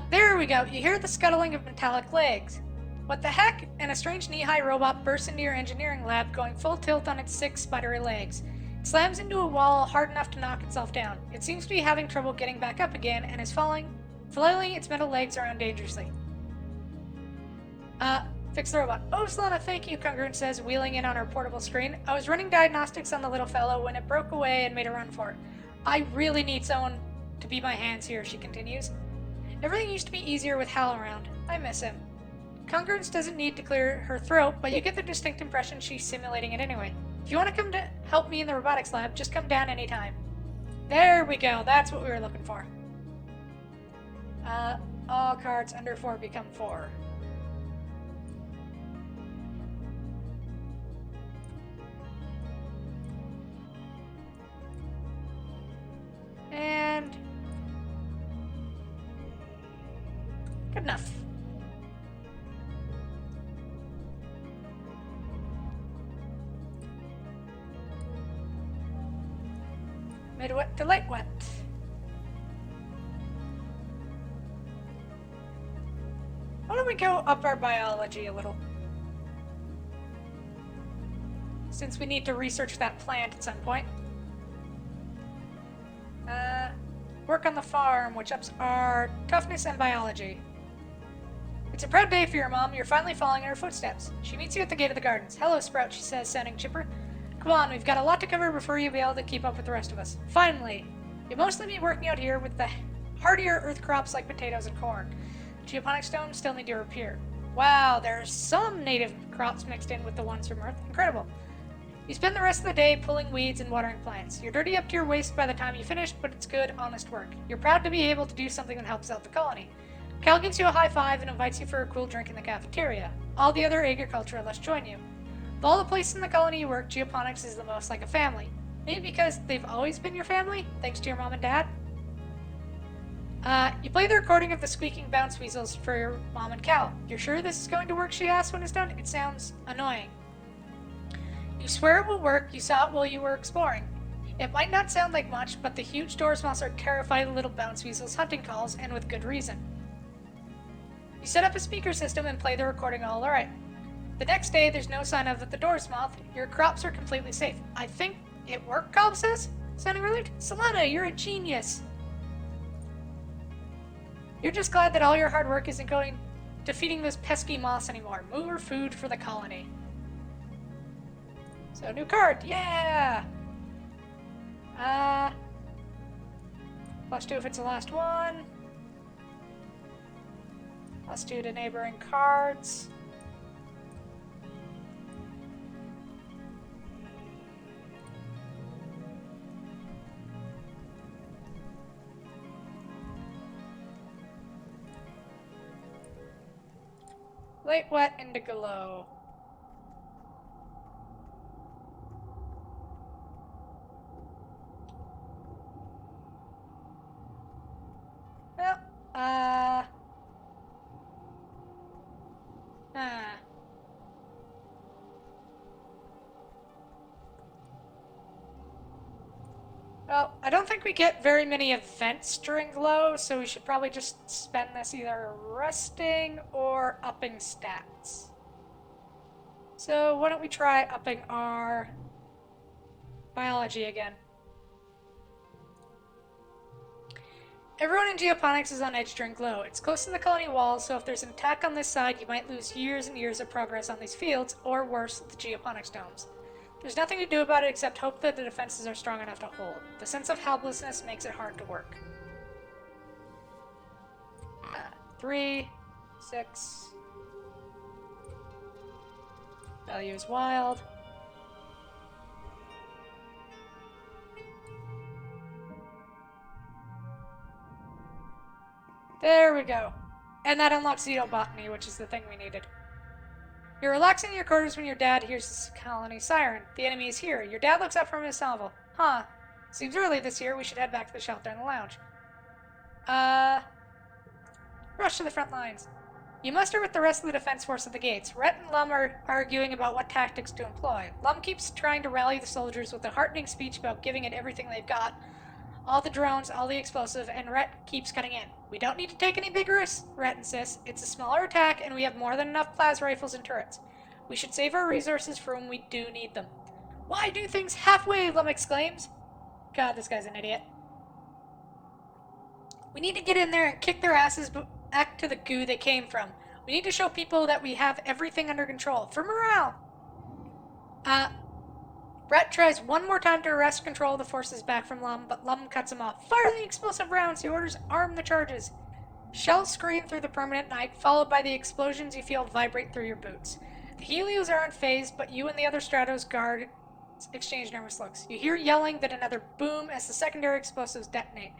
There we go. You hear the scuttling of metallic legs. What the heck? And a strange knee-high robot bursts into your engineering lab, going full tilt on its 6 spidery legs. It slams into a wall hard enough to knock itself down. It seems to be having trouble getting back up again, and is flailing its metal legs around dangerously. Fix the robot. Oh, Solana, thank you, Congruent says, wheeling in on her portable screen. I was running diagnostics on the little fellow when it broke away and made a run for it. I really need someone to be my hands here, she continues. Everything used to be easier with Hal around. I miss him. Congruence doesn't need to clear her throat, but you get the distinct impression she's simulating it anyway. If you want to come to help me in the robotics lab, just come down anytime. There we go, that's what we were looking for. All cards under 4 become 4. And... good enough. Mid-wet to light wet. Why don't we go up our biology a little? Since we need to research that plant at some point. Work on the farm, which ups our toughness and biology. It's a proud day for your mom. You're finally following in her footsteps. She meets you at the gate of the gardens. Hello, Sprout, she says, sounding chipper. Come on, we've got a lot to cover before you'll be able to keep up with the rest of us. Finally! You'll mostly be working out here with the hardier earth crops like potatoes and corn. Geoponic stones still need to appear. Wow, there's some native crops mixed in with the ones from Earth. Incredible. You spend the rest of the day pulling weeds and watering plants. You're dirty up to your waist by the time you finish, but it's good, honest work. You're proud to be able to do something that helps out the colony. Cal gives you a high five and invites you for a cool drink in the cafeteria. All the other agriculturalists join you. Of all the places in the colony you work, Geoponics is the most like a family. Maybe because they've always been your family, thanks to your mom and dad? You play the recording of the squeaking bounce weasels for your mom and Cal. You're sure this is going to work, she asks when it's done? It sounds annoying. You swear it will work, you saw it while you were exploring. It might not sound like much, but the huge doors moths are terrified of little bounce weasels' hunting calls, and with good reason. You set up a speaker system and play the recording all right. The next day, there's no sign of the doors moth. Your crops are completely safe. I think it worked, Cobb says, sounding relieved. Solana, you're a genius. You're just glad that all your hard work isn't going to feeding those pesky moths anymore. More food for the colony. So, new card, yeah! +2 if it's the last one. +2 to neighboring cards. Light wet into glow. Well, Well, I don't think we get very many events during Glow, so we should probably just spend this either resting or upping stats. So why don't we try upping our biology again. Everyone in Geoponics is on edge during Glow. It's close to the colony walls, so if there's an attack on this side, you might lose years and years of progress on these fields, or worse, the Geoponics domes. There's nothing to do about it except hope that the defenses are strong enough to hold. The sense of helplessness makes it hard to work. 3, 6. Value is wild. There we go. And that unlocks Xenobotany, which is the thing we needed. You're relaxing in your quarters when your dad hears this colony siren. The enemy is here. Your dad looks up from his novel. Huh. Seems early this year. We should head back to the shelter in the lounge. Rush to the front lines. You muster with the rest of the defense force at the gates. Rhett and Lum are arguing about what tactics to employ. Lum keeps trying to rally the soldiers with a heartening speech about giving it everything they've got. All the drones, all the explosive, and Rhett keeps cutting in. We don't need to take any big risks, Rhett insists. It's a smaller attack, and we have more than enough plas rifles and turrets. We should save our resources for when we do need them. Why do things halfway? Lum exclaims. God, this guy's an idiot. We need to get in there and kick their asses back to the goo they came from. We need to show people that we have everything under control. For morale! Rhett tries one more time to wrest control of the forces back from Lum, but Lum cuts him off. Fire the explosive rounds! He orders arm the charges. Shells scream through the permanent night, followed by the explosions you feel vibrate through your boots. The Helios aren't phased, but you and the other Stratos guards exchange nervous looks. You hear yelling, then another boom as the secondary explosives detonate.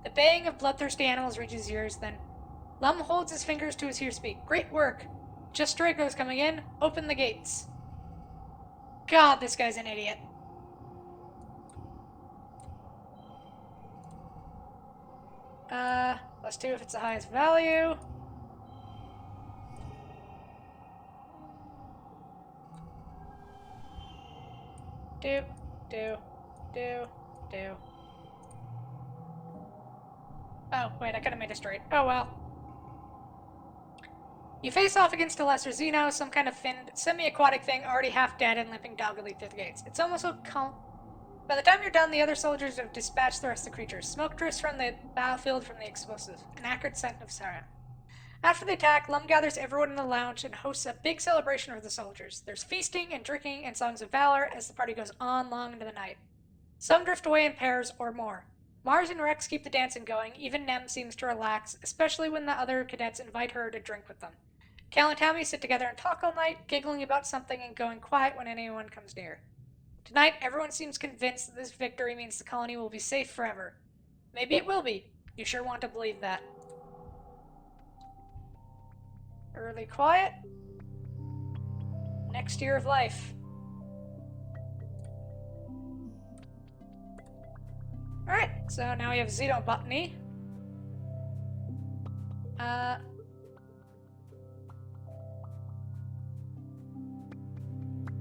The baying of bloodthirsty animals reaches ears, then Lum holds his fingers to his ear-speak. Great work. Just Draco's coming in. Open the gates. God, this guy's an idiot. +2 if it's the highest value. Do. Oh, wait, I could have made it straight. Oh well. You face off against a lesser Xeno, some kind of finned, semi-aquatic thing already half dead and limping doggedly through the gates. It's almost so calm. By the time you're done, the other soldiers have dispatched the rest of the creatures. Smoke drifts from the battlefield from the explosives. An accurate scent of sarin. After the attack, Lum gathers everyone in the lounge and hosts a big celebration for the soldiers. There's feasting and drinking and songs of valor as the party goes on long into the night. Some drift away in pairs or more. Mars and Rex keep the dancing going. Even Nem seems to relax, especially when the other cadets invite her to drink with them. Cal and Tammy sit together and talk all night, giggling about something and going quiet when anyone comes near. Tonight, everyone seems convinced that this victory means the colony will be safe forever. Maybe it will be. You sure want to believe that. Early quiet. Next year of life. Alright, so now we have xenobotany.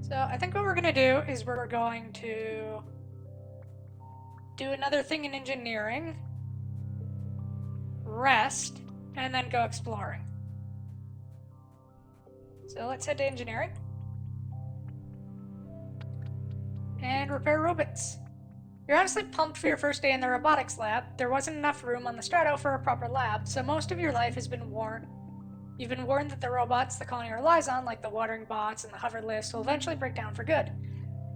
So I think what we're going to do is we're going to do another thing in engineering, rest, and then go exploring. So let's head to engineering. And repair robots. You're honestly pumped for your first day in the robotics lab. There wasn't enough room on the Strato for a proper lab, so most of your life has been You've been warned that the robots the colony relies on, like the watering bots and the hover lifts, will eventually break down for good.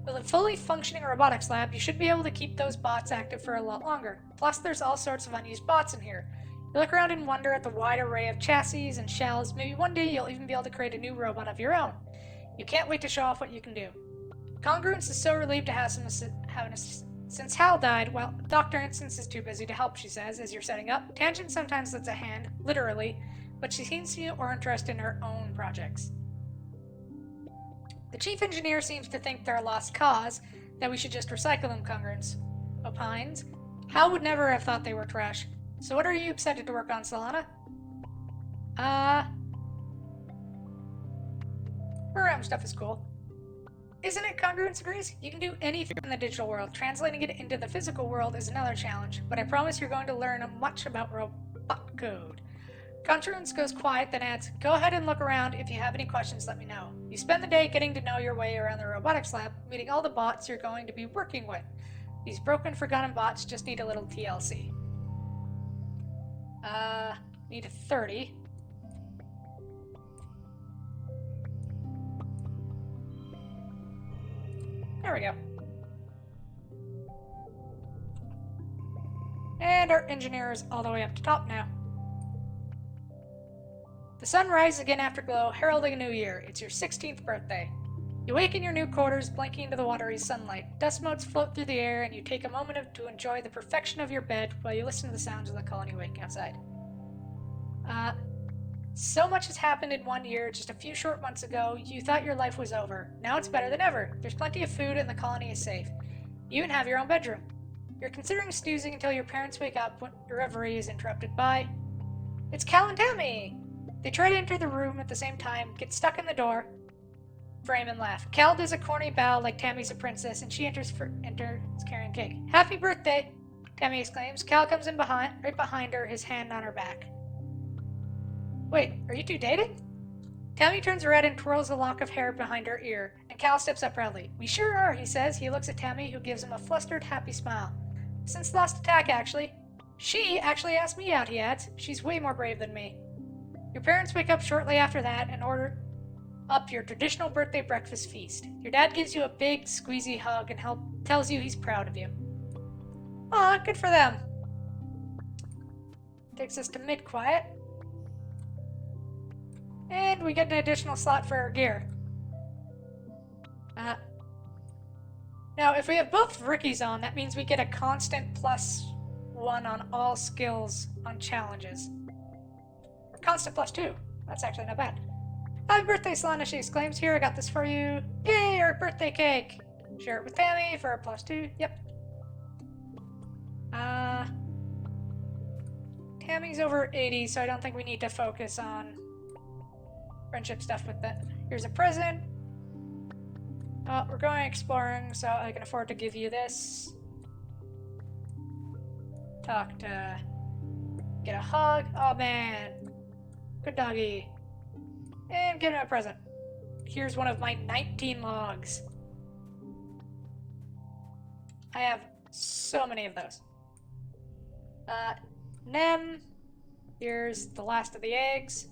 With a fully functioning robotics lab, you should be able to keep those bots active for a lot longer. Plus, there's all sorts of unused bots in here. You look around and wonder at the wide array of chassis and shells. Maybe one day you'll even be able to create a new robot of your own. You can't wait to show off what you can do. Congruence is so relieved to have an assistant. Since Hal died, well, Dr. Instance is too busy to help, she says, as you're setting up. Tangent sometimes lends a hand, literally, but she seems to be more interested in her own projects. The chief engineer seems to think they're a lost cause, that we should just recycle them, Congruence opines. Hal would never have thought they were trash. So what are you excited to work on, Solana? Program stuff is cool. Isn't it? Congruence agrees. You can do anything in the digital world. Translating it into the physical world is another challenge, but I promise you're going to learn much about robot code. Congruence goes quiet, then adds, go ahead and look around. If you have any questions, let me know. You spend the day getting to know your way around the robotics lab, meeting all the bots you're going to be working with. These broken, forgotten bots just need a little TLC. Need 30. There we go. And our engineer is all the way up to top now. The sun rises again after glow, heralding a new year. It's your 16th birthday. You wake in your new quarters, blinking into the watery sunlight. Dust motes float through the air, and you take a moment to enjoy the perfection of your bed while you listen to the sounds of the colony waking outside. So much has happened in 1 year. Just a few short months ago, you thought your life was over. Now it's better than ever. There's plenty of food, and the colony is safe. You even have your own bedroom. You're considering snoozing until your parents wake up when your reverie is interrupted by... It's Cal and Tammy! They try to enter the room at the same time, get stuck in the door, frame, and laugh. Cal does a corny bow like Tammy's a princess, and she enters carrying cake. Happy birthday! Tammy exclaims. Cal comes in right behind her, his hand on her back. Wait, are you two dating? Tammy turns red and twirls a lock of hair behind her ear, and Cal steps up proudly. We sure are, he says. He looks at Tammy, who gives him a flustered, happy smile. Since the last attack, actually. She actually asked me out, he adds. She's way more brave than me. Your parents wake up shortly after that and order up your traditional birthday breakfast feast. Your dad gives you a big, squeezy hug and tells you he's proud of you. Aw, good for them. Takes us to mid-quiet. And we get an additional slot for our gear. Now, if we have both Rickies on, that means we get a constant +1 on all skills on challenges. Or constant +2. That's actually not bad. Happy birthday, Solana, she exclaims. Here, I got this for you. Yay, our birthday cake. Share it with Tammy for a +2. Yep. Tammy's over 80, so I don't think we need to focus on friendship stuff with that. Here's a present. We're going exploring, so I can afford to give you this. Get a hug. Oh man. Good doggy. And get him a present. Here's one of my 19 logs. I have so many of those. Nem. Here's the last of the eggs.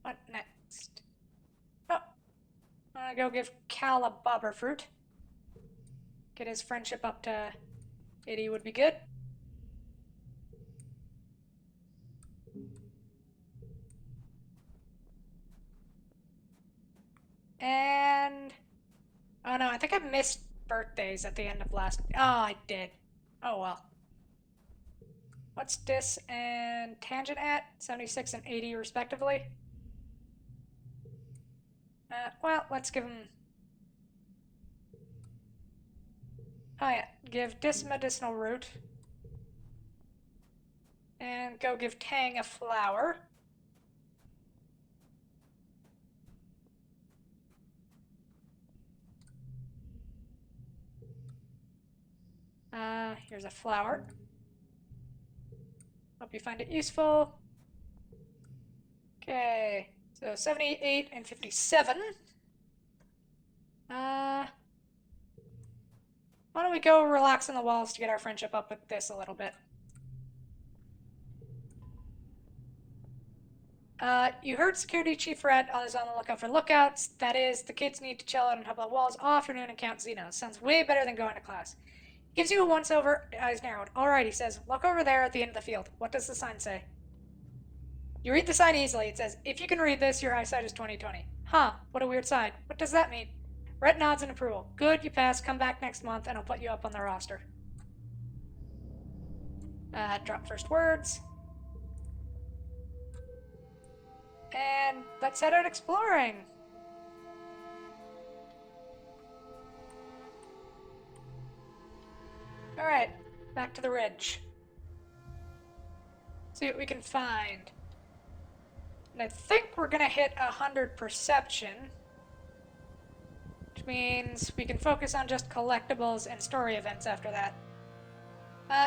What next? Oh, I'm gonna go give Cal a bobber fruit. Get his friendship up to 80 would be good. And oh no, I think I missed birthdays at the end of last. Oh, I did. Oh well. What's dis and tangent at? 76 and 80 respectively. Well, let's give him. Oh yeah, give dis medicinal root. And go give Tang a flower. Here's a flower. Hope you find it useful. Okay, so 78 and 57. Why don't we go relax on the walls to get our friendship up with this a little bit. You heard Security Chief Red is on the lookout for lookouts. That is, the kids need to chill out on top of the walls all afternoon and count Xenos. Sounds way better than going to class. Gives you a once-over, eyes narrowed. Alright, he says, look over there at the end of the field. What does the sign say? You read the sign easily. It says, if you can read this, your eyesight is 20/20. Huh, what a weird sign. What does that mean? Rhett nods in approval. Good, you pass. Come back next month and I'll put you up on the roster. Drop first words. And let's head out exploring. Alright, back to the ridge. See what we can find. And I think we're gonna hit 100 perception, which means we can focus on just collectibles and story events after that.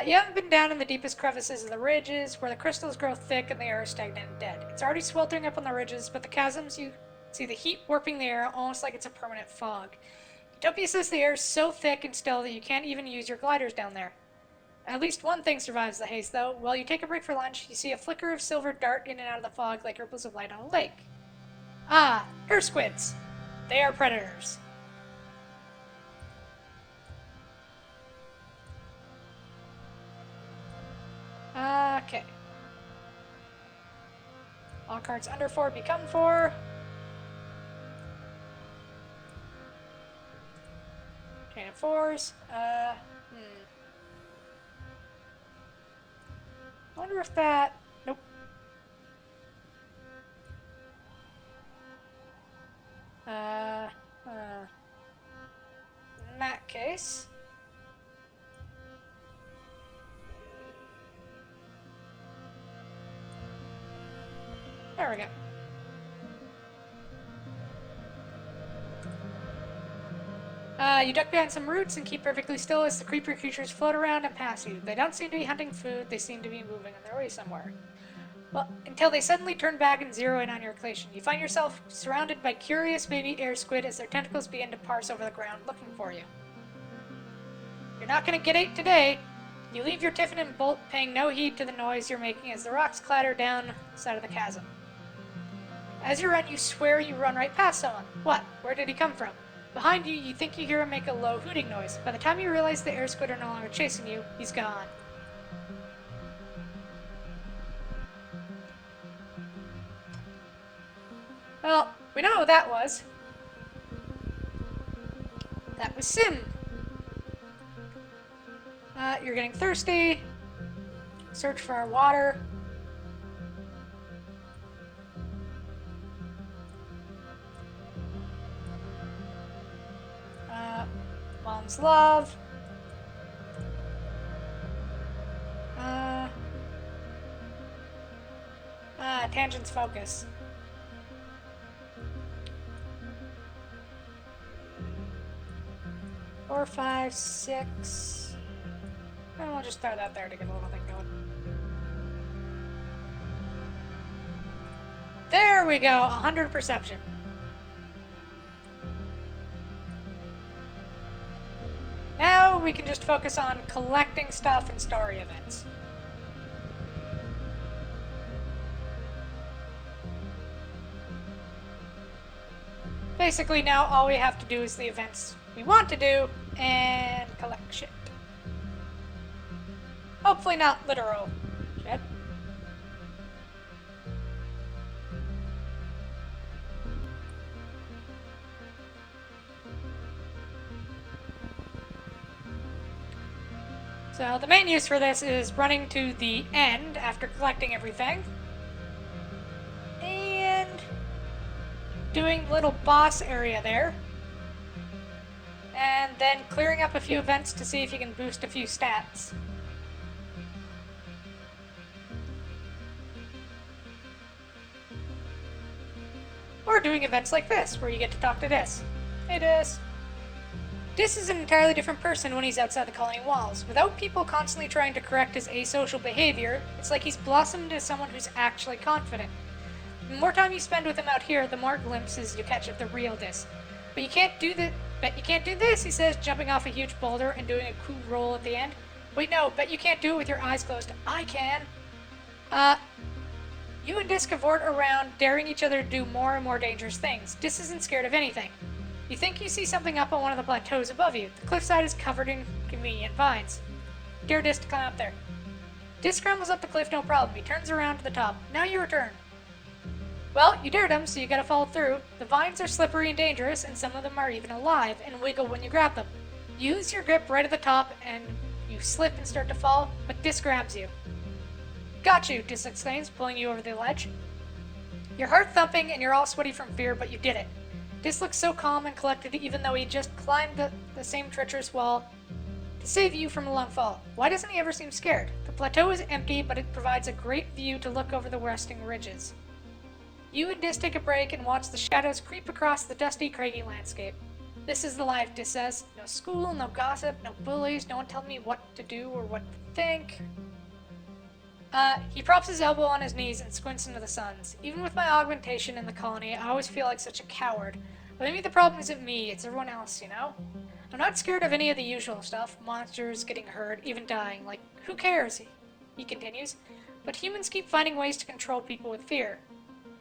You haven't been down in the deepest crevices of the ridges, where the crystals grow thick and the air is stagnant and dead. It's already sweltering up on the ridges, but the chasms, you see the heat warping the air almost like it's a permanent fog. Utopia says the air is so thick and still that you can't even use your gliders down there. At least one thing survives the haze, though. While you take a break for lunch, you see a flicker of silver dart in and out of the fog like ripples of light on a lake. Ah, air squids. They are predators. Okay. All cards under 4 become 4. Chain of 4s. Wonder if that... Nope. In that case... There we go. You duck behind some roots and keep perfectly still as the creeper creatures float around and pass you. They don't seem to be hunting food, they seem to be moving on their way somewhere. Well, until they suddenly turn back and zero in on your location. You find yourself surrounded by curious baby air squid as their tentacles begin to parse over the ground looking for you. You're not going to get ate today. You leave your tiffin and bolt, paying no heed to the noise you're making as the rocks clatter down the side of the chasm. As you run, you swear you run right past someone. What? Where did he come from? Behind you, you think you hear him make a low hooting noise. By the time you realize the air squid are no longer chasing you, he's gone. Well, we know who that was. That was Sim. You're getting thirsty. Search for our water. Mom's love. Tangent's focus. 4, 5, 6. And we'll just throw that there to get a little thing going. There we go, 100 perception. Now we can just focus on collecting stuff and story events. Basically now all we have to do is the events we want to do and collect shit. Hopefully not literal shit. So the main use for this is running to the end after collecting everything. And doing the little boss area there. And then clearing up a few events to see if you can boost a few stats. Or doing events like this, where you get to talk to Dis. Hey Dis. Dis is an entirely different person when he's outside the colony walls. Without people constantly trying to correct his asocial behavior, it's like he's blossomed into someone who's actually confident. The more time you spend with him out here, the more glimpses you catch of the real Dis. But you can't do this, he says, jumping off a huge boulder and doing a cool roll at the end. Wait, no, bet you can't do it with your eyes closed. I can. You and Dis cavort around, daring each other to do more and more dangerous things. Dis isn't scared of anything. You think you see something up on one of the plateaus above you. The cliffside is covered in convenient vines. Dare Dis to climb up there. Dis scrambles up the cliff, no problem. He turns around to the top. Now your turn. Well, you dared him, so you gotta follow through. The vines are slippery and dangerous, and some of them are even alive and wiggle when you grab them. Use your grip right at the top, and you slip and start to fall, but Dis grabs you. Got you, Dis exclaims, pulling you over the ledge. Your heart thumping, and you're all sweaty from fear, but you did it. Dis looks so calm and collected even though he just climbed the same treacherous wall to save you from a long fall. Why doesn't he ever seem scared? The plateau is empty, but it provides a great view to look over the resting ridges. You and Dis take a break and watch the shadows creep across the dusty, craggy landscape. This is the life, Dis says. No school, no gossip, no bullies, no one telling me what to do or what to think. He props his elbow on his knees and squints into the suns. Even with my augmentation in the colony, I always feel like such a coward. But maybe the problem isn't me, it's everyone else, you know? I'm not scared of any of the usual stuff. Monsters, getting hurt, even dying. Like, who cares? He continues. But humans keep finding ways to control people with fear.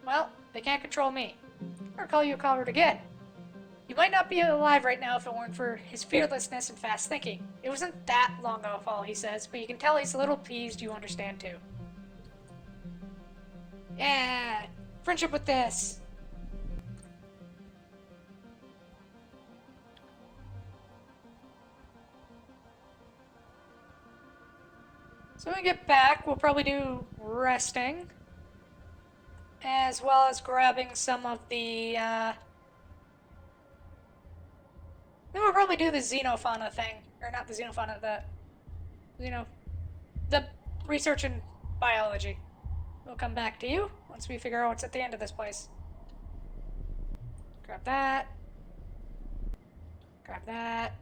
Well, they can't control me. Or call you a coward again. You might not be alive right now if it weren't for his fearlessness and fast thinking. It wasn't that long of a fall, he says, but you can tell he's a little pleased you understand too. Yeah, friendship with this. So when we get back, we'll probably do resting, as well as grabbing some of the, then we'll probably do the xenofauna thing. Or not the xenofauna, the research in biology. We'll come back to you once we figure out what's at the end of this place. Grab that. Grab that.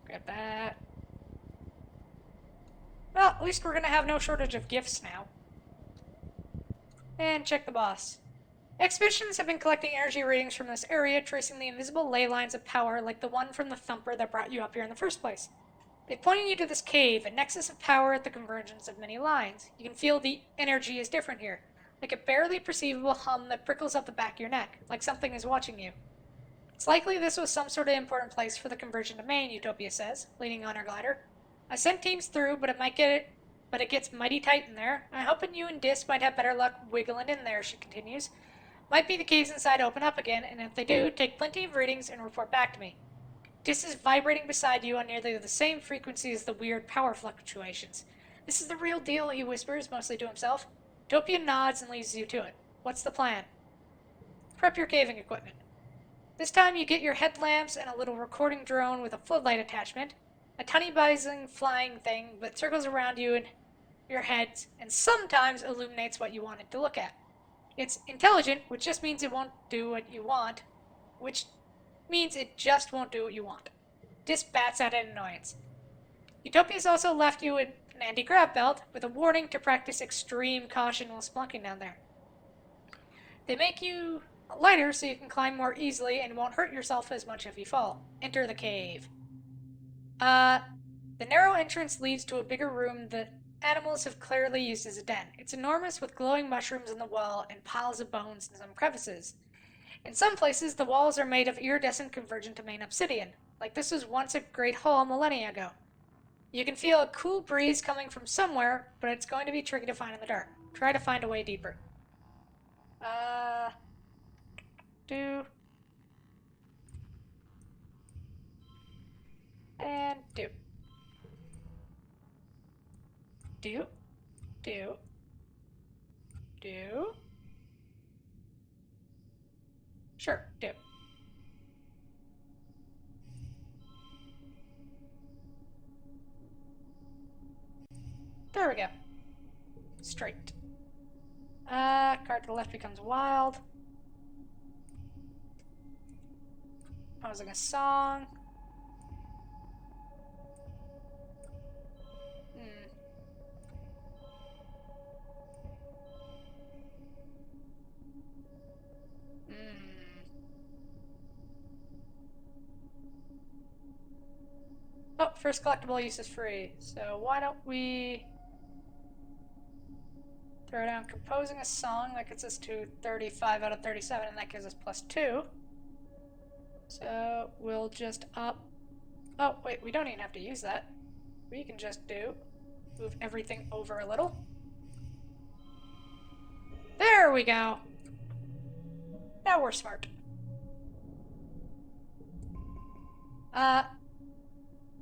Grab that. Well, at least we're gonna have no shortage of gifts now. And check the boss. Expeditions have been collecting energy readings from this area, tracing the invisible ley lines of power like the one from the thumper that brought you up here in the first place. They pointed you to this cave, a nexus of power at the convergence of many lines. You can feel the energy is different here, like a barely perceivable hum that prickles up the back of your neck, like something is watching you. It's likely this was some sort of important place for the conversion domain, Utopia says, leaning on her glider. I sent teams through, but it gets mighty tight in there. I'm hoping you and Dis might have better luck wiggling in there, she continues. Might be the caves inside open up again, and if they do, take plenty of readings and report back to me. Dis is vibrating beside you on nearly the same frequency as the weird power fluctuations. This is the real deal, he whispers, mostly to himself. Utopia nods and leads you to it. What's the plan? Prep your caving equipment. This time you get your headlamps and a little recording drone with a floodlight attachment. A tiny buzzing flying thing that circles around you and your heads and sometimes illuminates what you want it to look at. It's intelligent, which just means it won't do what you want, which means it just won't do what you want. Dis bats at it in annoyance. Utopia's also left you an anti-grav belt with a warning to practice extreme caution while splunking down there. They make you lighter so you can climb more easily and won't hurt yourself as much if you fall. Enter the cave. The narrow entrance leads to a bigger room that animals have clearly used as a den. It's enormous with glowing mushrooms in the wall and piles of bones in some crevices. In some places, the walls are made of iridescent convergent domain obsidian, like this was once a great hall millennia ago. You can feel a cool breeze coming from somewhere, but it's going to be tricky to find in the dark. Try to find a way deeper. Do. And do. Do. Do. Do. Sure, do. There we go. Straight. Card to the left becomes wild. Pausing a song. Oh, first collectible use is free. So why don't we throw down composing a song that gets us to 35 out of 37, and that gives us +2. So we'll just up. Oh, wait, we don't even have to use that. We can just move everything over a little. There we go. Now we're smart.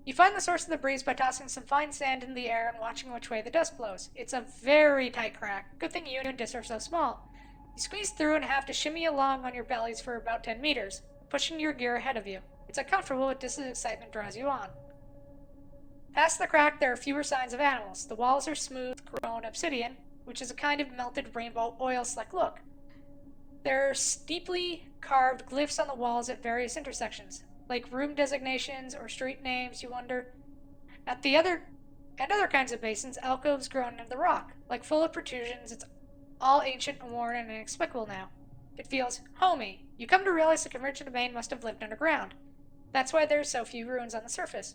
You find the source of the breeze by tossing some fine sand in the air and watching which way the dust blows. It's a very tight crack. Good thing you and Dis are so small. You squeeze through and have to shimmy along on your bellies for about 10 meters, pushing your gear ahead of you. It's uncomfortable, but Dis's excitement draws you on. Past the crack, there are fewer signs of animals. The walls are smooth, grown obsidian, which is a kind of melted rainbow oil slick look. There are steeply carved glyphs on the walls at various intersections, like room designations or street names, you wonder. At other kinds of basins, alcoves grown into the rock, like full of protrusions. It's all ancient and worn and inexplicable now. It feels homey. You come to realize the convergent domain must have lived underground. That's why there's so few ruins on the surface.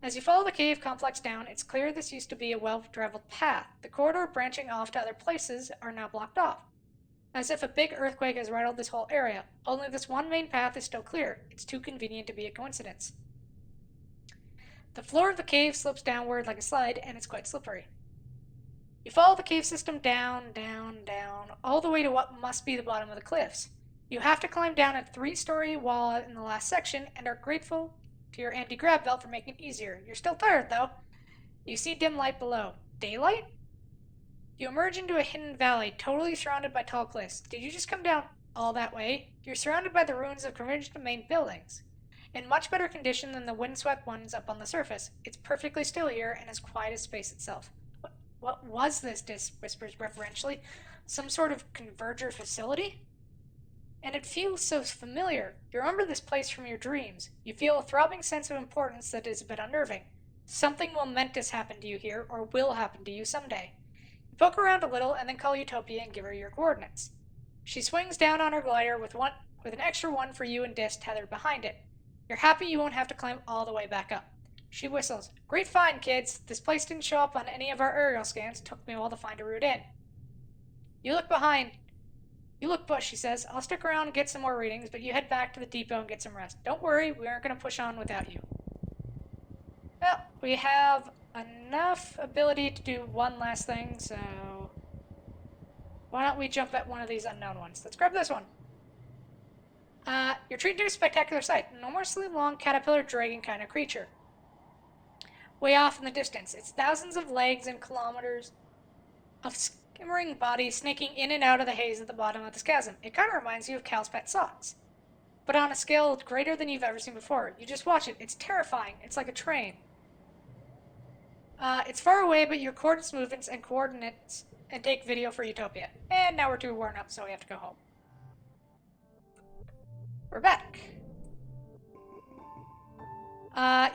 As you follow the cave complex down, it's clear this used to be a well-traveled path. The corridor branching off to other places are now blocked off, as if a big earthquake has rattled this whole area. Only this one main path is still clear. It's too convenient to be a coincidence. The floor of the cave slopes downward like a slide, and it's quite slippery. You follow the cave system down, down, down, all the way to what must be the bottom of the cliffs. You have to climb down a 3-story wall in the last section, and are grateful to your anti-grav belt for making it easier. You're still tired, though. You see dim light below. Daylight? You emerge into a hidden valley, totally surrounded by tall cliffs. Did you just come down all that way? You're surrounded by the ruins of convergent domain buildings. in much better condition than the windswept ones up on the surface. It's perfectly still here and as quiet as space itself. What was this? Dis whispers reverentially. Some sort of converger facility? And it feels so familiar. You remember this place from your dreams. You feel a throbbing sense of importance that is a bit unnerving. Something momentous happened to you here, or will happen to you someday. You poke around a little and then call Utopia and give her your coordinates. She swings down on her glider with an extra one for you and Dis tethered behind it. You're happy you won't have to climb all the way back up. She whistles. Great find, kids. This place didn't show up on any of our aerial scans. It took me a while to find a route in. You look behind. You look bush, she says. I'll stick around and get some more readings, but you head back to the depot and get some rest. Don't worry, we aren't going to push on without you. Well, we have enough ability to do one last thing, so why don't we jump at one of these unknown ones? Let's grab this one. You're treated to a spectacular sight. An enormously long caterpillar dragon kind of creature. Way off in the distance. It's thousands of legs and kilometers of skimmering body snaking in and out of the haze at the bottom of this chasm. It kind of reminds you of Cal's pet socks. But on a scale greater than you've ever seen before. You just watch it. It's terrifying. It's like a train. It's far away, but you record its movements and coordinates and take video for Utopia. And now we're too worn up, so we have to go home. We're back.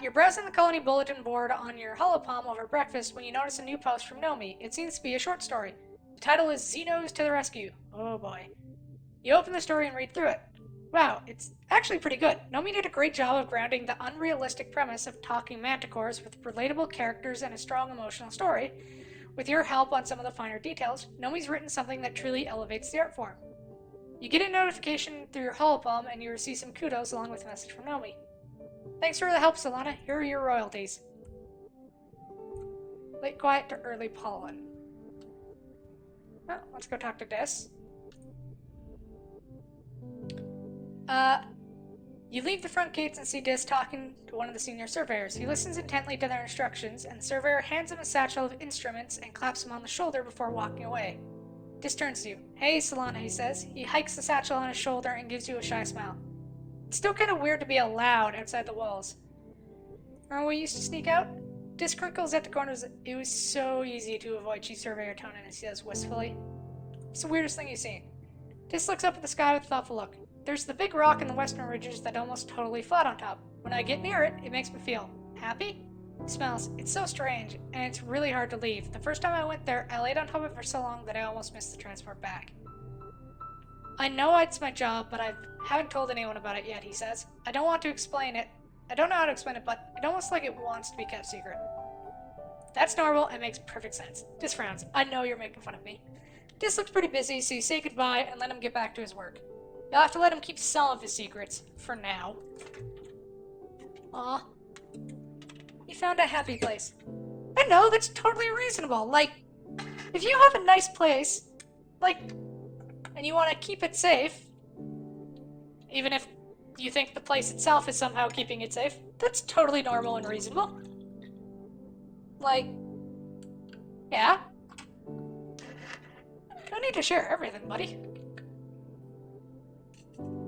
You're browsing the colony bulletin board on your holopalm over breakfast when you notice a new post from Nomi. It seems to be a short story. The title is Xenos to the Rescue. Oh boy. You open the story and read through it. Wow, it's actually pretty good. Nomi did a great job of grounding the unrealistic premise of talking manticores with relatable characters and a strong emotional story. With your help on some of the finer details, Nomi's written something that truly elevates the art form. You get a notification through your holopalm and you receive some kudos along with a message from Nomi. Thanks for the help, Solana. Here are your royalties. Late quiet to early pollen. Well, let's go talk to Dis. You leave the front gates and see Dis talking to one of the senior surveyors. He listens intently to their instructions, and the surveyor hands him a satchel of instruments and claps him on the shoulder before walking away. Dis turns to you. Hey, Solana, he says. He hikes the satchel on his shoulder and gives you a shy smile. It's still kind of weird to be allowed outside the walls. Remember when we used to sneak out? Dis crinkles at the corners. It was so easy to avoid Chief Surveyor Tonin, he says wistfully. It's the weirdest thing you've seen. Dis looks up at the sky with a thoughtful look. There's the big rock in the western ridges that almost totally flat on top. When I get near it, it makes me feel happy. He smells. It's so strange, and it's really hard to leave. The first time I went there, I laid on top of it for so long that I almost missed the transport back. I know it's my job, but I haven't told anyone about it yet, he says. I don't want to explain it. I don't know how to explain it, but it almost like it wants to be kept secret. That's normal and makes perfect sense. Dis frowns. I know you're making fun of me. Dis looks pretty busy, so you say goodbye and let him get back to his work. You'll have to let him keep some of his secrets, for now. Aw. He found a happy place. I know, that's totally reasonable. Like, if you have a nice place, like, and you want to keep it safe, even if you think the place itself is somehow keeping it safe, that's totally normal and reasonable. Like, yeah. Don't need to share everything, buddy.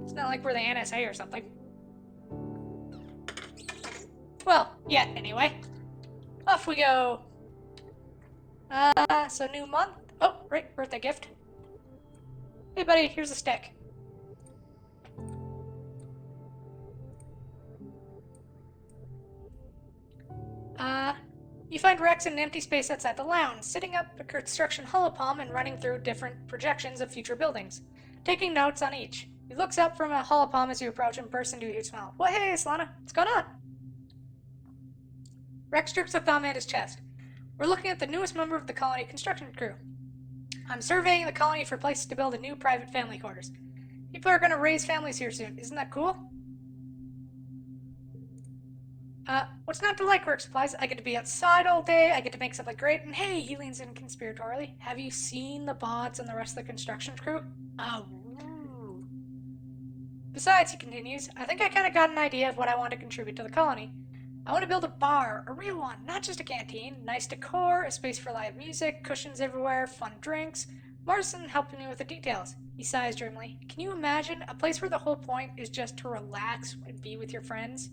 It's not like we're the NSA or something. Well, yet, anyway. Off we go. So new month. Oh, right, birthday gift. Hey, buddy, here's a stick. You find Rex in an empty space outside the lounge, sitting up a construction holopalm and running through different projections of future buildings, taking notes on each. He looks up from a holopalm as you approach and bursts into a huge smile. Well, hey, Solana, what's going on? Rex strips a thumb at his chest. We're looking at the newest member of the colony construction crew. I'm surveying the colony for places to build a new private family quarters. People are going to raise families here soon. Isn't that cool? What's not to like, Rex replies. I get to be outside all day, I get to make something great, and hey, he leans in conspiratorially. Have you seen the bots and the rest of the construction crew? Ooh. Besides, he continues, I think I kind of got an idea of what I want to contribute to the colony. I want to build a bar, a real one, not just a canteen. Nice decor, a space for live music, cushions everywhere, fun drinks, Marston helped me with the details. He sighs dreamily. Can you imagine a place where the whole point is just to relax and be with your friends?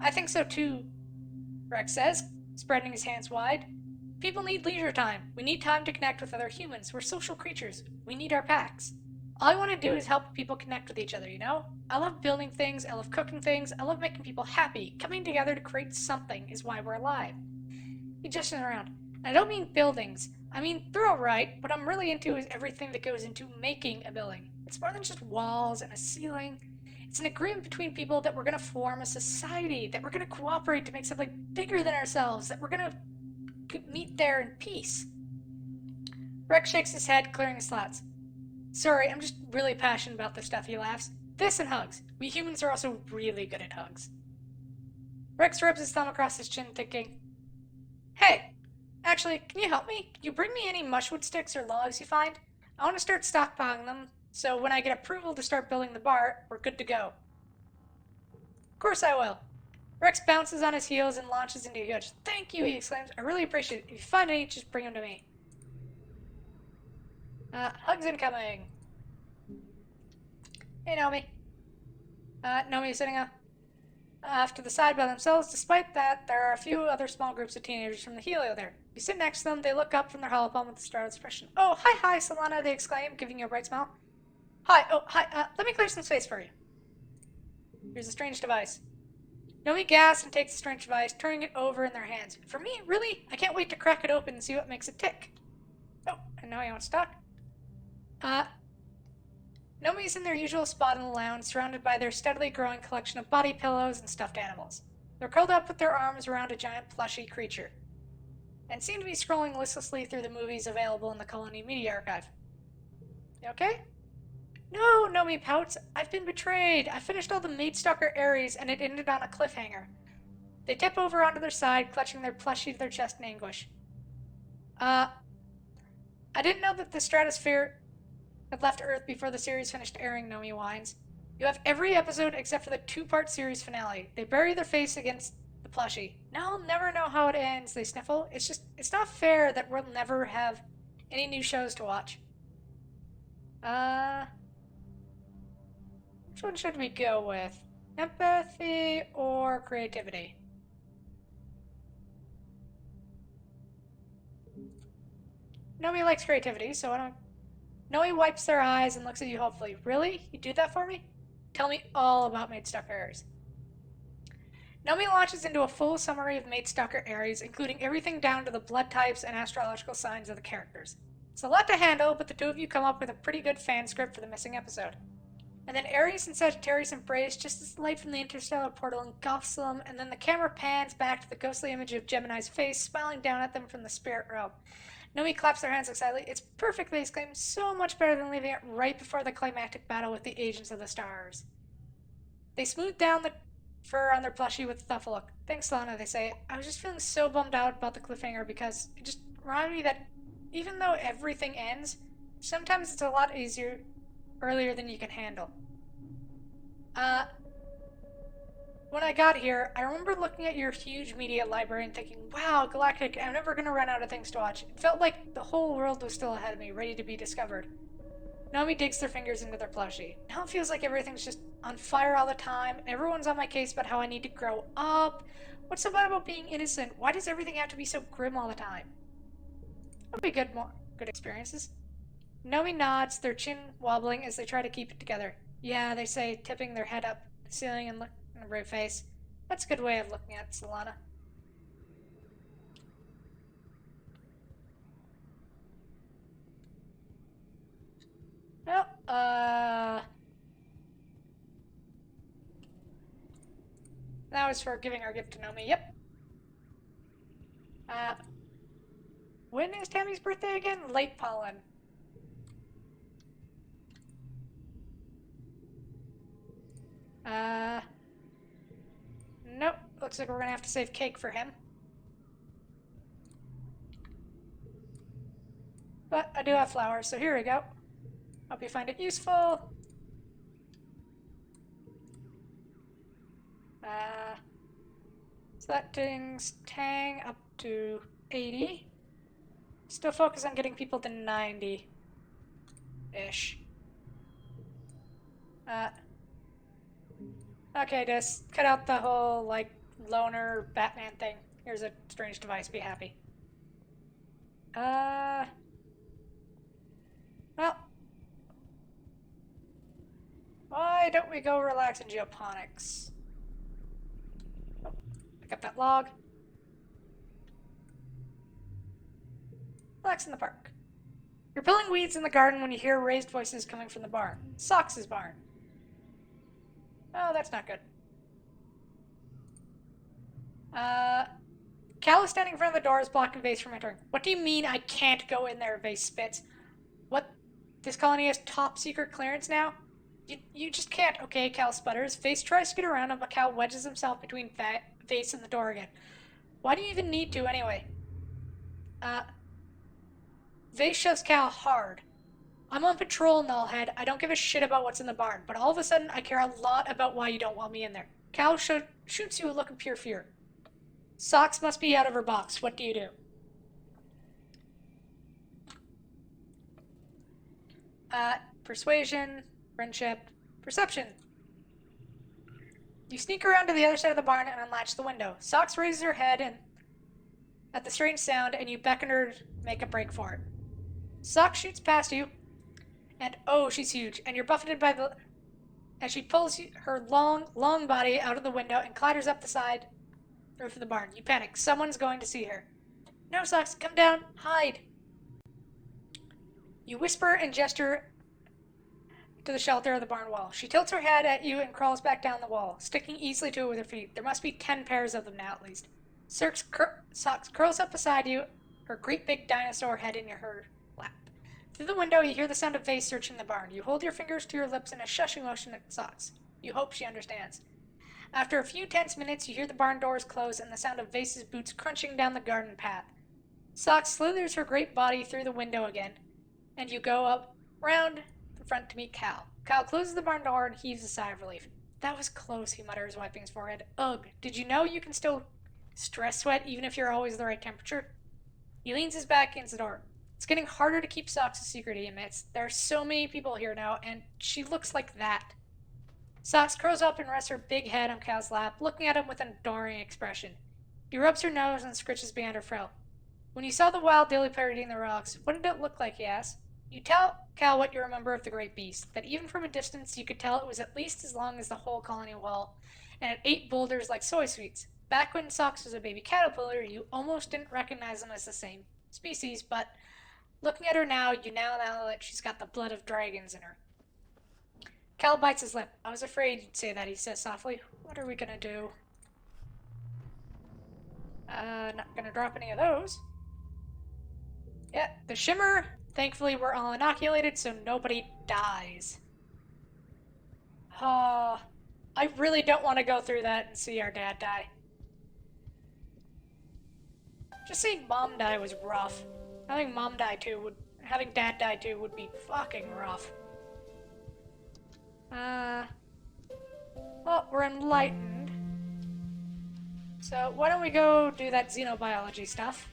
I think so too, Rex says, spreading his hands wide. People need leisure time. We need time to connect with other humans. We're social creatures. We need our packs. All I want to do is help people connect with each other, you know? I love building things, I love cooking things, I love making people happy. Coming together to create something is why we're alive. He gestures around. And I don't mean buildings. I mean, they're alright. What I'm really into is everything that goes into making a building. It's more than just walls and a ceiling. It's an agreement between people that we're going to form a society, that we're going to cooperate to make something bigger than ourselves, that we're going to meet there in peace. Rex shakes his head, clearing his thoughts. Sorry, I'm just really passionate about this stuff, he laughs. This and hugs. We humans are also really good at hugs. Rex rubs his thumb across his chin, thinking, Hey, actually, can you help me? Can you bring me any mushwood sticks or logs you find? I want to start stockpiling them, so when I get approval to start building the bar, we're good to go. Of course I will. Rex bounces on his heels and launches into a huge. Thank you, he exclaims. I really appreciate it. If you find any, just bring them to me. Hugs incoming. Hey, Nomi. Nomi is sitting off to the side by themselves. Despite that, there are a few other small groups of teenagers from the Helio there. You sit next to them, they look up from their holopalm with a startled expression. Oh, hi, Solana, they exclaim, giving you a bright smile. Hi, let me clear some space for you. Here's a strange device. Nomi gasps and takes the strange device, turning it over in their hands. For me? Really? I can't wait to crack it open and see what makes it tick. Oh, and now you want to talk? Nomi's in their usual spot in the lounge, surrounded by their steadily growing collection of body pillows and stuffed animals. They're curled up with their arms around a giant plushy creature, and seem to be scrolling listlessly through the movies available in the Colony Media Archive. You okay? No, Nomi pouts. I've been betrayed. I finished all the Maidstocker Ares, and it ended on a cliffhanger. They tip over onto their side, clutching their plushie to their chest in anguish. I didn't know that the stratosphere had left Earth before the series finished airing, Nomi whines. You have every episode except for the two-part series finale. They bury their face against the plushie. Now I'll never know how it ends, they sniffle. It's not fair that we'll never have any new shows to watch. Which one should we go with? Empathy or creativity? Nomi likes creativity, so I don't... Nomi wipes their eyes and looks at you hopefully. Really? You do that for me? Tell me all about Maidstocker Ares. Nomi launches into a full summary of Maidstocker Ares, including everything down to the blood types and astrological signs of the characters. It's a lot to handle, but the two of you come up with a pretty good fan script for the missing episode. And then Ares and Sagittarius embrace just as the light from the interstellar portal engulfs them, and then the camera pans back to the ghostly image of Gemini's face, smiling down at them from the spirit realm. Nomi claps their hands excitedly. It's perfect, they exclaim. So much better than leaving it right before the climactic battle with the Agents of the Stars. They smooth down the fur on their plushie with a thoughtful look. Thanks, Lana, they say. I was just feeling so bummed out about the cliffhanger because it just reminded me that even though everything ends, sometimes it's a lot easier earlier than you can handle. When I got here, I remember looking at your huge media library and thinking, wow, Galactic, I'm never gonna run out of things to watch. It felt like the whole world was still ahead of me, ready to be discovered. Nomi digs their fingers into their plushie. Now it feels like everything's just on fire all the time, and everyone's on my case about how I need to grow up. What's so bad about being innocent? Why does everything have to be so grim all the time? That'll be good experiences. Nomi nods, their chin wobbling as they try to keep it together. Yeah, they say, tipping their head up the ceiling and looking at a brave face. That's a good way of looking at it, Solana. Well, that was for giving our gift to Nomi. Yep. When is Tammy's birthday again? Late pollen. Nope. Looks like we're gonna have to save cake for him. But I do have flowers, so here we go. Hope you find it useful. So that brings Tang up to 80. Still focus on getting people to 90. Ish. Okay, just cut out the whole, like, loner Batman thing. Here's a strange device, be happy. Well, why don't we go relax in geoponics? Oh, pick up that log. Relax in the park. You're pulling weeds in the garden when you hear raised voices coming from the barn. Socks' barn. Oh, that's not good. Cal is standing in front of the doors, blocking Vase from entering. What do you mean I can't go in there, Vase spits? What? This colony has top secret clearance now? You just can't, okay, Cal sputters. Vase tries to get around him, but Cal wedges himself between Vase and the door again. Why do you even need to, anyway? Vase shoves Cal hard. I'm on patrol, Nullhead. I don't give a shit about what's in the barn, but all of a sudden I care a lot about why you don't want me in there. Cal shoots you a look of pure fear. Socks must be out of her box. What do you do? Persuasion, friendship, perception. You sneak around to the other side of the barn and unlatch the window. Socks raises her head and at the strange sound, and you beckon her to make a break for it. Socks shoots past you, and oh, she's huge, and you're buffeted by the... as she pulls her long body out of the window and clatters up the side roof of the barn. You panic. Someone's going to see her. No, Socks, come down. Hide. You whisper and gesture to the shelter of the barn wall. She tilts her head at you and crawls back down the wall, sticking easily to it with her feet. There must be 10 pairs of them now, at least. Socks curls up beside you, her great big dinosaur head in her lap. Through the window, you hear the sound of Vase searching the barn. You hold your fingers to your lips in a shushing motion at Socks. You hope she understands. After a few tense minutes, you hear the barn doors close and the sound of Vase's boots crunching down the garden path. Socks slithers her great body through the window again, and you go up round the front to meet Cal. Cal closes the barn door and heaves a sigh of relief. That was close, he mutters, wiping his forehead. Ugh, did you know you can still stress sweat even if you're always the right temperature? He leans his back against the door. It's getting harder to keep Socks a secret, he admits. There are so many people here now, and she looks like that. Socks curls up and rests her big head on Cal's lap, looking at him with an adoring expression. He rubs her nose and scritches behind her frill. When you saw the wild dilly-pad eating the rocks, what did it look like, he asked. You tell Cal what you remember of the great beast, that even from a distance you could tell it was at least as long as the whole colony wall, and it ate boulders like soy sweets. Back when Socks was a baby caterpillar, you almost didn't recognize them as the same species, but looking at her now, you now know that she's got the blood of dragons in her. Cal bites his lip. I was afraid you'd say that, he says softly. What are we gonna do? Not gonna drop any of those. Yeah, the shimmer. Thankfully, we're all inoculated, so nobody dies. I really don't want to go through that and see our dad die. Just seeing Mom die was rough. Having Dad die too would be fucking rough. Well, we're enlightened. So why don't we go do that xenobiology stuff?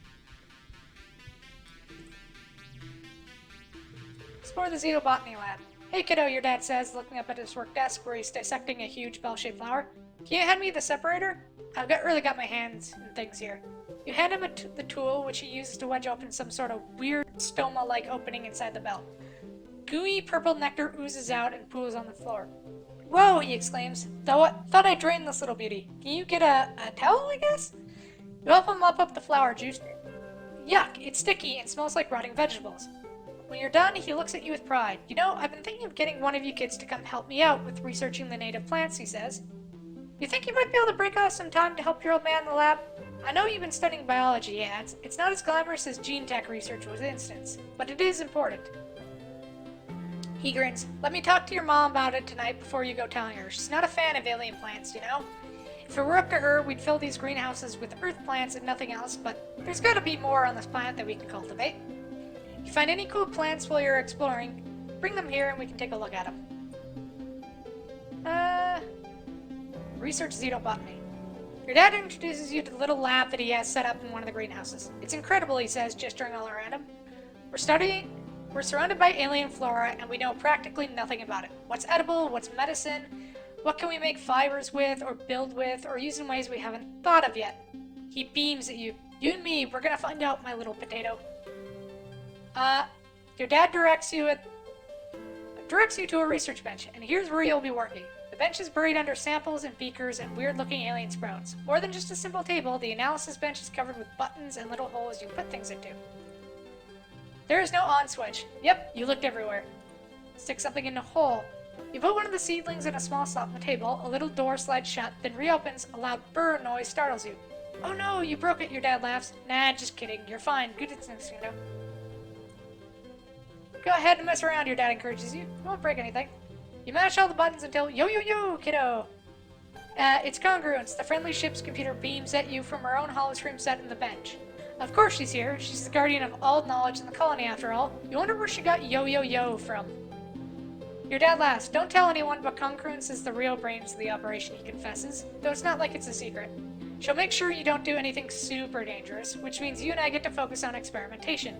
Explore the xenobotany lab. Hey kiddo, your dad says, looking up at his work desk where he's dissecting a huge bell-shaped flower. Can you hand me the separator? I've really got my hands and things here. You hand him the tool, which he uses to wedge open some sort of weird stoma-like opening inside the bell. Gooey purple nectar oozes out and pools on the floor. Whoa, he exclaims. Thought I drained this little beauty. Can you get a towel, I guess? You help him mop up the flower juice. Yuck, it's sticky and smells like rotting vegetables. When you're done, he looks at you with pride. You know, I've been thinking of getting one of you kids to come help me out with researching the native plants, he says. You think you might be able to break off some time to help your old man in the lab? I know you've been studying biology, he adds. It's not as glamorous as gene tech research, for instance, but it is important. He grins. Let me talk to your mom about it tonight before you go telling her. She's not a fan of alien plants, you know? If it were up to her, we'd fill these greenhouses with earth plants and nothing else, but there's gotta be more on this planet that we can cultivate. If you find any cool plants while you're exploring, bring them here and we can take a look at them. Research xenobotany. Your dad introduces you to the little lab that he has set up in one of the greenhouses. It's incredible, he says, gesturing all around him. We're studying We're surrounded by alien flora, and we know practically nothing about it. What's edible, what's medicine, what can we make fibers with, or build with, or use in ways we haven't thought of yet? He beams at you. You and me, we're gonna find out, my little potato. Your dad directs you to a research bench, and here's where you'll be working. The bench is buried under samples and beakers and weird-looking alien sprouts. More than just a simple table, the analysis bench is covered with buttons and little holes you put things into. There is no on switch. Yep, you looked everywhere. Stick something in a hole. You put one of the seedlings in a small slot on the table, a little door slides shut, then reopens, a loud burr noise startles you. Oh no, you broke it, your dad laughs. Nah, just kidding, you're fine, good instincts, you know. Go ahead and mess around, your dad encourages you. You won't break anything. You mash all the buttons until yo, kiddo! It's Congruence. The friendly ship's computer beams at you from her own holoscreen set in the bench. Of course she's here. She's the guardian of all knowledge in the colony, after all. You wonder where she got yo from. Your dad laughs. Don't tell anyone, but Congruence is the real brains of the operation, he confesses. Though it's not like it's a secret. She'll make sure you don't do anything super dangerous, which means you and I get to focus on experimentation.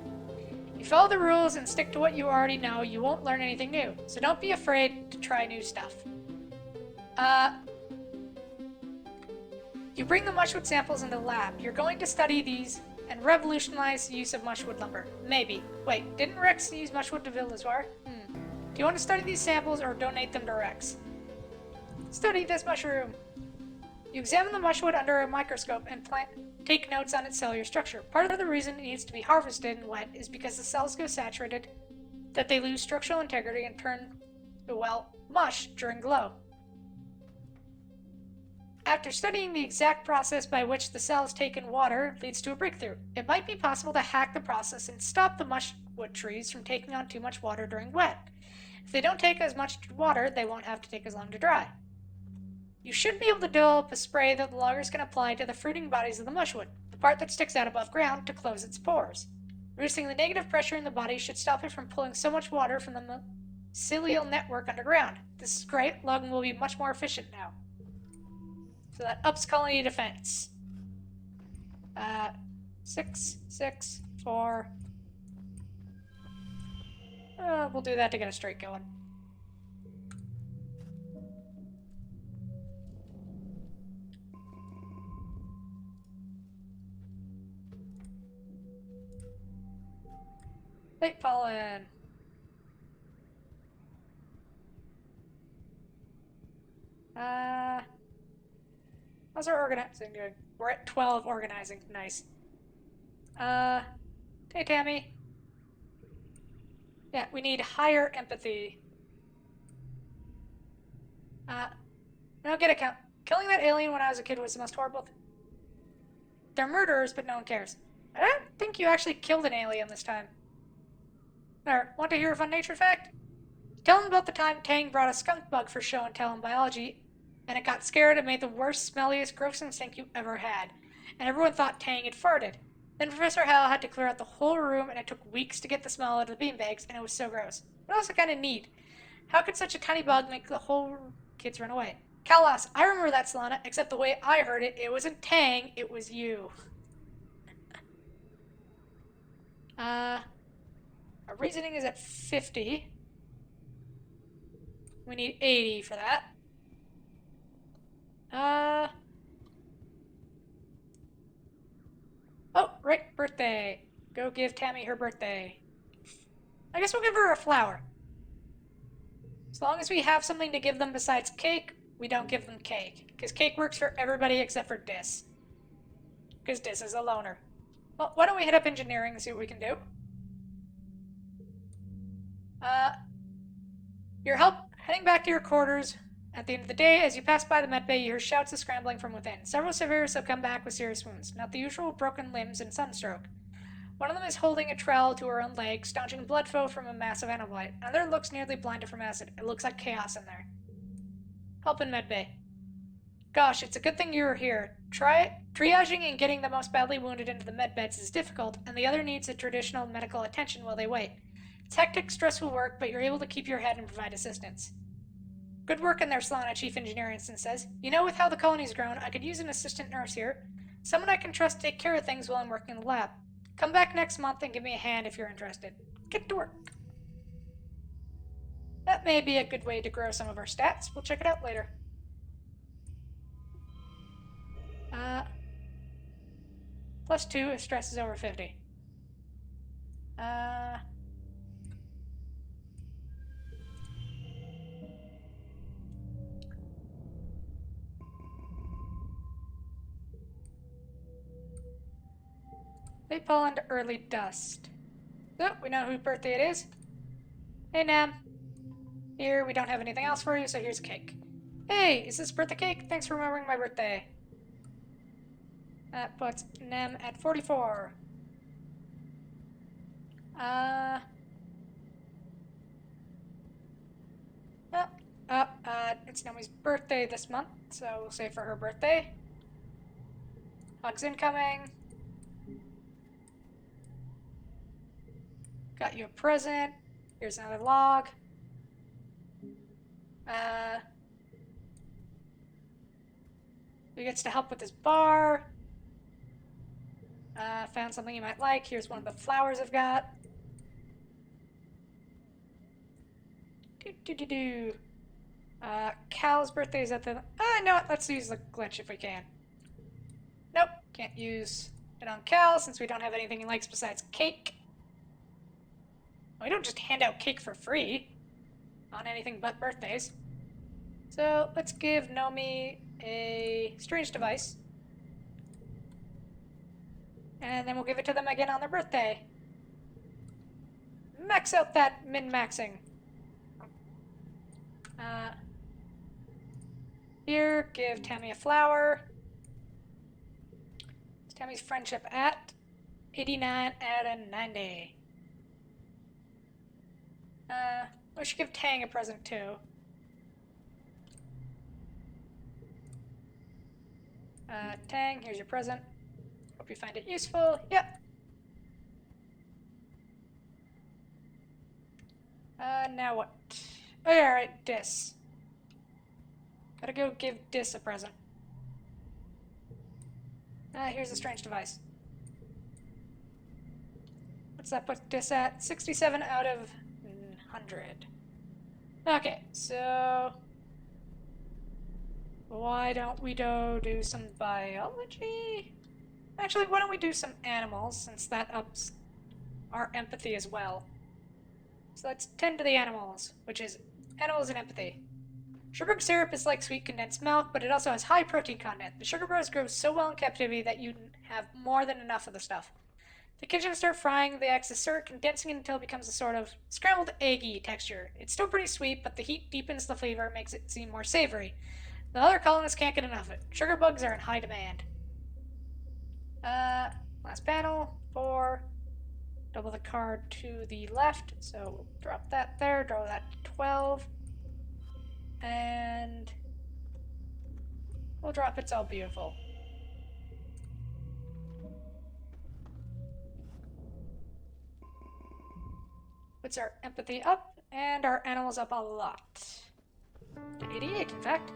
You follow the rules and stick to what you already know, you won't learn anything new. So don't be afraid to try new stuff. You bring the mushwood samples into the lab. You're going to study these and revolutionize the use of mushwood lumber. Maybe. Wait, didn't Rex use mushwood to build his war? Do you want to study these samples or donate them to Rex? Study this mushroom. You examine the mushwood under a microscope and take notes on its cellular structure. Part of the reason it needs to be harvested and wet is because the cells go saturated, that they lose structural integrity and turn to, well, mush during glow. After studying the exact process by which the cells take in water leads to a breakthrough. It might be possible to hack the process and stop the mushwood trees from taking on too much water during wet. If they don't take as much water, they won't have to take as long to dry. You should be able to develop a spray that the loggers can apply to the fruiting bodies of the mushwood, the part that sticks out above ground, to close its pores. Reducing the negative pressure in the body should stop it from pulling so much water from the mycelial network underground. This is great. Logging will be much more efficient now. So that ups colony defense. 6, 6, 4. We'll do that to get a streak going. Late pollen. How's our organizing doing? We're at 12 organizing. Nice. Hey, Tammy. Yeah, we need higher empathy. No, get it, count. Killing that alien when I was a kid was the most horrible thing. They're murderers, but no one cares. I don't think you actually killed an alien this time. There, want to hear a fun nature fact? Tell them about the time Tang brought a skunk bug for show and tell in biology, and it got scared and made the worst, smelliest, grossest stink you ever had. And everyone thought Tang had farted. Then Professor Hal had to clear out the whole room, and it took weeks to get the smell out of the beanbags, and it was so gross. But also kind of neat. How could such a tiny bug make the whole kids run away? Kalas, I remember that, Solana, except the way I heard it, it wasn't Tang, it was you. Our reasoning is at 50. We need 80 for that. Oh, right, birthday. Go give Tammy her birthday. I guess we'll give her a flower. As long as we have something to give them besides cake, we don't give them cake. Because cake works for everybody except for Dis. Because Dis is a loner. Well, why don't we hit up engineering and see what we can do? Your help heading back to your quarters. At the end of the day, as you pass by the medbay, you hear shouts of scrambling from within. Several surveyors have come back with serious wounds, not the usual broken limbs and sunstroke. One of them is holding a trowel to her own leg, staunching blood flow from a massive antibiotic. Another looks nearly blinded from acid. It looks like chaos in there. Help in medbay. Gosh, it's a good thing you're here. Triaging and getting the most badly wounded into the medbeds is difficult, and the other needs a traditional medical attention while they wait. It's hectic, stressful work, but you're able to keep your head and provide assistance. Good work in there, Solana, Chief Engineer Instant says. You know, with how the colony's grown, I could use an assistant nurse here. Someone I can trust to take care of things while I'm working in the lab. Come back next month and give me a hand if you're interested. Get to work. That may be a good way to grow some of our stats. We'll check it out later. +2 if stress is over 50. They fall into early dust. So, we know whose birthday it is. Hey, Nem. Here, we don't have anything else for you, so here's a cake. Hey, is this birthday cake? Thanks for remembering my birthday. That puts Nem at 44. It's Nomi's birthday this month, so we'll say for her birthday. Hugs incoming. Got you a present. Here's another log. Who gets to help with this bar? Found something you might like. Here's one of the flowers I've got. Cal's birthday is at the... no, let's use the glitch if we can. Nope, can't use it on Cal since we don't have anything he likes besides cake. We don't just hand out cake for free on anything but birthdays. So let's give Nomi a strange device. And then we'll give it to them again on their birthday. Max out that min-maxing. Here, give Tammy a flower. It's Tammy's friendship at 89 out of 90. We should give Tang a present too. Tang, here's your present. Hope you find it useful. Yep. Now what? Oh, yeah, alright, Dis. Gotta go give Dis a present. Here's a strange device. What's that put Dis at? 67 out of 100. Okay, so... why don't we do some biology? Actually, why don't we do some animals, since that ups our empathy as well. So let's tend to the animals, which is animals and empathy. Sugar syrup is like sweet condensed milk, but it also has high protein content. The sugar bros grow so well in captivity that you have more than enough of the stuff. The kitchen start frying the eggs, start condensing it until it becomes a sort of scrambled eggy texture. It's still pretty sweet, but the heat deepens the flavor and makes it seem more savory. The other colonists can't get enough of it. Sugar bugs are in high demand. Last panel, 4. Double the card to the left, so we'll drop that there, draw that to 12. And we'll drop It's All Beautiful. Puts our empathy up, and our animals up a lot. To 88, in fact.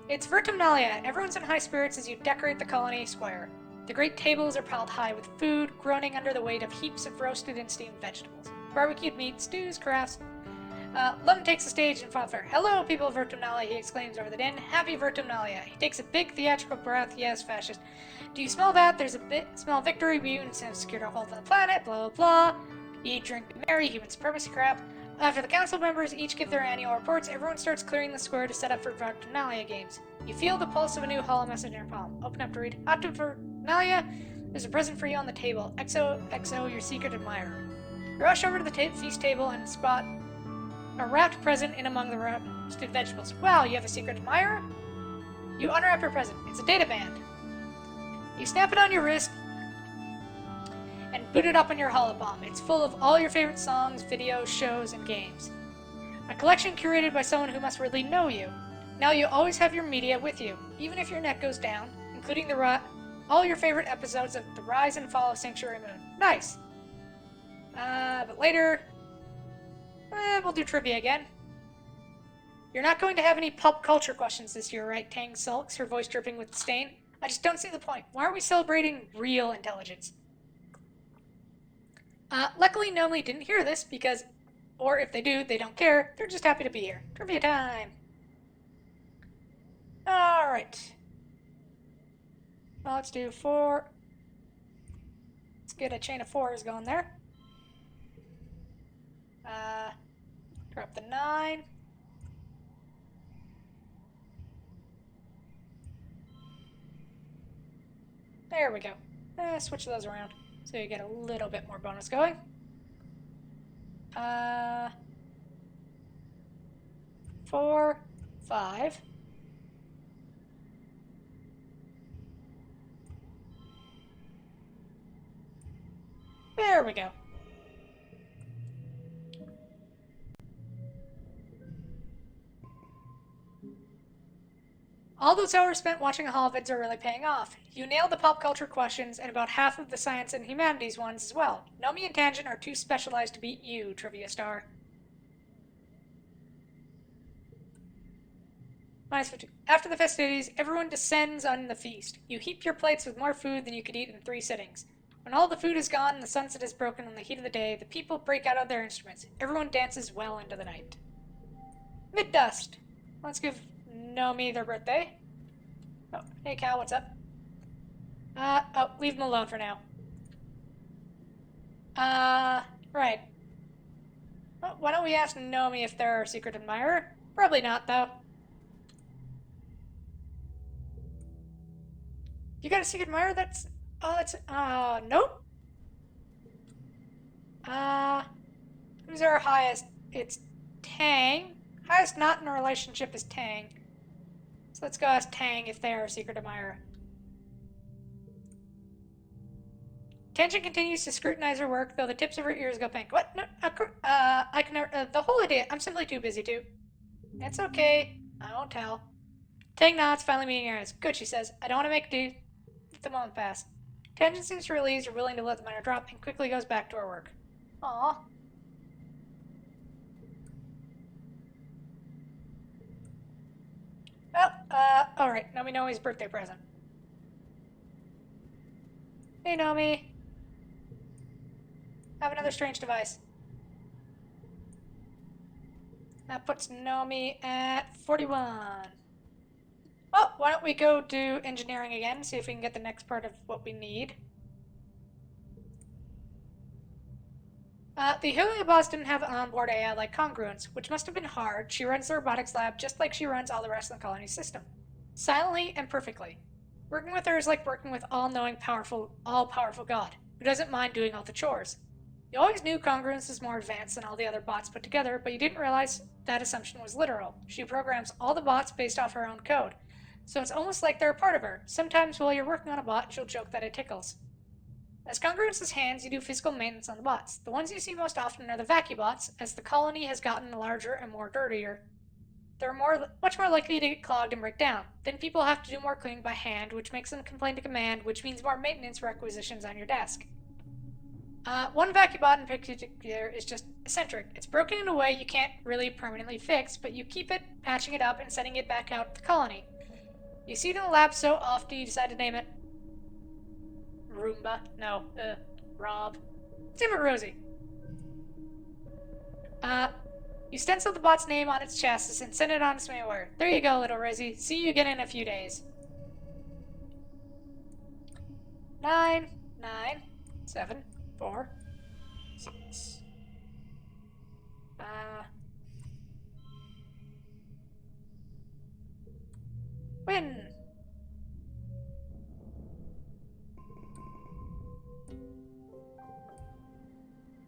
It's Vertumnalia. Everyone's in high spirits as you decorate the colony square. The great tables are piled high with food, groaning under the weight of heaps of roasted and steamed vegetables. Barbecued meat, stews, crafts. Lum takes the stage in fanfare. Hello, people of Vertumnalia, he exclaims over the din. Happy Vertumnalia. He takes a big theatrical breath. Yes, fascist. Do you smell that? There's a bit smell victory. Mutants have secured a hold on the planet. Blah, blah, blah. Eat, drink, be merry. Human supremacy crap. After the council members each give their annual reports, everyone starts clearing the square to set up for Vertumnalia games. You feel the pulse of a new hollow message in your palm. Open up to read. After Vertumnalia, there's a present for you on the table. XOXO, your secret admirer. You rush over to the feast table and spot a wrapped present in among the roasted vegetables. Wow, you have a secret admirer? You unwrap your present. It's a data band. You snap it on your wrist and boot it up on your holopalm. It's full of all your favorite songs, videos, shows, and games. A collection curated by someone who must really know you. Now you always have your media with you, even if your net goes down, including all your favorite episodes of The Rise and Fall of Sanctuary Moon. Nice! But later, we'll do trivia again. You're not going to have any pop culture questions this year, right? Tang sulks, her voice dripping with disdain. I just don't see the point. Why are we celebrating real intelligence? Luckily, Nomi didn't hear this because Or if they do, they don't care. They're just happy to be here. Trivia time! Alright. Well, let's do 4. Let's get a chain of 4s going there. Drop the 9. There we go. Switch those around so you get a little bit more bonus going. 4, 5. There we go. All those hours spent watching holovids are really paying off. You nailed the pop culture questions and about half of the science and humanities ones as well. Nomi and Tangent are too specialized to beat you, Trivia Star. -50. After the festivities, everyone descends on the feast. You heap your plates with more food than you could eat in 3 sittings. When all the food is gone and the sunset is broken in the heat of the day, the people break out of their instruments. Everyone dances well into the night. Mid-dust. Let's give Nomi their birthday. Oh, hey Cal, what's up? Leave them alone for now. Right. Well, why don't we ask Nomi if they're our secret admirer? Probably not, though. You got a secret admirer? That's... Oh, that's... nope. Who's our highest? It's Tang. Highest not in a relationship is Tang. So let's go ask Tang if they are a secret admirer. Tangent continues to scrutinize her work, though the tips of her ears go pink. What? No, I can the whole idea. I'm simply too busy to. It's okay. I won't tell. Tang nods, finally meeting her eyes. Good, she says. I don't want to make the moment pass. Tangent seems relieved or willing to let the minor drop and quickly goes back to her work. Aww. Well, alright. Nomi Nomi's birthday present. Hey, Nomi. Have another strange device. That puts Nomi at 41. Oh, why don't we go do engineering again, see if we can get the next part of what we need. The Heliobots didn't have onboard AI like congruence, which must have been hard. She runs the robotics lab just like she runs all the rest of the colony system. Silently and perfectly. Working with her is like working with all-knowing, all-powerful God, who doesn't mind doing all the chores. You always knew congruence is more advanced than all the other bots put together, but you didn't realize that assumption was literal. She programs all the bots based off her own code. So it's almost like they're a part of her. Sometimes while you're working on a bot, she'll joke that it tickles. As Congruence's hands, you do physical maintenance on the bots. The ones you see most often are the vacubots, as the colony has gotten larger and more dirtier. They're much more likely to get clogged and break down. Then people have to do more cleaning by hand, which makes them complain to command, which means more maintenance requisitions on your desk. One vacubot in particular is just eccentric. It's broken in a way you can't really permanently fix, but you keep it, patching it up, and sending it back out to the colony. You see it in the lab so often you decide to name it Roomba. No, Rob. Let's name it Rosie. You stencil the bot's name on its chassis and send it on its mailwire. There you go, little Rosie. See you again in a few days. 9, 9, 7, 4, 6. Win!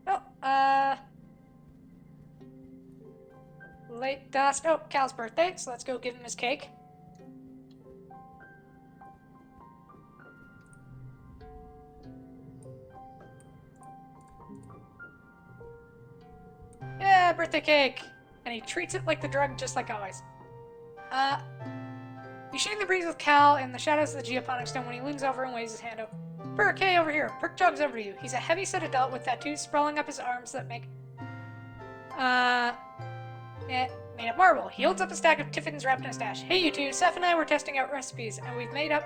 Oh, late dust. Oh, Cal's birthday, so let's go give him his cake. Yeah, birthday cake! And he treats it like the drug, just like always. You shake the breeze with Cal in the shadows of the geoponic stone when he leans over and waves his hand up. Perk, hey, over here. Perk jogs over to you. He's a heavy-set adult with tattoos sprawling up his arms that make... made of marble. He holds up a stack of tiffins wrapped in a stash. Hey, you two. Seth and I were testing out recipes, and we've made up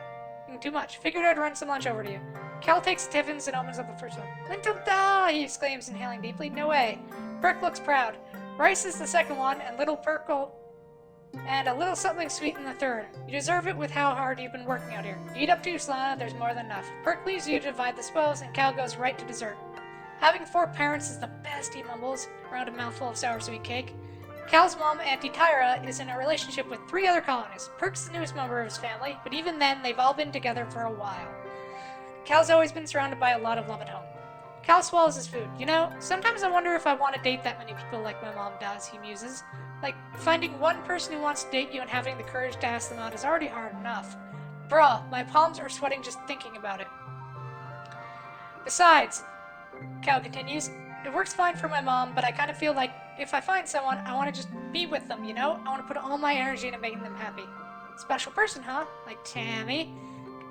too much. Figured I'd run some lunch over to you. Cal takes the tiffins and opens up the first one. Lintel da! He exclaims, inhaling deeply. No way. Perk looks proud. Rice is the second one, and Little Perkle and a little something sweet in the third. You deserve it with how hard you've been working out here. You eat up to Solana, there's more than enough. Perk leaves you to divide the spoils, and Cal goes right to dessert. Having 4 parents is the best, he mumbles, around a mouthful of sour sweet cake. Cal's mom, Auntie Tyra, is in a relationship with 3 other colonists. Perk's the newest member of his family, but even then, they've all been together for a while. Cal's always been surrounded by a lot of love at home. Cal swallows his food. You know, sometimes I wonder if I want to date that many people like my mom does, he muses. Like, finding one person who wants to date you and having the courage to ask them out is already hard enough. Bruh, my palms are sweating just thinking about it. Besides, Cal continues, it works fine for my mom, but I kind of feel like if I find someone, I want to just be with them, you know? I want to put all my energy into making them happy. Special person, huh? Like Tammy?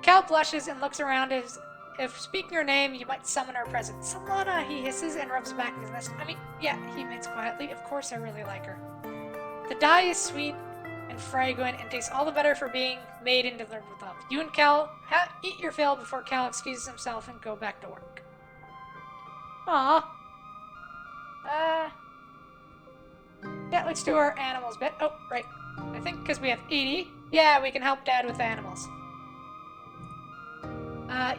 Cal blushes and looks around as if speaking her name, you might summon her presence. Solana, he hisses and rubs back his nest. I mean, yeah, he admits quietly, of course I really like her. The dye is sweet and fragrant and tastes all the better for being made and delivered with love. You and Cal eat your fill before Cal excuses himself and go back to work. Aww. Yeah, let's do our animals bit. Oh, right. I think because we have 80. Yeah, we can help Dad with the animals.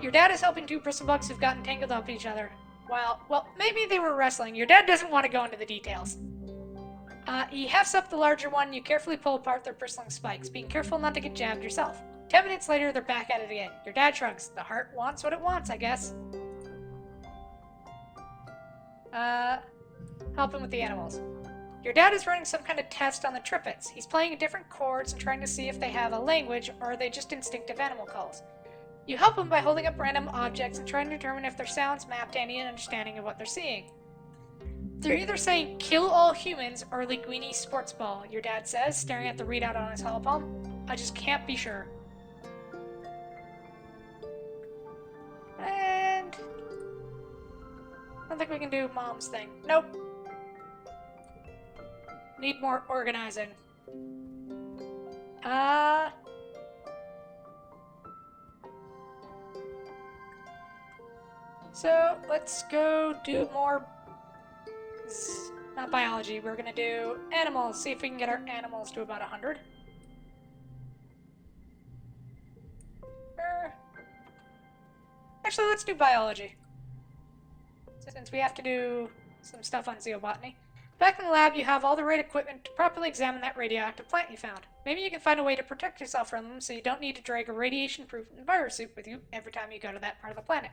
Your dad is helping 2 bristlebugs who've gotten tangled up with each other. Well, maybe they were wrestling. Your dad doesn't want to go into the details. He hefts up the larger one. You carefully pull apart their bristling spikes, being careful not to get jabbed yourself. 10 minutes later, they're back at it again. Your dad shrugs. The heart wants what it wants, I guess. Helping with the animals. Your dad is running some kind of test on the trippets. He's playing different chords and trying to see if they have a language or are they just instinctive animal calls. You help him by holding up random objects and trying to determine if their sounds map to any understanding of what they're seeing. They're either saying, kill all humans, or Linguini sports ball, your dad says, staring at the readout on his hollow palm. I just can't be sure. And I don't think we can do Mom's thing. Nope. Need more organizing. So, let's go do more... Not biology, we're gonna do animals. See if we can get our animals to about 100. Actually, let's do biology. Since we have to do some stuff on Zeobotany. Back in the lab, you have all the right equipment to properly examine that radioactive plant you found. Maybe you can find a way to protect yourself from them so you don't need to drag a radiation-proof envirosuit with you every time you go to that part of the planet.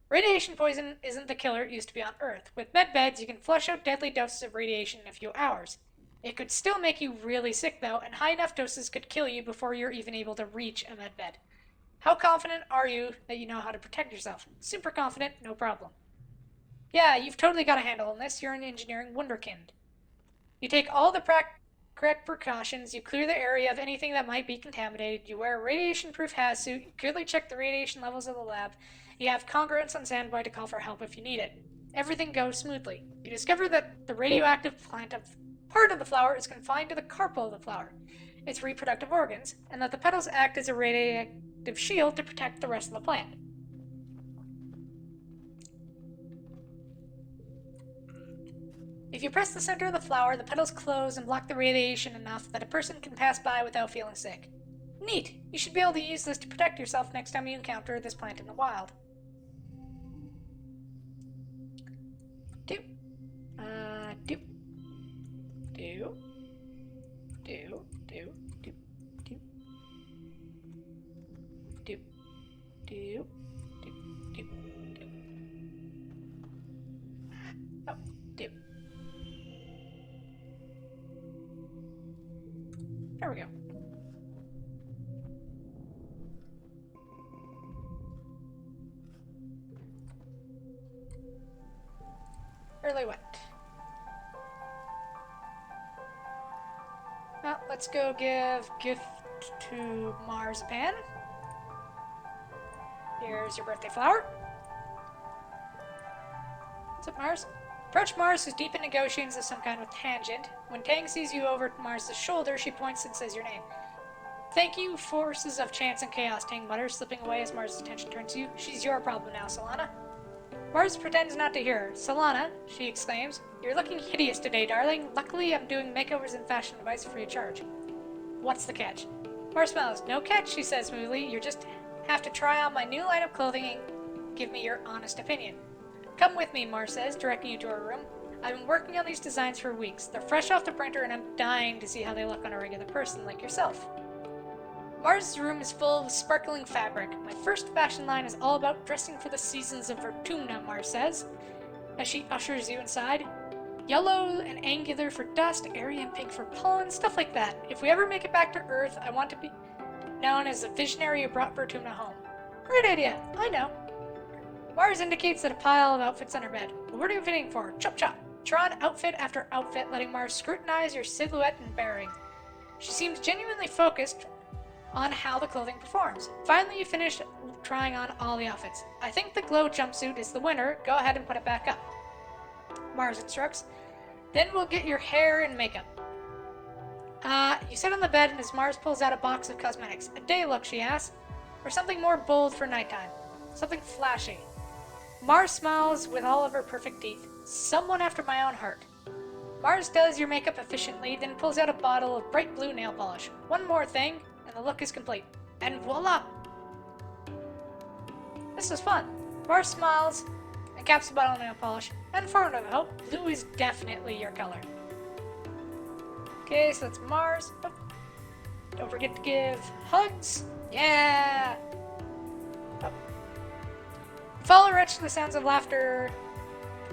Radiation poison isn't the killer it used to be on Earth. With medbeds, you can flush out deadly doses of radiation in a few hours. It could still make you really sick, though, and high enough doses could kill you before you're even able to reach a medbed. How confident are you that you know how to protect yourself? Super confident, no problem. Yeah, you've totally got a handle on this. You're an engineering wunderkind. You take all the correct precautions, you clear the area of anything that might be contaminated, you wear a radiation-proof hazsuit, you clearly check the radiation levels of the lab, you have congruence on standby to call for help if you need it. Everything goes smoothly. You discover that the radioactive part of the flower is confined to the carpel of the flower, its reproductive organs, and that the petals act as a radioactive shield to protect the rest of the plant. If you press the center of the flower, the petals close and block the radiation enough that a person can pass by without feeling sick. Neat! You should be able to use this to protect yourself next time you encounter this plant in the wild. Do. Do. Do. Do. Do. Do. Do. Do. Do. Do. Do. Do. Oh, do. There we go. Early wet. Well, let's go give gift to Marzipan. Here's your birthday flower. What's up, Mars? Approach Mars, who's deep in negotiations of some kind with Tangent. When Tang sees you over Mars' shoulder, she points and says your name. Thank you, forces of chance and chaos, Tang mutters, slipping away as Mars' attention turns to you. She's your problem now, Solana. Mars pretends not to hear her. Solana, she exclaims, "You're looking hideous today, darling. Luckily, I'm doing makeovers and fashion advice free of charge." What's the catch? Mars smiles. No catch, she says smoothly. You just have to try on my new line of clothing and give me your honest opinion. Come with me, Mars says, directing you to her room. I've been working on these designs for weeks. They're fresh off the printer and I'm dying to see how they look on a regular person like yourself. Mars' room is full of sparkling fabric. My first fashion line is all about dressing for the seasons of Fortuna, Mars says, as she ushers you inside. Yellow and angular for dust, airy and pink for pollen, stuff like that. If we ever make it back to Earth, I want to be known as the visionary who brought Fortuna home. Great idea, I know. Mars indicates that a pile of outfits on her bed. What are you fitting for? Chop chop. Try on outfit after outfit, letting Mars scrutinize your silhouette and bearing. She seems genuinely focused on how the clothing performs. Finally, you finish trying on all the outfits. I think the glow jumpsuit is the winner. Go ahead and put it back up. Mars instructs. Then we'll get your hair and makeup. You sit on the bed and as Mars pulls out a box of cosmetics. A day look, she asks. Or something more bold for nighttime. Something flashy. Mars smiles with all of her perfect teeth. Someone after my own heart. Mars does your makeup efficiently, then pulls out a bottle of bright blue nail polish. One more thing, and the look is complete. And voila! This was fun. Mars smiles and caps the bottle of nail polish. And for another hope, blue is definitely your color. Okay, so that's Mars. Oh. Don't forget to give hugs. Yeah! Oh. Follow Rex to the sounds of laughter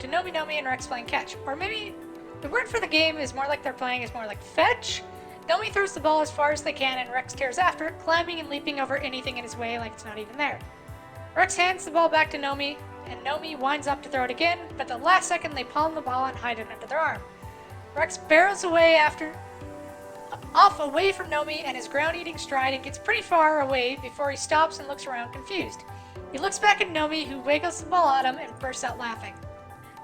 to Nomi Nomi and Rex playing catch. Or maybe the word for the game is more like they're playing is more like fetch. Nomi throws the ball as far as they can and Rex tears after it, climbing and leaping over anything in his way like it's not even there. Rex hands the ball back to Nomi, and Nomi winds up to throw it again, but at the last second they palm the ball and hide it under their arm. Rex barrels away off away from Nomi and his ground-eating stride and gets pretty far away before he stops and looks around confused. He looks back at Nomi, who wiggles the ball at him and bursts out laughing.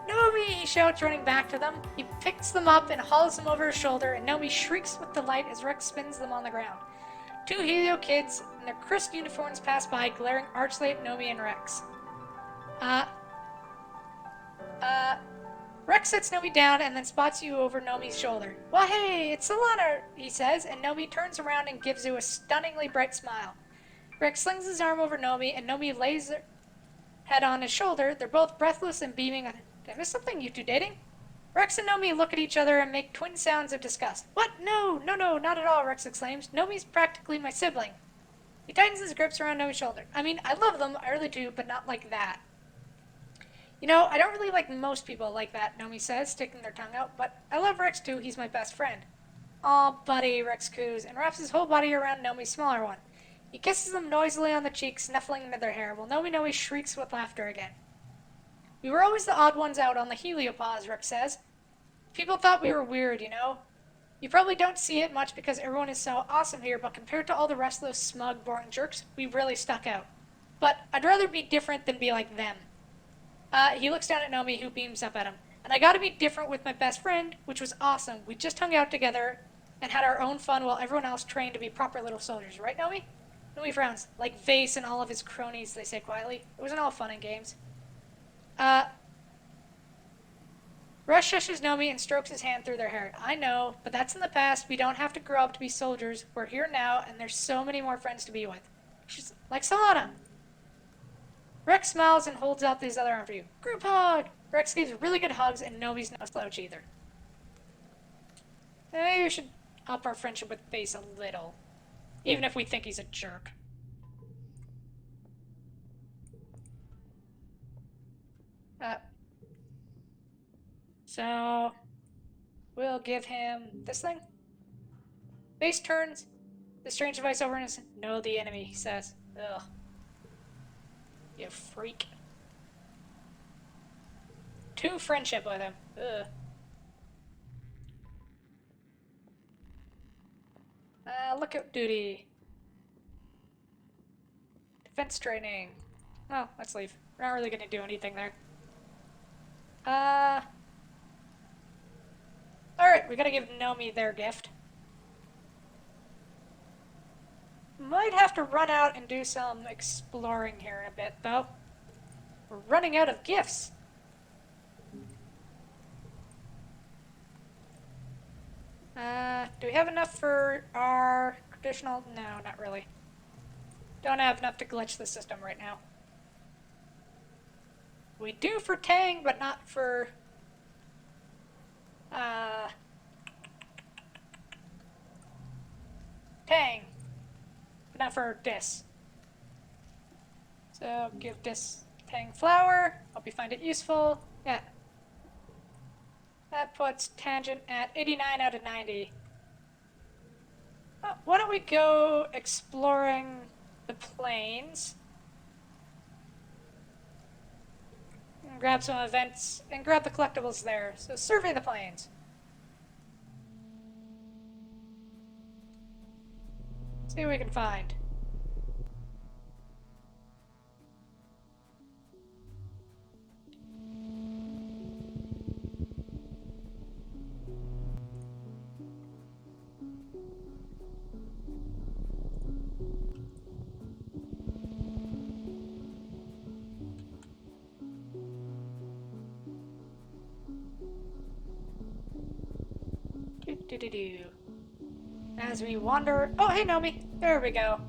Nomi, he shouts, running back to them. He picks them up and hauls them over his shoulder, and Nomi shrieks with delight as Rex spins them on the ground. Two Helio kids in their crisp uniforms pass by, glaring archly at Nomi and Rex. Rex sets Nomi down and then spots you over Nomi's shoulder. Well, hey, it's Solana, he says, and Nomi turns around and gives you a stunningly bright smile. Rex slings his arm over Nomi, and Nomi lays her head on his shoulder. They're both breathless and beaming. Did I miss something? You two dating? Rex and Nomi look at each other and make twin sounds of disgust. What? No, not at all, Rex exclaims. Nomi's practically my sibling. He tightens his grips around Nomi's shoulder. I mean, I love them, I really do, but not like that. You know, I don't really like most people like that, Nomi says, sticking their tongue out, but I love Rex too, he's my best friend. Aw, buddy, Rex coos, and wraps his whole body around Nomi's smaller one. He kisses them noisily on the cheeks, snuffling into their hair, while Nomi shrieks with laughter again. We were always the odd ones out on the heliopause, Rex says. People thought we were weird, you know? You probably don't see it much because everyone is so awesome here, but compared to all the rest of those smug, boring jerks, we really stuck out. But I'd rather be different than be like them. He looks down at Nomi, who beams up at him. And I gotta be different with my best friend, which was awesome. We just hung out together and had our own fun while everyone else trained to be proper little soldiers. Right, Nomi? Nomi frowns. Like Vase and all of his cronies, they say quietly. It wasn't all fun and games. Rush shushes Nomi and strokes his hand through their hair. I know, but that's in the past. We don't have to grow up to be soldiers. We're here now, and there's so many more friends to be with. She's like Solana. Rex smiles and holds out his other arm for you. Group hug! Rex gives really good hugs, and Nomi's no slouch either. Maybe we should up our friendship with Vase a little. Even if we think he's a jerk. So, we'll give him this thing. Vase turns the strange device over and says, "Know the enemy," he says. Ugh. You freak. Two friendship with him. Ugh. Lookout duty. Defense training. Well, let's leave. We're not really gonna do anything there. Alright, we gotta give Nomi their gift. Might have to run out and do some exploring here in a bit, though. We're running out of gifts. Do we have enough for our traditional? No, not really. Don't have enough to glitch the system right now. We do for Tang, but not for... Tang. But not for Dis. So, give Dis Tang flower. Hope you find it useful. Yeah. That puts Tangent at 89 out of 90. Why don't we go exploring the plains? And grab some events and grab the collectibles there. So survey the plains. See what we can find. As we wander... Oh, hey, Nomi. There we go.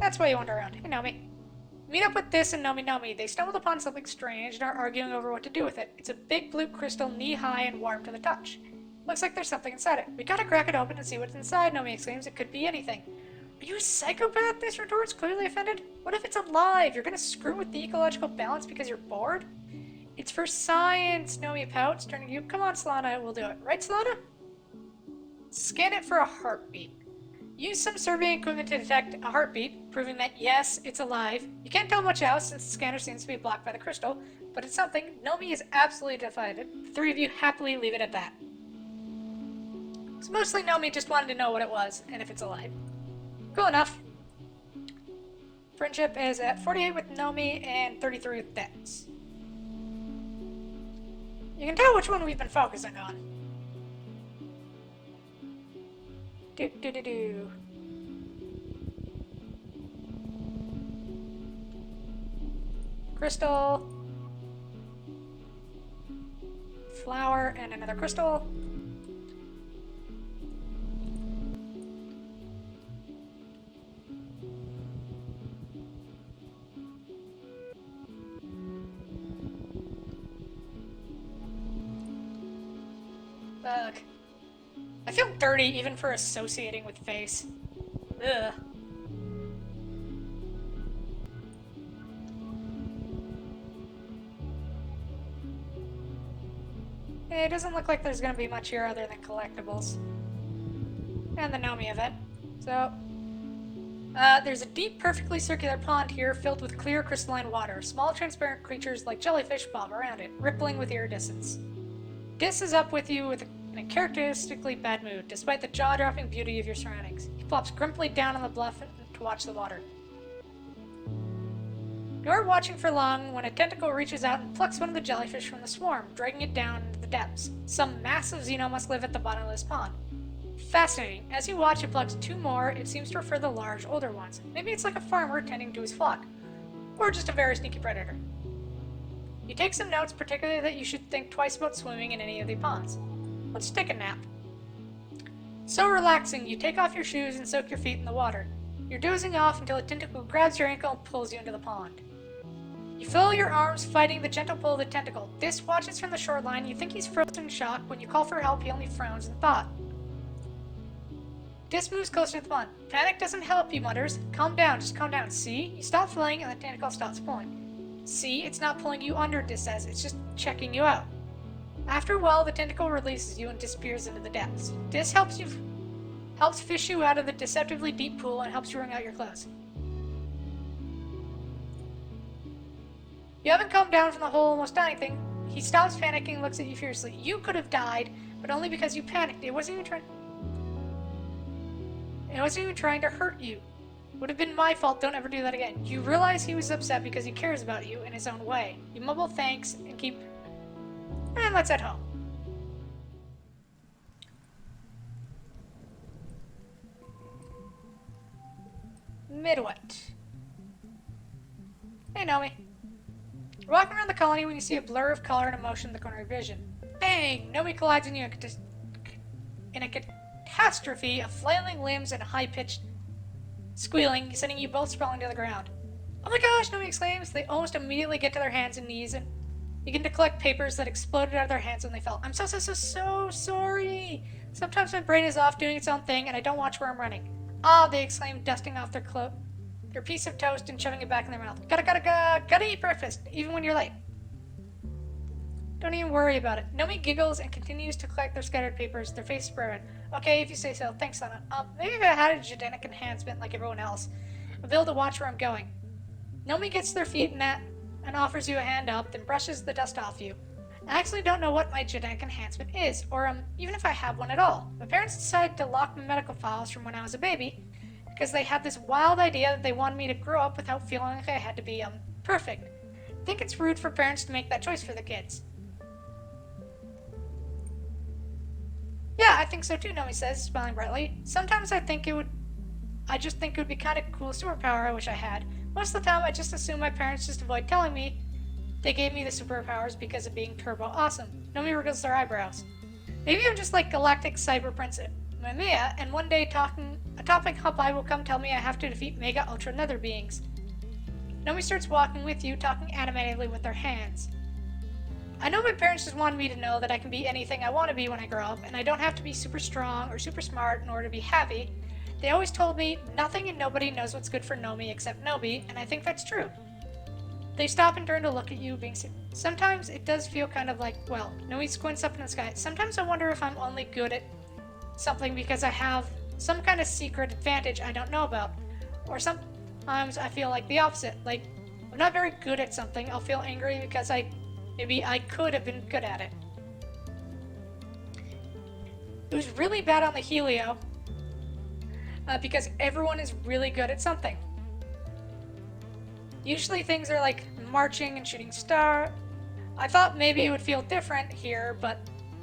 That's why you wander around. Hey, Nomi. Meet up with Dis and Nomi. They stumbled upon something strange and are arguing over what to do with it. It's a big blue crystal knee-high and warm to the touch. Looks like there's something inside it. We gotta crack it open and see what's inside, Nomi exclaims. It could be anything. Are you a psychopath? Dis retorts, clearly offended. What if it's alive? You're gonna screw with the ecological balance because you're bored? It's for science, Nomi pouts, turning to you. Come on, Solana, we'll do it. Right, Solana? Scan it for a heartbeat. Use some surveying equipment to detect a heartbeat, proving that yes, it's alive. You can't tell much else since the scanner seems to be blocked by the crystal, but it's something. Nomi is absolutely delighted. The three of you happily leave it at that. So mostly Nomi just wanted to know what it was, and if it's alive. Cool enough. Friendship is at 48 with Nomi and 33 with Dex. You can tell which one we've been focusing on. Crystal. Flower and another crystal. Ugh. I feel dirty even for associating with face. Ugh. It doesn't look like there's gonna be much here other than collectibles. And the Nomi event. So, there's a deep, perfectly circular pond here filled with clear crystalline water. Small, transparent creatures like jellyfish bob around it, rippling with iridescence. Dis is up with you in a characteristically bad mood, despite the jaw-dropping beauty of your surroundings. He plops grumpily down on the bluff to watch the water. You aren't watching for long when a tentacle reaches out and plucks one of the jellyfish from the swarm, dragging it down into the depths. Some massive Xeno must live at the bottom of this pond. Fascinating. As you watch, it plucks two more. It seems to prefer the large, older ones. Maybe it's like a farmer tending to his flock. Or just a very sneaky predator. You take some notes, particularly that you should think twice about swimming in any of the ponds. Let's take a nap. So relaxing, you take off your shoes and soak your feet in the water. You're dozing off until a tentacle grabs your ankle and pulls you into the pond. You feel your arms fighting the gentle pull of the tentacle. Dis watches from the shoreline. You think he's frozen in shock. When you call for help, he only frowns in thought. Dis moves closer to the pond. Panic doesn't help, he mutters. Calm down, just calm down. See? You stop flailing and the tentacle stops pulling. See? It's not pulling you under, Dis says. It's just checking you out. After a while, the tentacle releases you and disappears into the depths. Dis helps fish you out of the deceptively deep pool and helps you wring out your clothes. You haven't come down from the whole almost dying thing. He stops panicking and looks at you fiercely. You could have died, but only because you panicked. It wasn't even trying to hurt you. Would have been my fault. Don't ever do that again. You realize he was upset because he cares about you in his own way. You mumble thanks and keep... And let's head home. Midwet. Hey, Nomi. You're walking around the colony when you see a blur of color and emotion in the corner of your vision. Bang! Nomi collides in you in a catastrophe of flailing limbs and high-pitched squealing, sending you both sprawling to the ground. Oh my gosh, Nomi exclaims. They almost immediately get to their hands and knees and begin to collect papers that exploded out of their hands when they fell. I'm so sorry. Sometimes my brain is off doing its own thing and I don't watch where I'm running. Ah, they exclaim, dusting off their piece of toast and shoving it back in their mouth. Gotta eat breakfast, even when you're late. Don't even worry about it. Nomi giggles and continues to collect their scattered papers, their faces bright. Okay, if you say so. Thanks, Sana. Maybe if I had a genetic enhancement like everyone else, I'd be able to watch where I'm going. Nomi gets to their feet and offers you a hand up, then brushes the dust off you. I actually don't know what my genetic enhancement is, or even if I have one at all. My parents decided to lock my medical files from when I was a baby, because they had this wild idea that they wanted me to grow up without feeling like I had to be, perfect. I think it's rude for parents to make that choice for the kids. Yeah, I think so too, Nomi says, smiling brightly. Sometimes I just think it would be kind of cool superpower I wish I had. Most of the time, I just assume my parents just avoid telling me they gave me the superpowers because of being turbo awesome. Nomi wriggles their eyebrows. Maybe I'm just like Galactic Cyber Prince Mamiya, and one day a topping Hopeye will come tell me I have to defeat Mega Ultra Nether beings. Nomi starts walking with you, talking animatedly with their hands. I know my parents just wanted me to know that I can be anything I want to be when I grow up, and I don't have to be super strong or super smart in order to be happy. They always told me nothing and nobody knows what's good for Nomi except Nobi, and I think that's true. They stop and turn to look at you, being sometimes it does feel kind of like, well, Nomi squints up in the sky. Sometimes I wonder if I'm only good at something because I have some kind of secret advantage I don't know about. Or sometimes I feel like the opposite. Like, I'm not very good at something, I'll feel angry because maybe I could have been good at it. It was really bad on the Helio, because everyone is really good at something. Usually things are like marching and shooting star. I thought maybe it would feel different here, but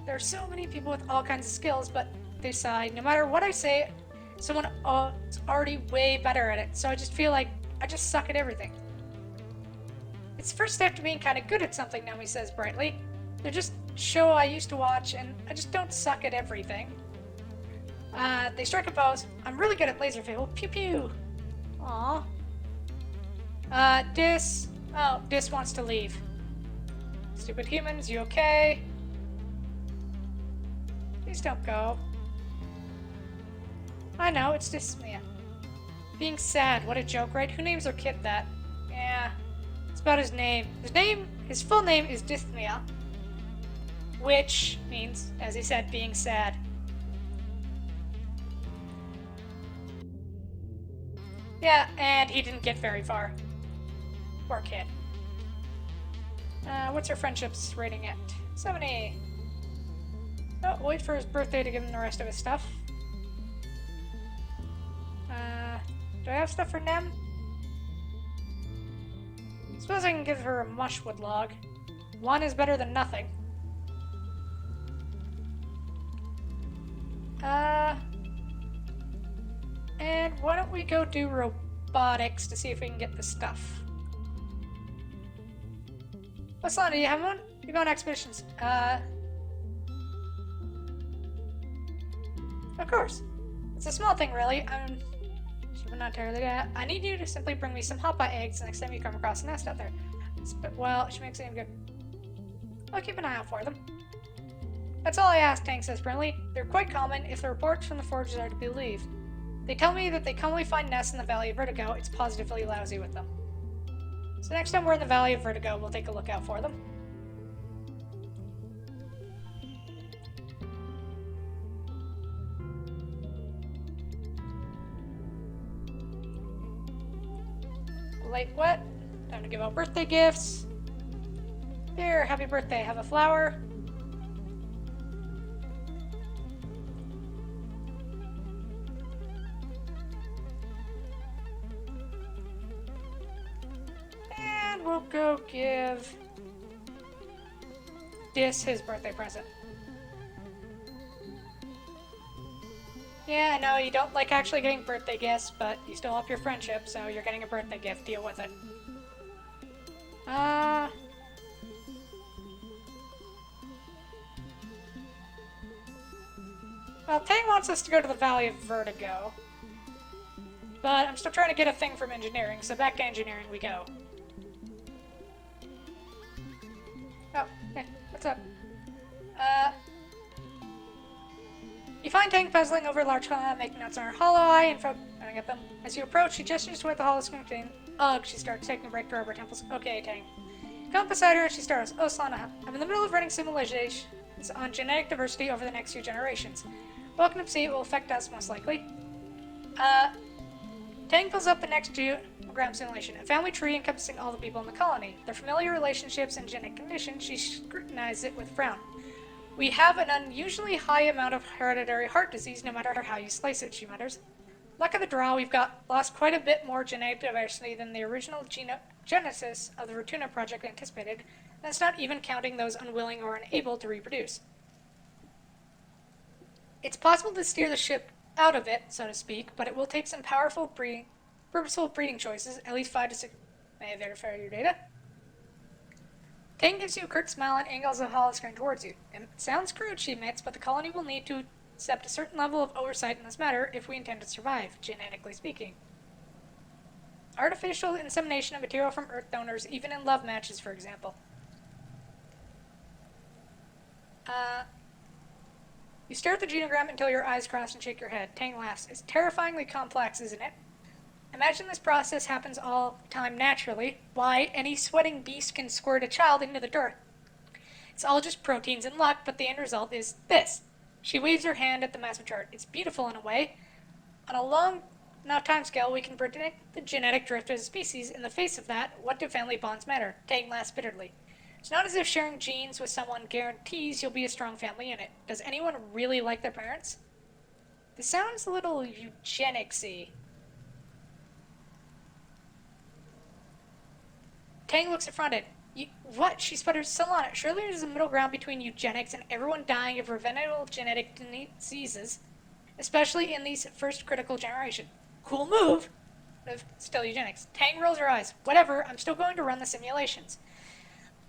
there's so many people with all kinds of skills, but they decide no matter what I say, someone is already way better at it, so I just feel like I just suck at everything. It's the first step to being kind of good at something, Nomi says brightly. They're just a show I used to watch, and I just don't suck at everything. They strike a pose. I'm really good at laser field. Pew pew. Aww. Dis. Oh, Dis wants to leave. Stupid humans, you okay? Please don't go. I know, it's Dysthmia. Being sad, what a joke, right? Who names their kid that? Yeah, it's about his name. His full name is Dysthmia, which means, as he said, being sad. Yeah, and he didn't get very far. Poor kid. What's her friendship's rating at? 70. Oh, wait for his birthday to give him the rest of his stuff. Do I have stuff for Nem? Suppose I can give her a mushwood log. One is better than nothing. And why don't we go do robotics to see if we can get the stuff. What's Lana, do you have one? You go on expeditions. Of course. It's a small thing, really. I'm not terribly good. I need you to simply bring me some Hopeye eggs next time you come across a nest out there. Well, she makes it good. I'll keep an eye out for them. That's all I ask, Tank says friendly. They're quite common if the reports from the forges are to be believed. They tell me that they commonly find nests in the Valley of Vertigo. It's positively lousy with them. So next time we're in the Valley of Vertigo, we'll take a look out for them. Lake wet. Time to give out birthday gifts. Here, happy birthday. Have a flower. And we'll go give Dis his birthday present. Yeah, I know you don't like actually getting birthday gifts, but you still have your friendship, so you're getting a birthday gift. Deal with it. Well, Tang wants us to go to the Valley of Vertigo. But I'm still trying to get a thing from engineering, so back to engineering we go. Oh, hey, what's up? You find Tang puzzling over a large column, making notes on her hollow eye and focusing at them. As you approach, she gestures toward the hollow screen. Ugh, she starts taking a break to rub her temples. Okay, Tang. Come beside her and she starts. Oh, Slana, I'm in the middle of running simulations on genetic diversity over the next few generations. Welcome to see it will affect us, most likely. Tang pulls up the next geogram simulation, a family tree encompassing all the people in the colony. Their familiar relationships and genetic conditions, she scrutinizes it with a frown. We have an unusually high amount of hereditary heart disease no matter how you slice it, she mutters. Luck of the draw, we've lost quite a bit more genetic diversity than the original genesis of the Rotuna project anticipated, and that's not even counting those unwilling or unable to reproduce. It's possible to steer the ship out of it, so to speak, but it will take some purposeful breeding choices, at least 5 to 6. May I verify your data? Tang gives you a curt smile and angles the holoscreen towards you. It sounds crude, she admits, but the colony will need to accept a certain level of oversight in this matter if we intend to survive, genetically speaking. Artificial insemination of material from Earth donors, even in love matches, for example. You stare at the genogram until your eyes cross and shake your head. Tang laughs. It's terrifyingly complex, isn't it? Imagine this process happens all the time naturally. Why, any sweating beast can squirt a child into the dirt. It's all just proteins and luck, but the end result is this. She waves her hand at the massive chart. It's beautiful in a way. On a long enough time scale, we can predict the genetic drift of a species. In the face of that, what do family bonds matter? Tang laughs bitterly. It's not as if sharing genes with someone guarantees you'll be a strong family unit. Does anyone really like their parents? This sounds a little eugenics-y. Tang looks affronted. What? She sputters. Solana, surely there's a middle ground between eugenics and everyone dying of preventable genetic diseases, especially in these first critical generation. Cool move! But still eugenics. Tang rolls her eyes. Whatever, I'm still going to run the simulations.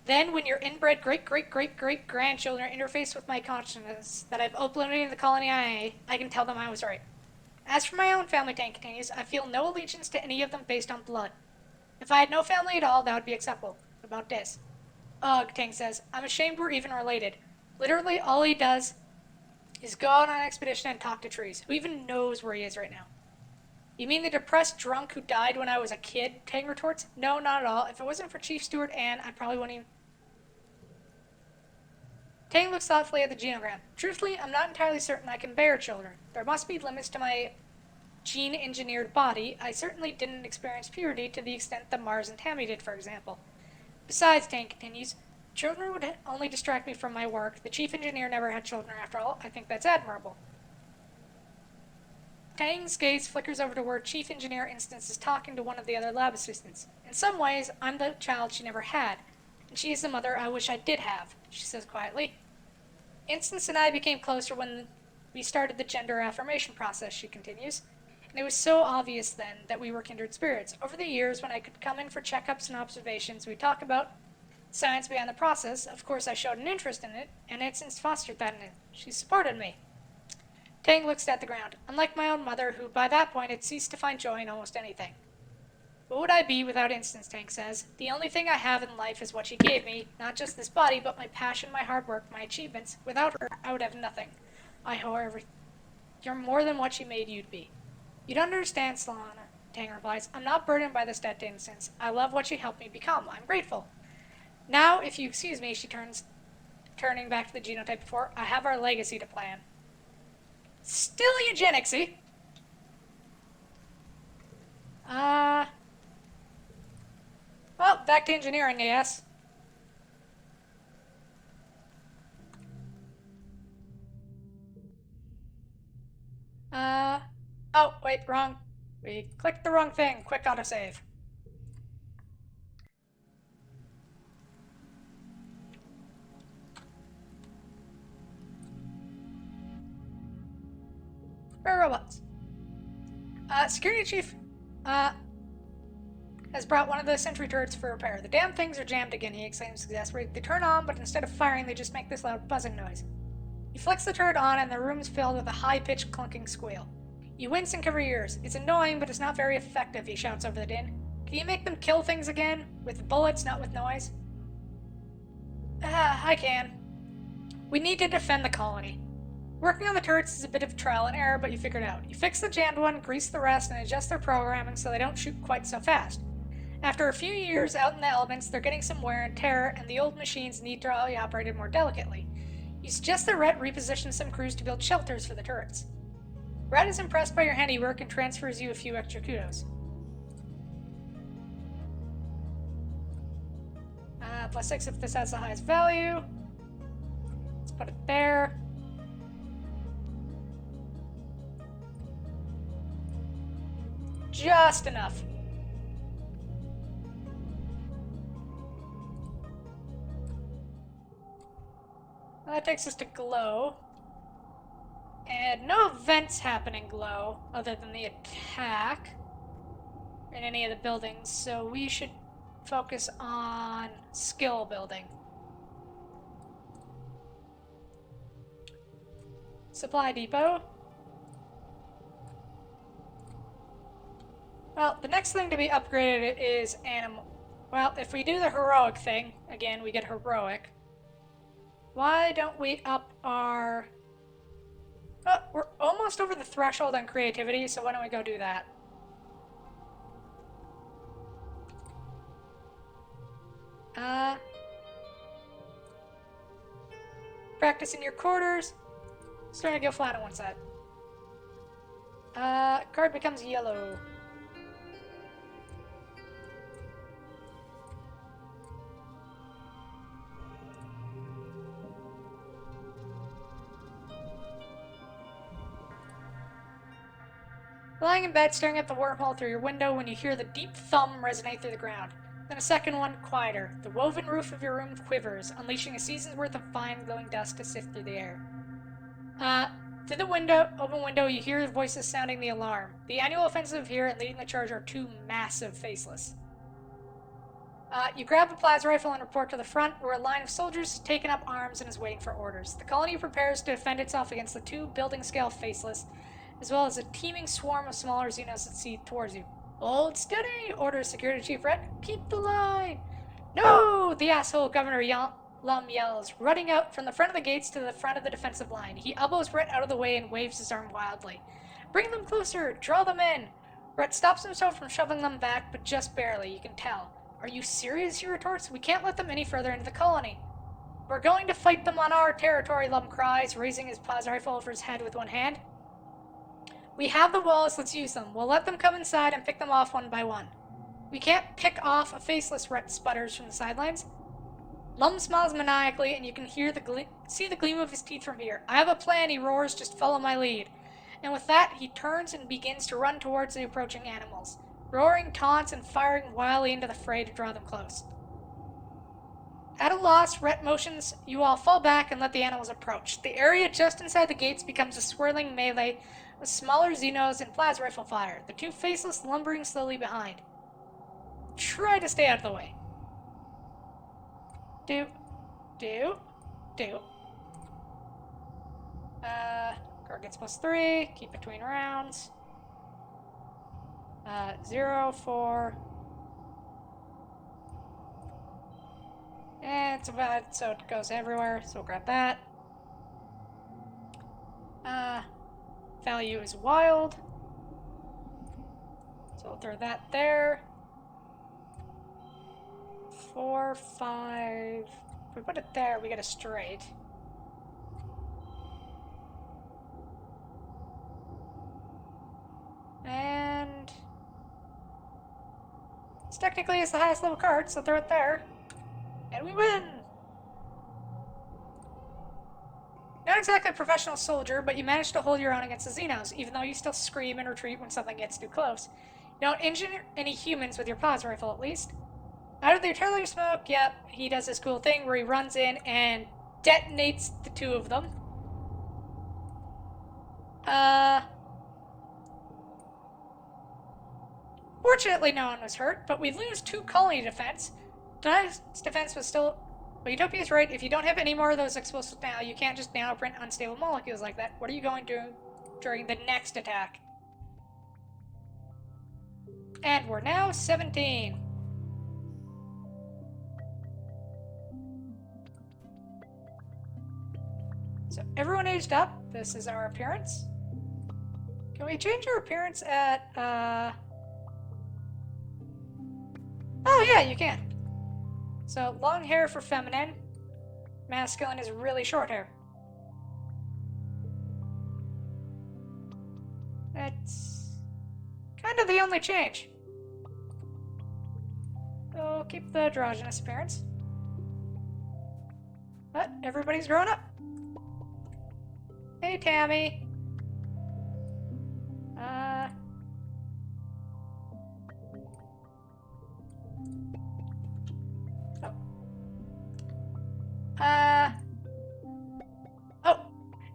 Then, when your inbred great-great-great-great-grandchildren interface with my consciousness that I've uploaded to the colony IA, I can tell them I was right. As for my own family, Tang continues, I feel no allegiance to any of them based on blood. If I had no family at all, that would be acceptable. What about this? Ugh, Tang says. I'm ashamed we're even related. Literally, all he does is go out on an expedition and talk to trees. Who even knows where he is right now? You mean the depressed drunk who died when I was a kid? Tang retorts. No, not at all. If it wasn't for Chief Steward Anne, I probably wouldn't even... Tang looks thoughtfully at the genogram. Truthfully, I'm not entirely certain I can bear children. There must be limits to my gene-engineered body. I certainly didn't experience puberty to the extent that Mars and Tammy did, for example. Besides, Tang continues, children would only distract me from my work. The chief engineer never had children after all. I think that's admirable. Tang's gaze flickers over to where Chief Engineer Instance is talking to one of the other lab assistants. In some ways, I'm the child she never had, and she is the mother I wish I did have, she says quietly. Instance and I became closer when we started the gender affirmation process, she continues. And it was so obvious then that we were kindred spirits. Over the years, when I could come in for checkups and observations, we'd talk about science behind the process. Of course, I showed an interest in it, and Instance fostered that in it. She supported me. Tang looks at the ground. Unlike my own mother, who by that point had ceased to find joy in almost anything. What would I be without Instance, Tang says. The only thing I have in life is what she gave me, not just this body, but my passion, my hard work, my achievements. Without her, I would have nothing. However, you're more than what she made you to be. You don't understand, Solana, Tang replies. I'm not burdened by this debt to Innocence. I love what she helped me become. I'm grateful. Now, if you excuse me, she turning back to the genotype before, I have our legacy to plan. Still eugenics-y. Well, back to engineering, I guess. Oh, wait, wrong. We clicked the wrong thing. Quick autosave. Spare robots. Security chief, has brought one of the sentry turrets for repair. The damn things are jammed again, he exclaims exasperated. They turn on, but instead of firing, they just make this loud buzzing noise. He flicks the turret on and the room's filled with a high-pitched clunking squeal. You wince and cover your ears. It's annoying, but it's not very effective, he shouts over the din. Can you make them kill things again? With bullets, not with noise? I can. We need to defend the colony. Working on the turrets is a bit of trial and error, but you figure it out. You fix the jammed one, grease the rest, and adjust their programming so they don't shoot quite so fast. After a few years out in the elements, they're getting some wear and tear, and the old machines need to be operated more delicately. You suggest that Rhett reposition some crews to build shelters for the turrets. Rhett is impressed by your handiwork and transfers you a few extra kudos. +6 if this has the highest value. Let's put it there. Just enough. Well, that takes us to Glow. And no events happen in Glow other than the attack in any of the buildings, so we should focus on skill building. Supply depot. Well, the next thing to be upgraded is animal. Well, if we do the heroic thing, again, we get heroic. Why don't we up our... Oh, we're almost over the threshold on creativity, so why don't we go do that? Practice in your quarters. Starting to go flat on one side. Card becomes yellow. Lying in bed, staring at the wormhole through your window when you hear the deep thump resonate through the ground. Then a second one, quieter. The woven roof of your room quivers, unleashing a season's worth of fine glowing dust to sift through the air. Through the open window, you hear voices sounding the alarm. The annual offensive here and leading the charge are two massive faceless. You grab a plasma rifle and report to the front, where a line of soldiers has taken up arms and is waiting for orders. The colony prepares to defend itself against the two building-scale faceless, as well as a teeming swarm of smaller Xenos that see towards you. Hold steady, orders Security Chief Rhett. Keep the line. No! The asshole Governor Lum yells, running out from the front of the gates to the front of the defensive line. He elbows Rhett out of the way and waves his arm wildly. Bring them closer! Draw them in! Rhett stops himself from shoving them back, but just barely, you can tell. Are you serious? He retorts. We can't let them any further into the colony. We're going to fight them on our territory, Lum cries, raising his plasma rifle over his head with one hand. We have the walls, let's use them. We'll let them come inside and pick them off one by one. We can't pick off a faceless, Rhett sputters from the sidelines. Lum smiles maniacally, and you can see the gleam of his teeth from here. I have a plan, he roars, just follow my lead. And with that, he turns and begins to run towards the approaching animals, roaring taunts and firing wildly into the fray to draw them close. At a loss, Rhett motions you all fall back and let the animals approach. The area just inside the gates becomes a swirling melee with smaller Xenos and plasma rifle fire, the two faceless lumbering slowly behind. Try to stay out of the way. Do. Guard gets +3, keep between rounds. 0, 4. And it's valid, so it goes everywhere, so we'll grab that. Value is wild. So we'll throw that there. 4, 5. If we put it there, we get a straight. And it's technically the highest level card, so throw it there. And we win! Not exactly a professional soldier, but you manage to hold your own against the Xenos, even though you still scream and retreat when something gets too close. You don't injure any humans with your plasma rifle, at least. Out of the artillery smoke, yep, he does this cool thing where he runs in and detonates the two of them. Fortunately, no one was hurt, but we lose 2 colony defense. Tonight's defense was still But Utopia's right, if you don't have any more of those explosives now, you can't just nanoprint unstable molecules like that. What are you going to do during the next attack? And we're now 17. So everyone aged up. This is our appearance. Can we change our appearance at, Oh yeah, you can. So long hair for feminine. Masculine is really short hair. That's kind of the only change. So keep the androgynous appearance. But everybody's grown up. Hey, Tammy. Oh,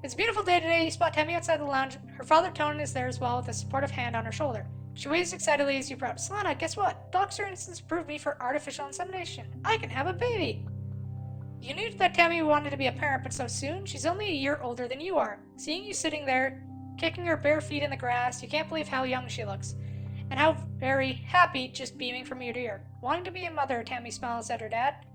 it's a beautiful day today. You spot Tammy outside the lounge. Her father, Tonin, is there as well with a supportive hand on her shoulder. She waves excitedly as you proud. Solana, guess what? Doctor Instance approved me for artificial insemination. I can have a baby. You knew that Tammy wanted to be a parent, but so soon? She's only a year older than you are. Seeing you sitting there, kicking her bare feet in the grass, you can't believe how young she looks. And how very happy, just beaming from ear to ear. Wanting to be a mother, Tammy smiles at her dad.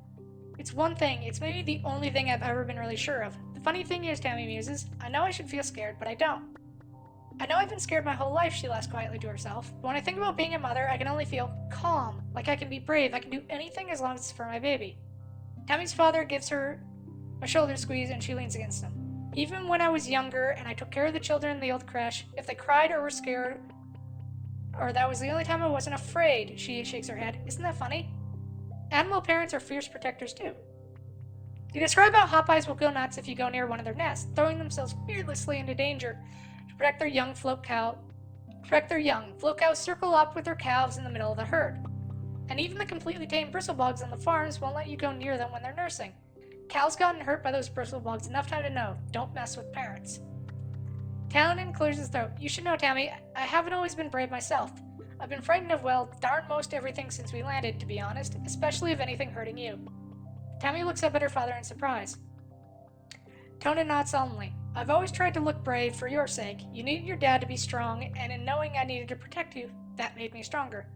It's one thing. It's maybe the only thing I've ever been really sure of. The funny thing is, Tammy muses, I know I should feel scared, but I don't. I know I've been scared my whole life, she laughs quietly to herself. But when I think about being a mother, I can only feel calm. Like I can be brave. I can do anything as long as it's for my baby. Tammy's father gives her a shoulder squeeze and she leans against him. Even when I was younger and I took care of the children in the old creche, if they cried or were scared, or that was the only time I wasn't afraid, she shakes her head. Isn't that funny? Animal parents are fierce protectors too. You describe how Hopeyes will go nuts if you go near one of their nests, throwing themselves fearlessly into danger to protect their young. Float cows circle up with their calves in the middle of the herd. And even the completely tame bristlebugs on the farms won't let you go near them when they're nursing. Cal's gotten hurt by those bristlebugs enough time to know, don't mess with parents. Talon clears his throat. You should know, Tammy, I haven't always been brave myself. I've been frightened of, well, darn most everything since we landed, to be honest, especially of anything hurting you. Tammy looks up at her father in surprise. Tonin nods solemnly. I've always tried to look brave for your sake. You needed your dad to be strong, and in knowing I needed to protect you, that made me stronger.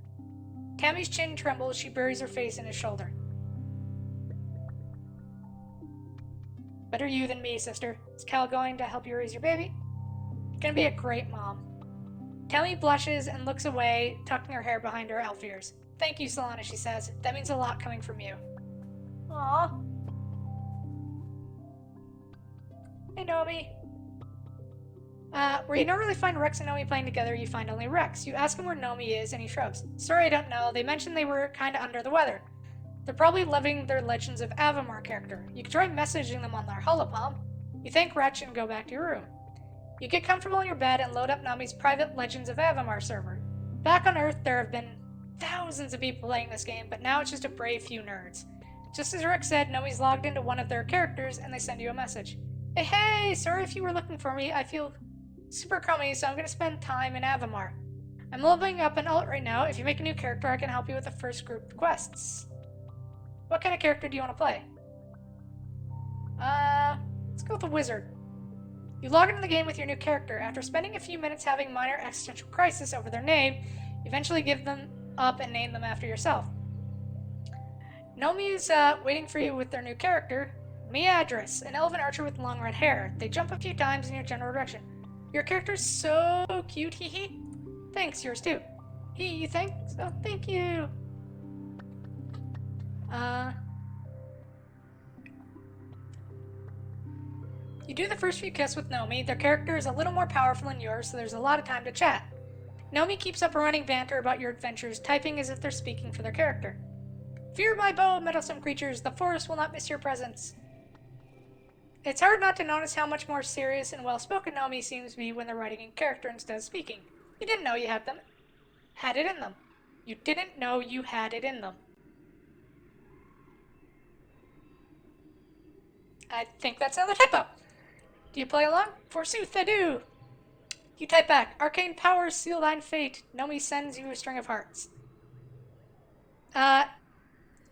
Tammy's chin trembles. She buries her face in his shoulder. Better you than me, sister. Is Cal going to help you raise your baby? You're gonna be a great mom. Tammy blushes and looks away, tucking her hair behind her elf ears. Thank you, Solana, she says. That means a lot coming from you. Aww. Hey, Nomi. Where you don't really find Rex and Nomi playing together, you find only Rex. You ask him where Nomi is, and he shrugs. Sorry, I don't know. They mentioned they were kinda under the weather. They're probably loving their Legends of Avamar character. You could try messaging them on their holopalm. You thank Wretch and go back to your room. You get comfortable in your bed and load up Nami's private Legends of Avamar server. Back on Earth, there have been thousands of people playing this game, but now it's just a brave few nerds. Just as Rick said, Nomi's logged into one of their characters and they send you a message. Hey, sorry if you were looking for me. I feel super crummy, so I'm gonna spend time in Avamar. I'm leveling up an alt right now. If you make a new character, I can help you with the first group of quests. What kind of character do you want to play? Let's go with a wizard. You log into the game with your new character. After spending a few minutes having minor existential crisis over their name, you eventually give them up and name them after yourself. Nomi is waiting for you with their new character, Meadris, an elven archer with long red hair. They jump a few times in your general direction. Your character's so cute, hee hee. Thanks, yours too. You think? So thank you. You do the first few quests with Nomi. Their character is a little more powerful than yours, so there's a lot of time to chat. Nomi keeps up a running banter about your adventures, typing as if they're speaking for their character. Fear my bow, meddlesome creatures. The forest will not miss your presence. It's hard not to notice how much more serious and well-spoken Nomi seems to be when they're writing in character instead of speaking. You didn't know you had it in them. You didn't know you had it in them. I think that's another typo. Do you play along? Forsooth, I do. You type back. Arcane powers seal thine fate. Nomi sends you a string of hearts.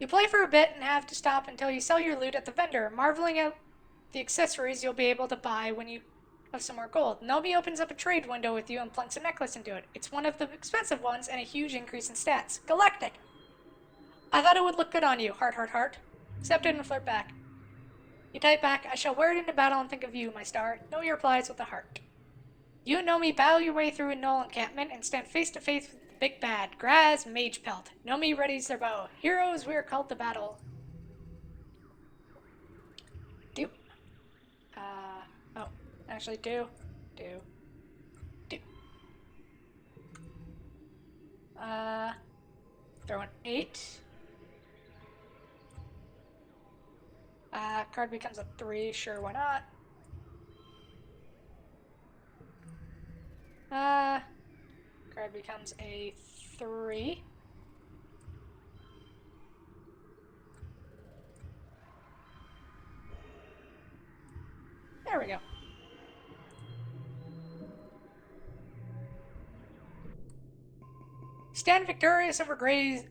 You play for a bit and have to stop until you sell your loot at the vendor, marveling at the accessories you'll be able to buy when you have some more gold. Nomi opens up a trade window with you and plunks a necklace into it. It's one of the expensive ones and a huge increase in stats. Galactic. I thought it would look good on you. Heart, heart, heart. Accepted and flirt back. You type back, I shall wear it into battle and think of you, my star. Nomi replies with a heart. You and Nomi battle your way through a Null encampment and stand face to face with the big bad, Graz Magepelt. Nomi readies their bow. Heroes, we are called to battle. Do. Oh. Actually, do. Throw an 8. Card becomes a 3. Sure, why not? Card becomes a 3. There we go. Stand victorious over Graz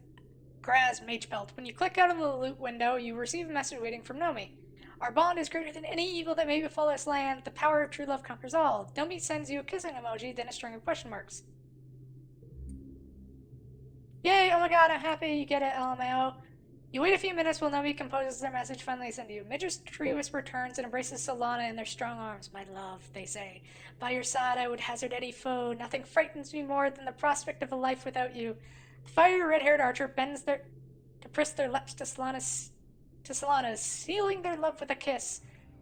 Magepelt. When you click out of the loot window, you receive a message waiting from Nomi. Our bond is greater than any evil that may befall this land. The power of true love conquers all. Nomi sends you a kissing emoji, then a string of question marks. Yay! Oh my god, I'm happy you get it, LMAO. You wait a few minutes while Nomi composes their message finally sent to you. Midge's tree whisper turns and embraces Solana in their strong arms. My love, they say. By your side I would hazard any foe. Nothing frightens me more than the prospect of a life without you. The fiery red-haired archer bends to press their lips to Solana's, sealing their love with a kiss.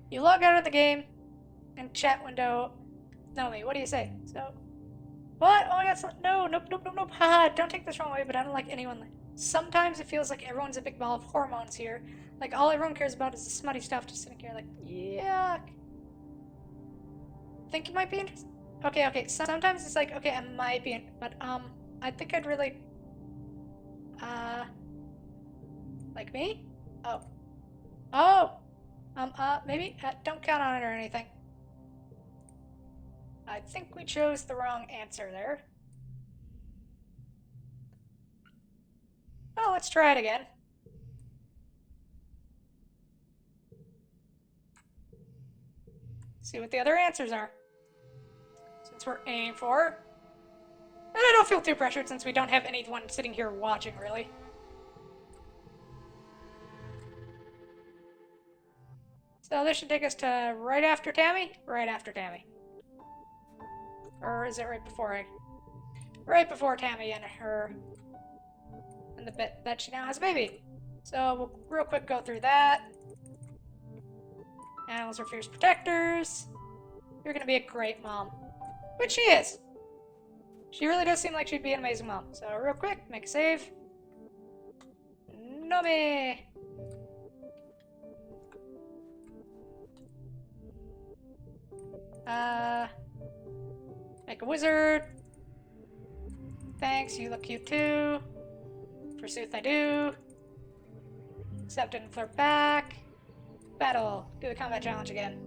You log out of the game and chat window. Nomi, what do you say? So, what? Oh my god, no, nope. Haha, don't take this wrong way, but I don't like anyone. Sometimes it feels like everyone's a big ball of hormones here. Like, all everyone cares about is the smutty stuff, just sitting here like, yuck. Think you might be interested? Okay, sometimes it's like, okay, I might be but, I think I'd really, like me? Maybe? Don't count on it or anything. I think we chose the wrong answer there. Oh, let's try it again. See what the other answers are. Since we're aiming for. And I don't feel too pressured since we don't have anyone sitting here watching, really. So this should take us to right after Tammy? Right after Tammy. Or is it right before Right before Tammy and her... And the bit that she now has a baby. So we'll real quick go through that. Animals are fierce protectors. You're gonna be a great mom. Which she is. She really does seem like she'd be an amazing mom. So real quick, make a save. Nomi! Make a wizard. Thanks, you look cute too. Forsooth I do. Accept and flirt back. Battle. Do the combat challenge again.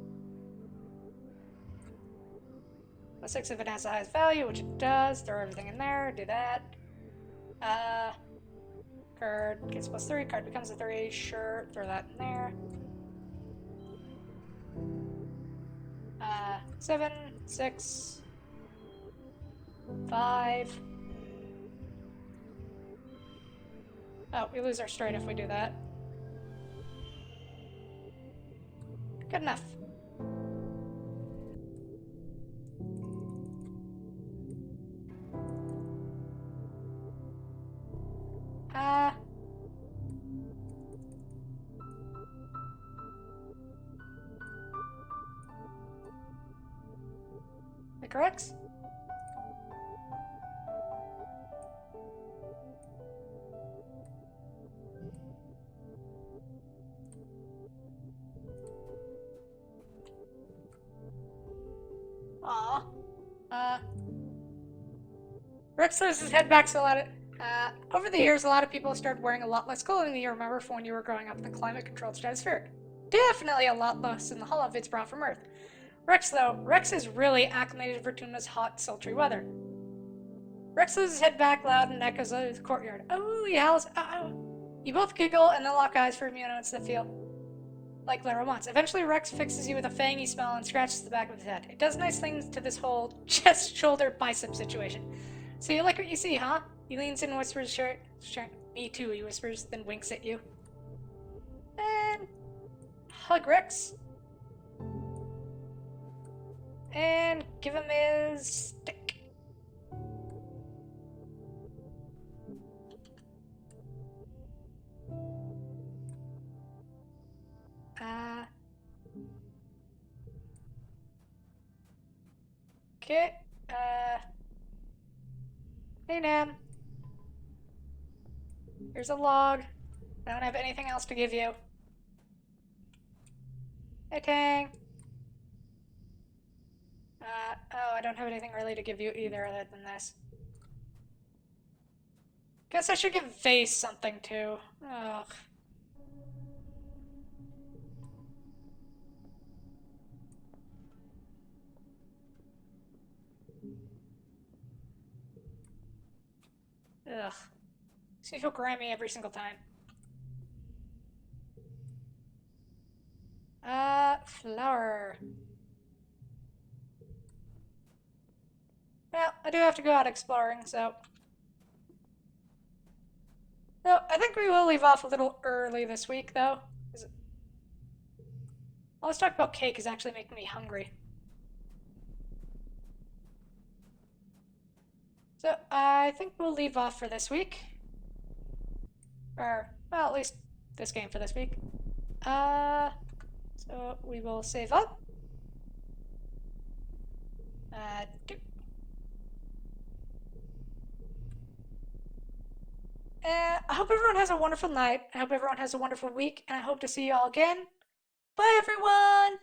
+6 if it has the highest value, which it does. Throw everything in there. Do that. Card gets +3. Card becomes a 3. Sure. Throw that in there. 7, 6, 5. Oh, we lose our straight if we do that. Good enough. Correct? Aww. Rex throws his head back so loud. Over the years, a lot of people started wearing a lot less clothing than you remember from when you were growing up in the climate-controlled stratospheric. Definitely a lot less than the holovids brought from Earth. Rex is really acclimated for Tuna's hot, sultry weather. Rex throws his head back loud and echoes the courtyard. Oh, he howls. Oh. You both giggle and then lock eyes for a few moments that feel like Lara wants. Eventually, Rex fixes you with a fangy smile and scratches the back of his head. It does nice things to this whole chest, shoulder, bicep situation. So you like what you see, huh? He leans in and whispers, sure, me too, he whispers, then winks at you. And hug Rex. And give him his stick. Okay, hey Nam. Here's a log. I don't have anything else to give you. Hey Tang. Oh, I don't have anything really to give you either other than this. Guess I should give Vase something too. Ugh. Ugh. So you feel grimy every single time. Flower. Well, I do have to go out exploring, so. No, I think we will leave off a little early this week, though. All this talk about cake is actually making me hungry. So, I think we'll leave off for this week. Or, well, at least this game for this week. So we will save up. I hope everyone has a wonderful night. I hope everyone has a wonderful week, and I hope to see you all again. Bye, everyone!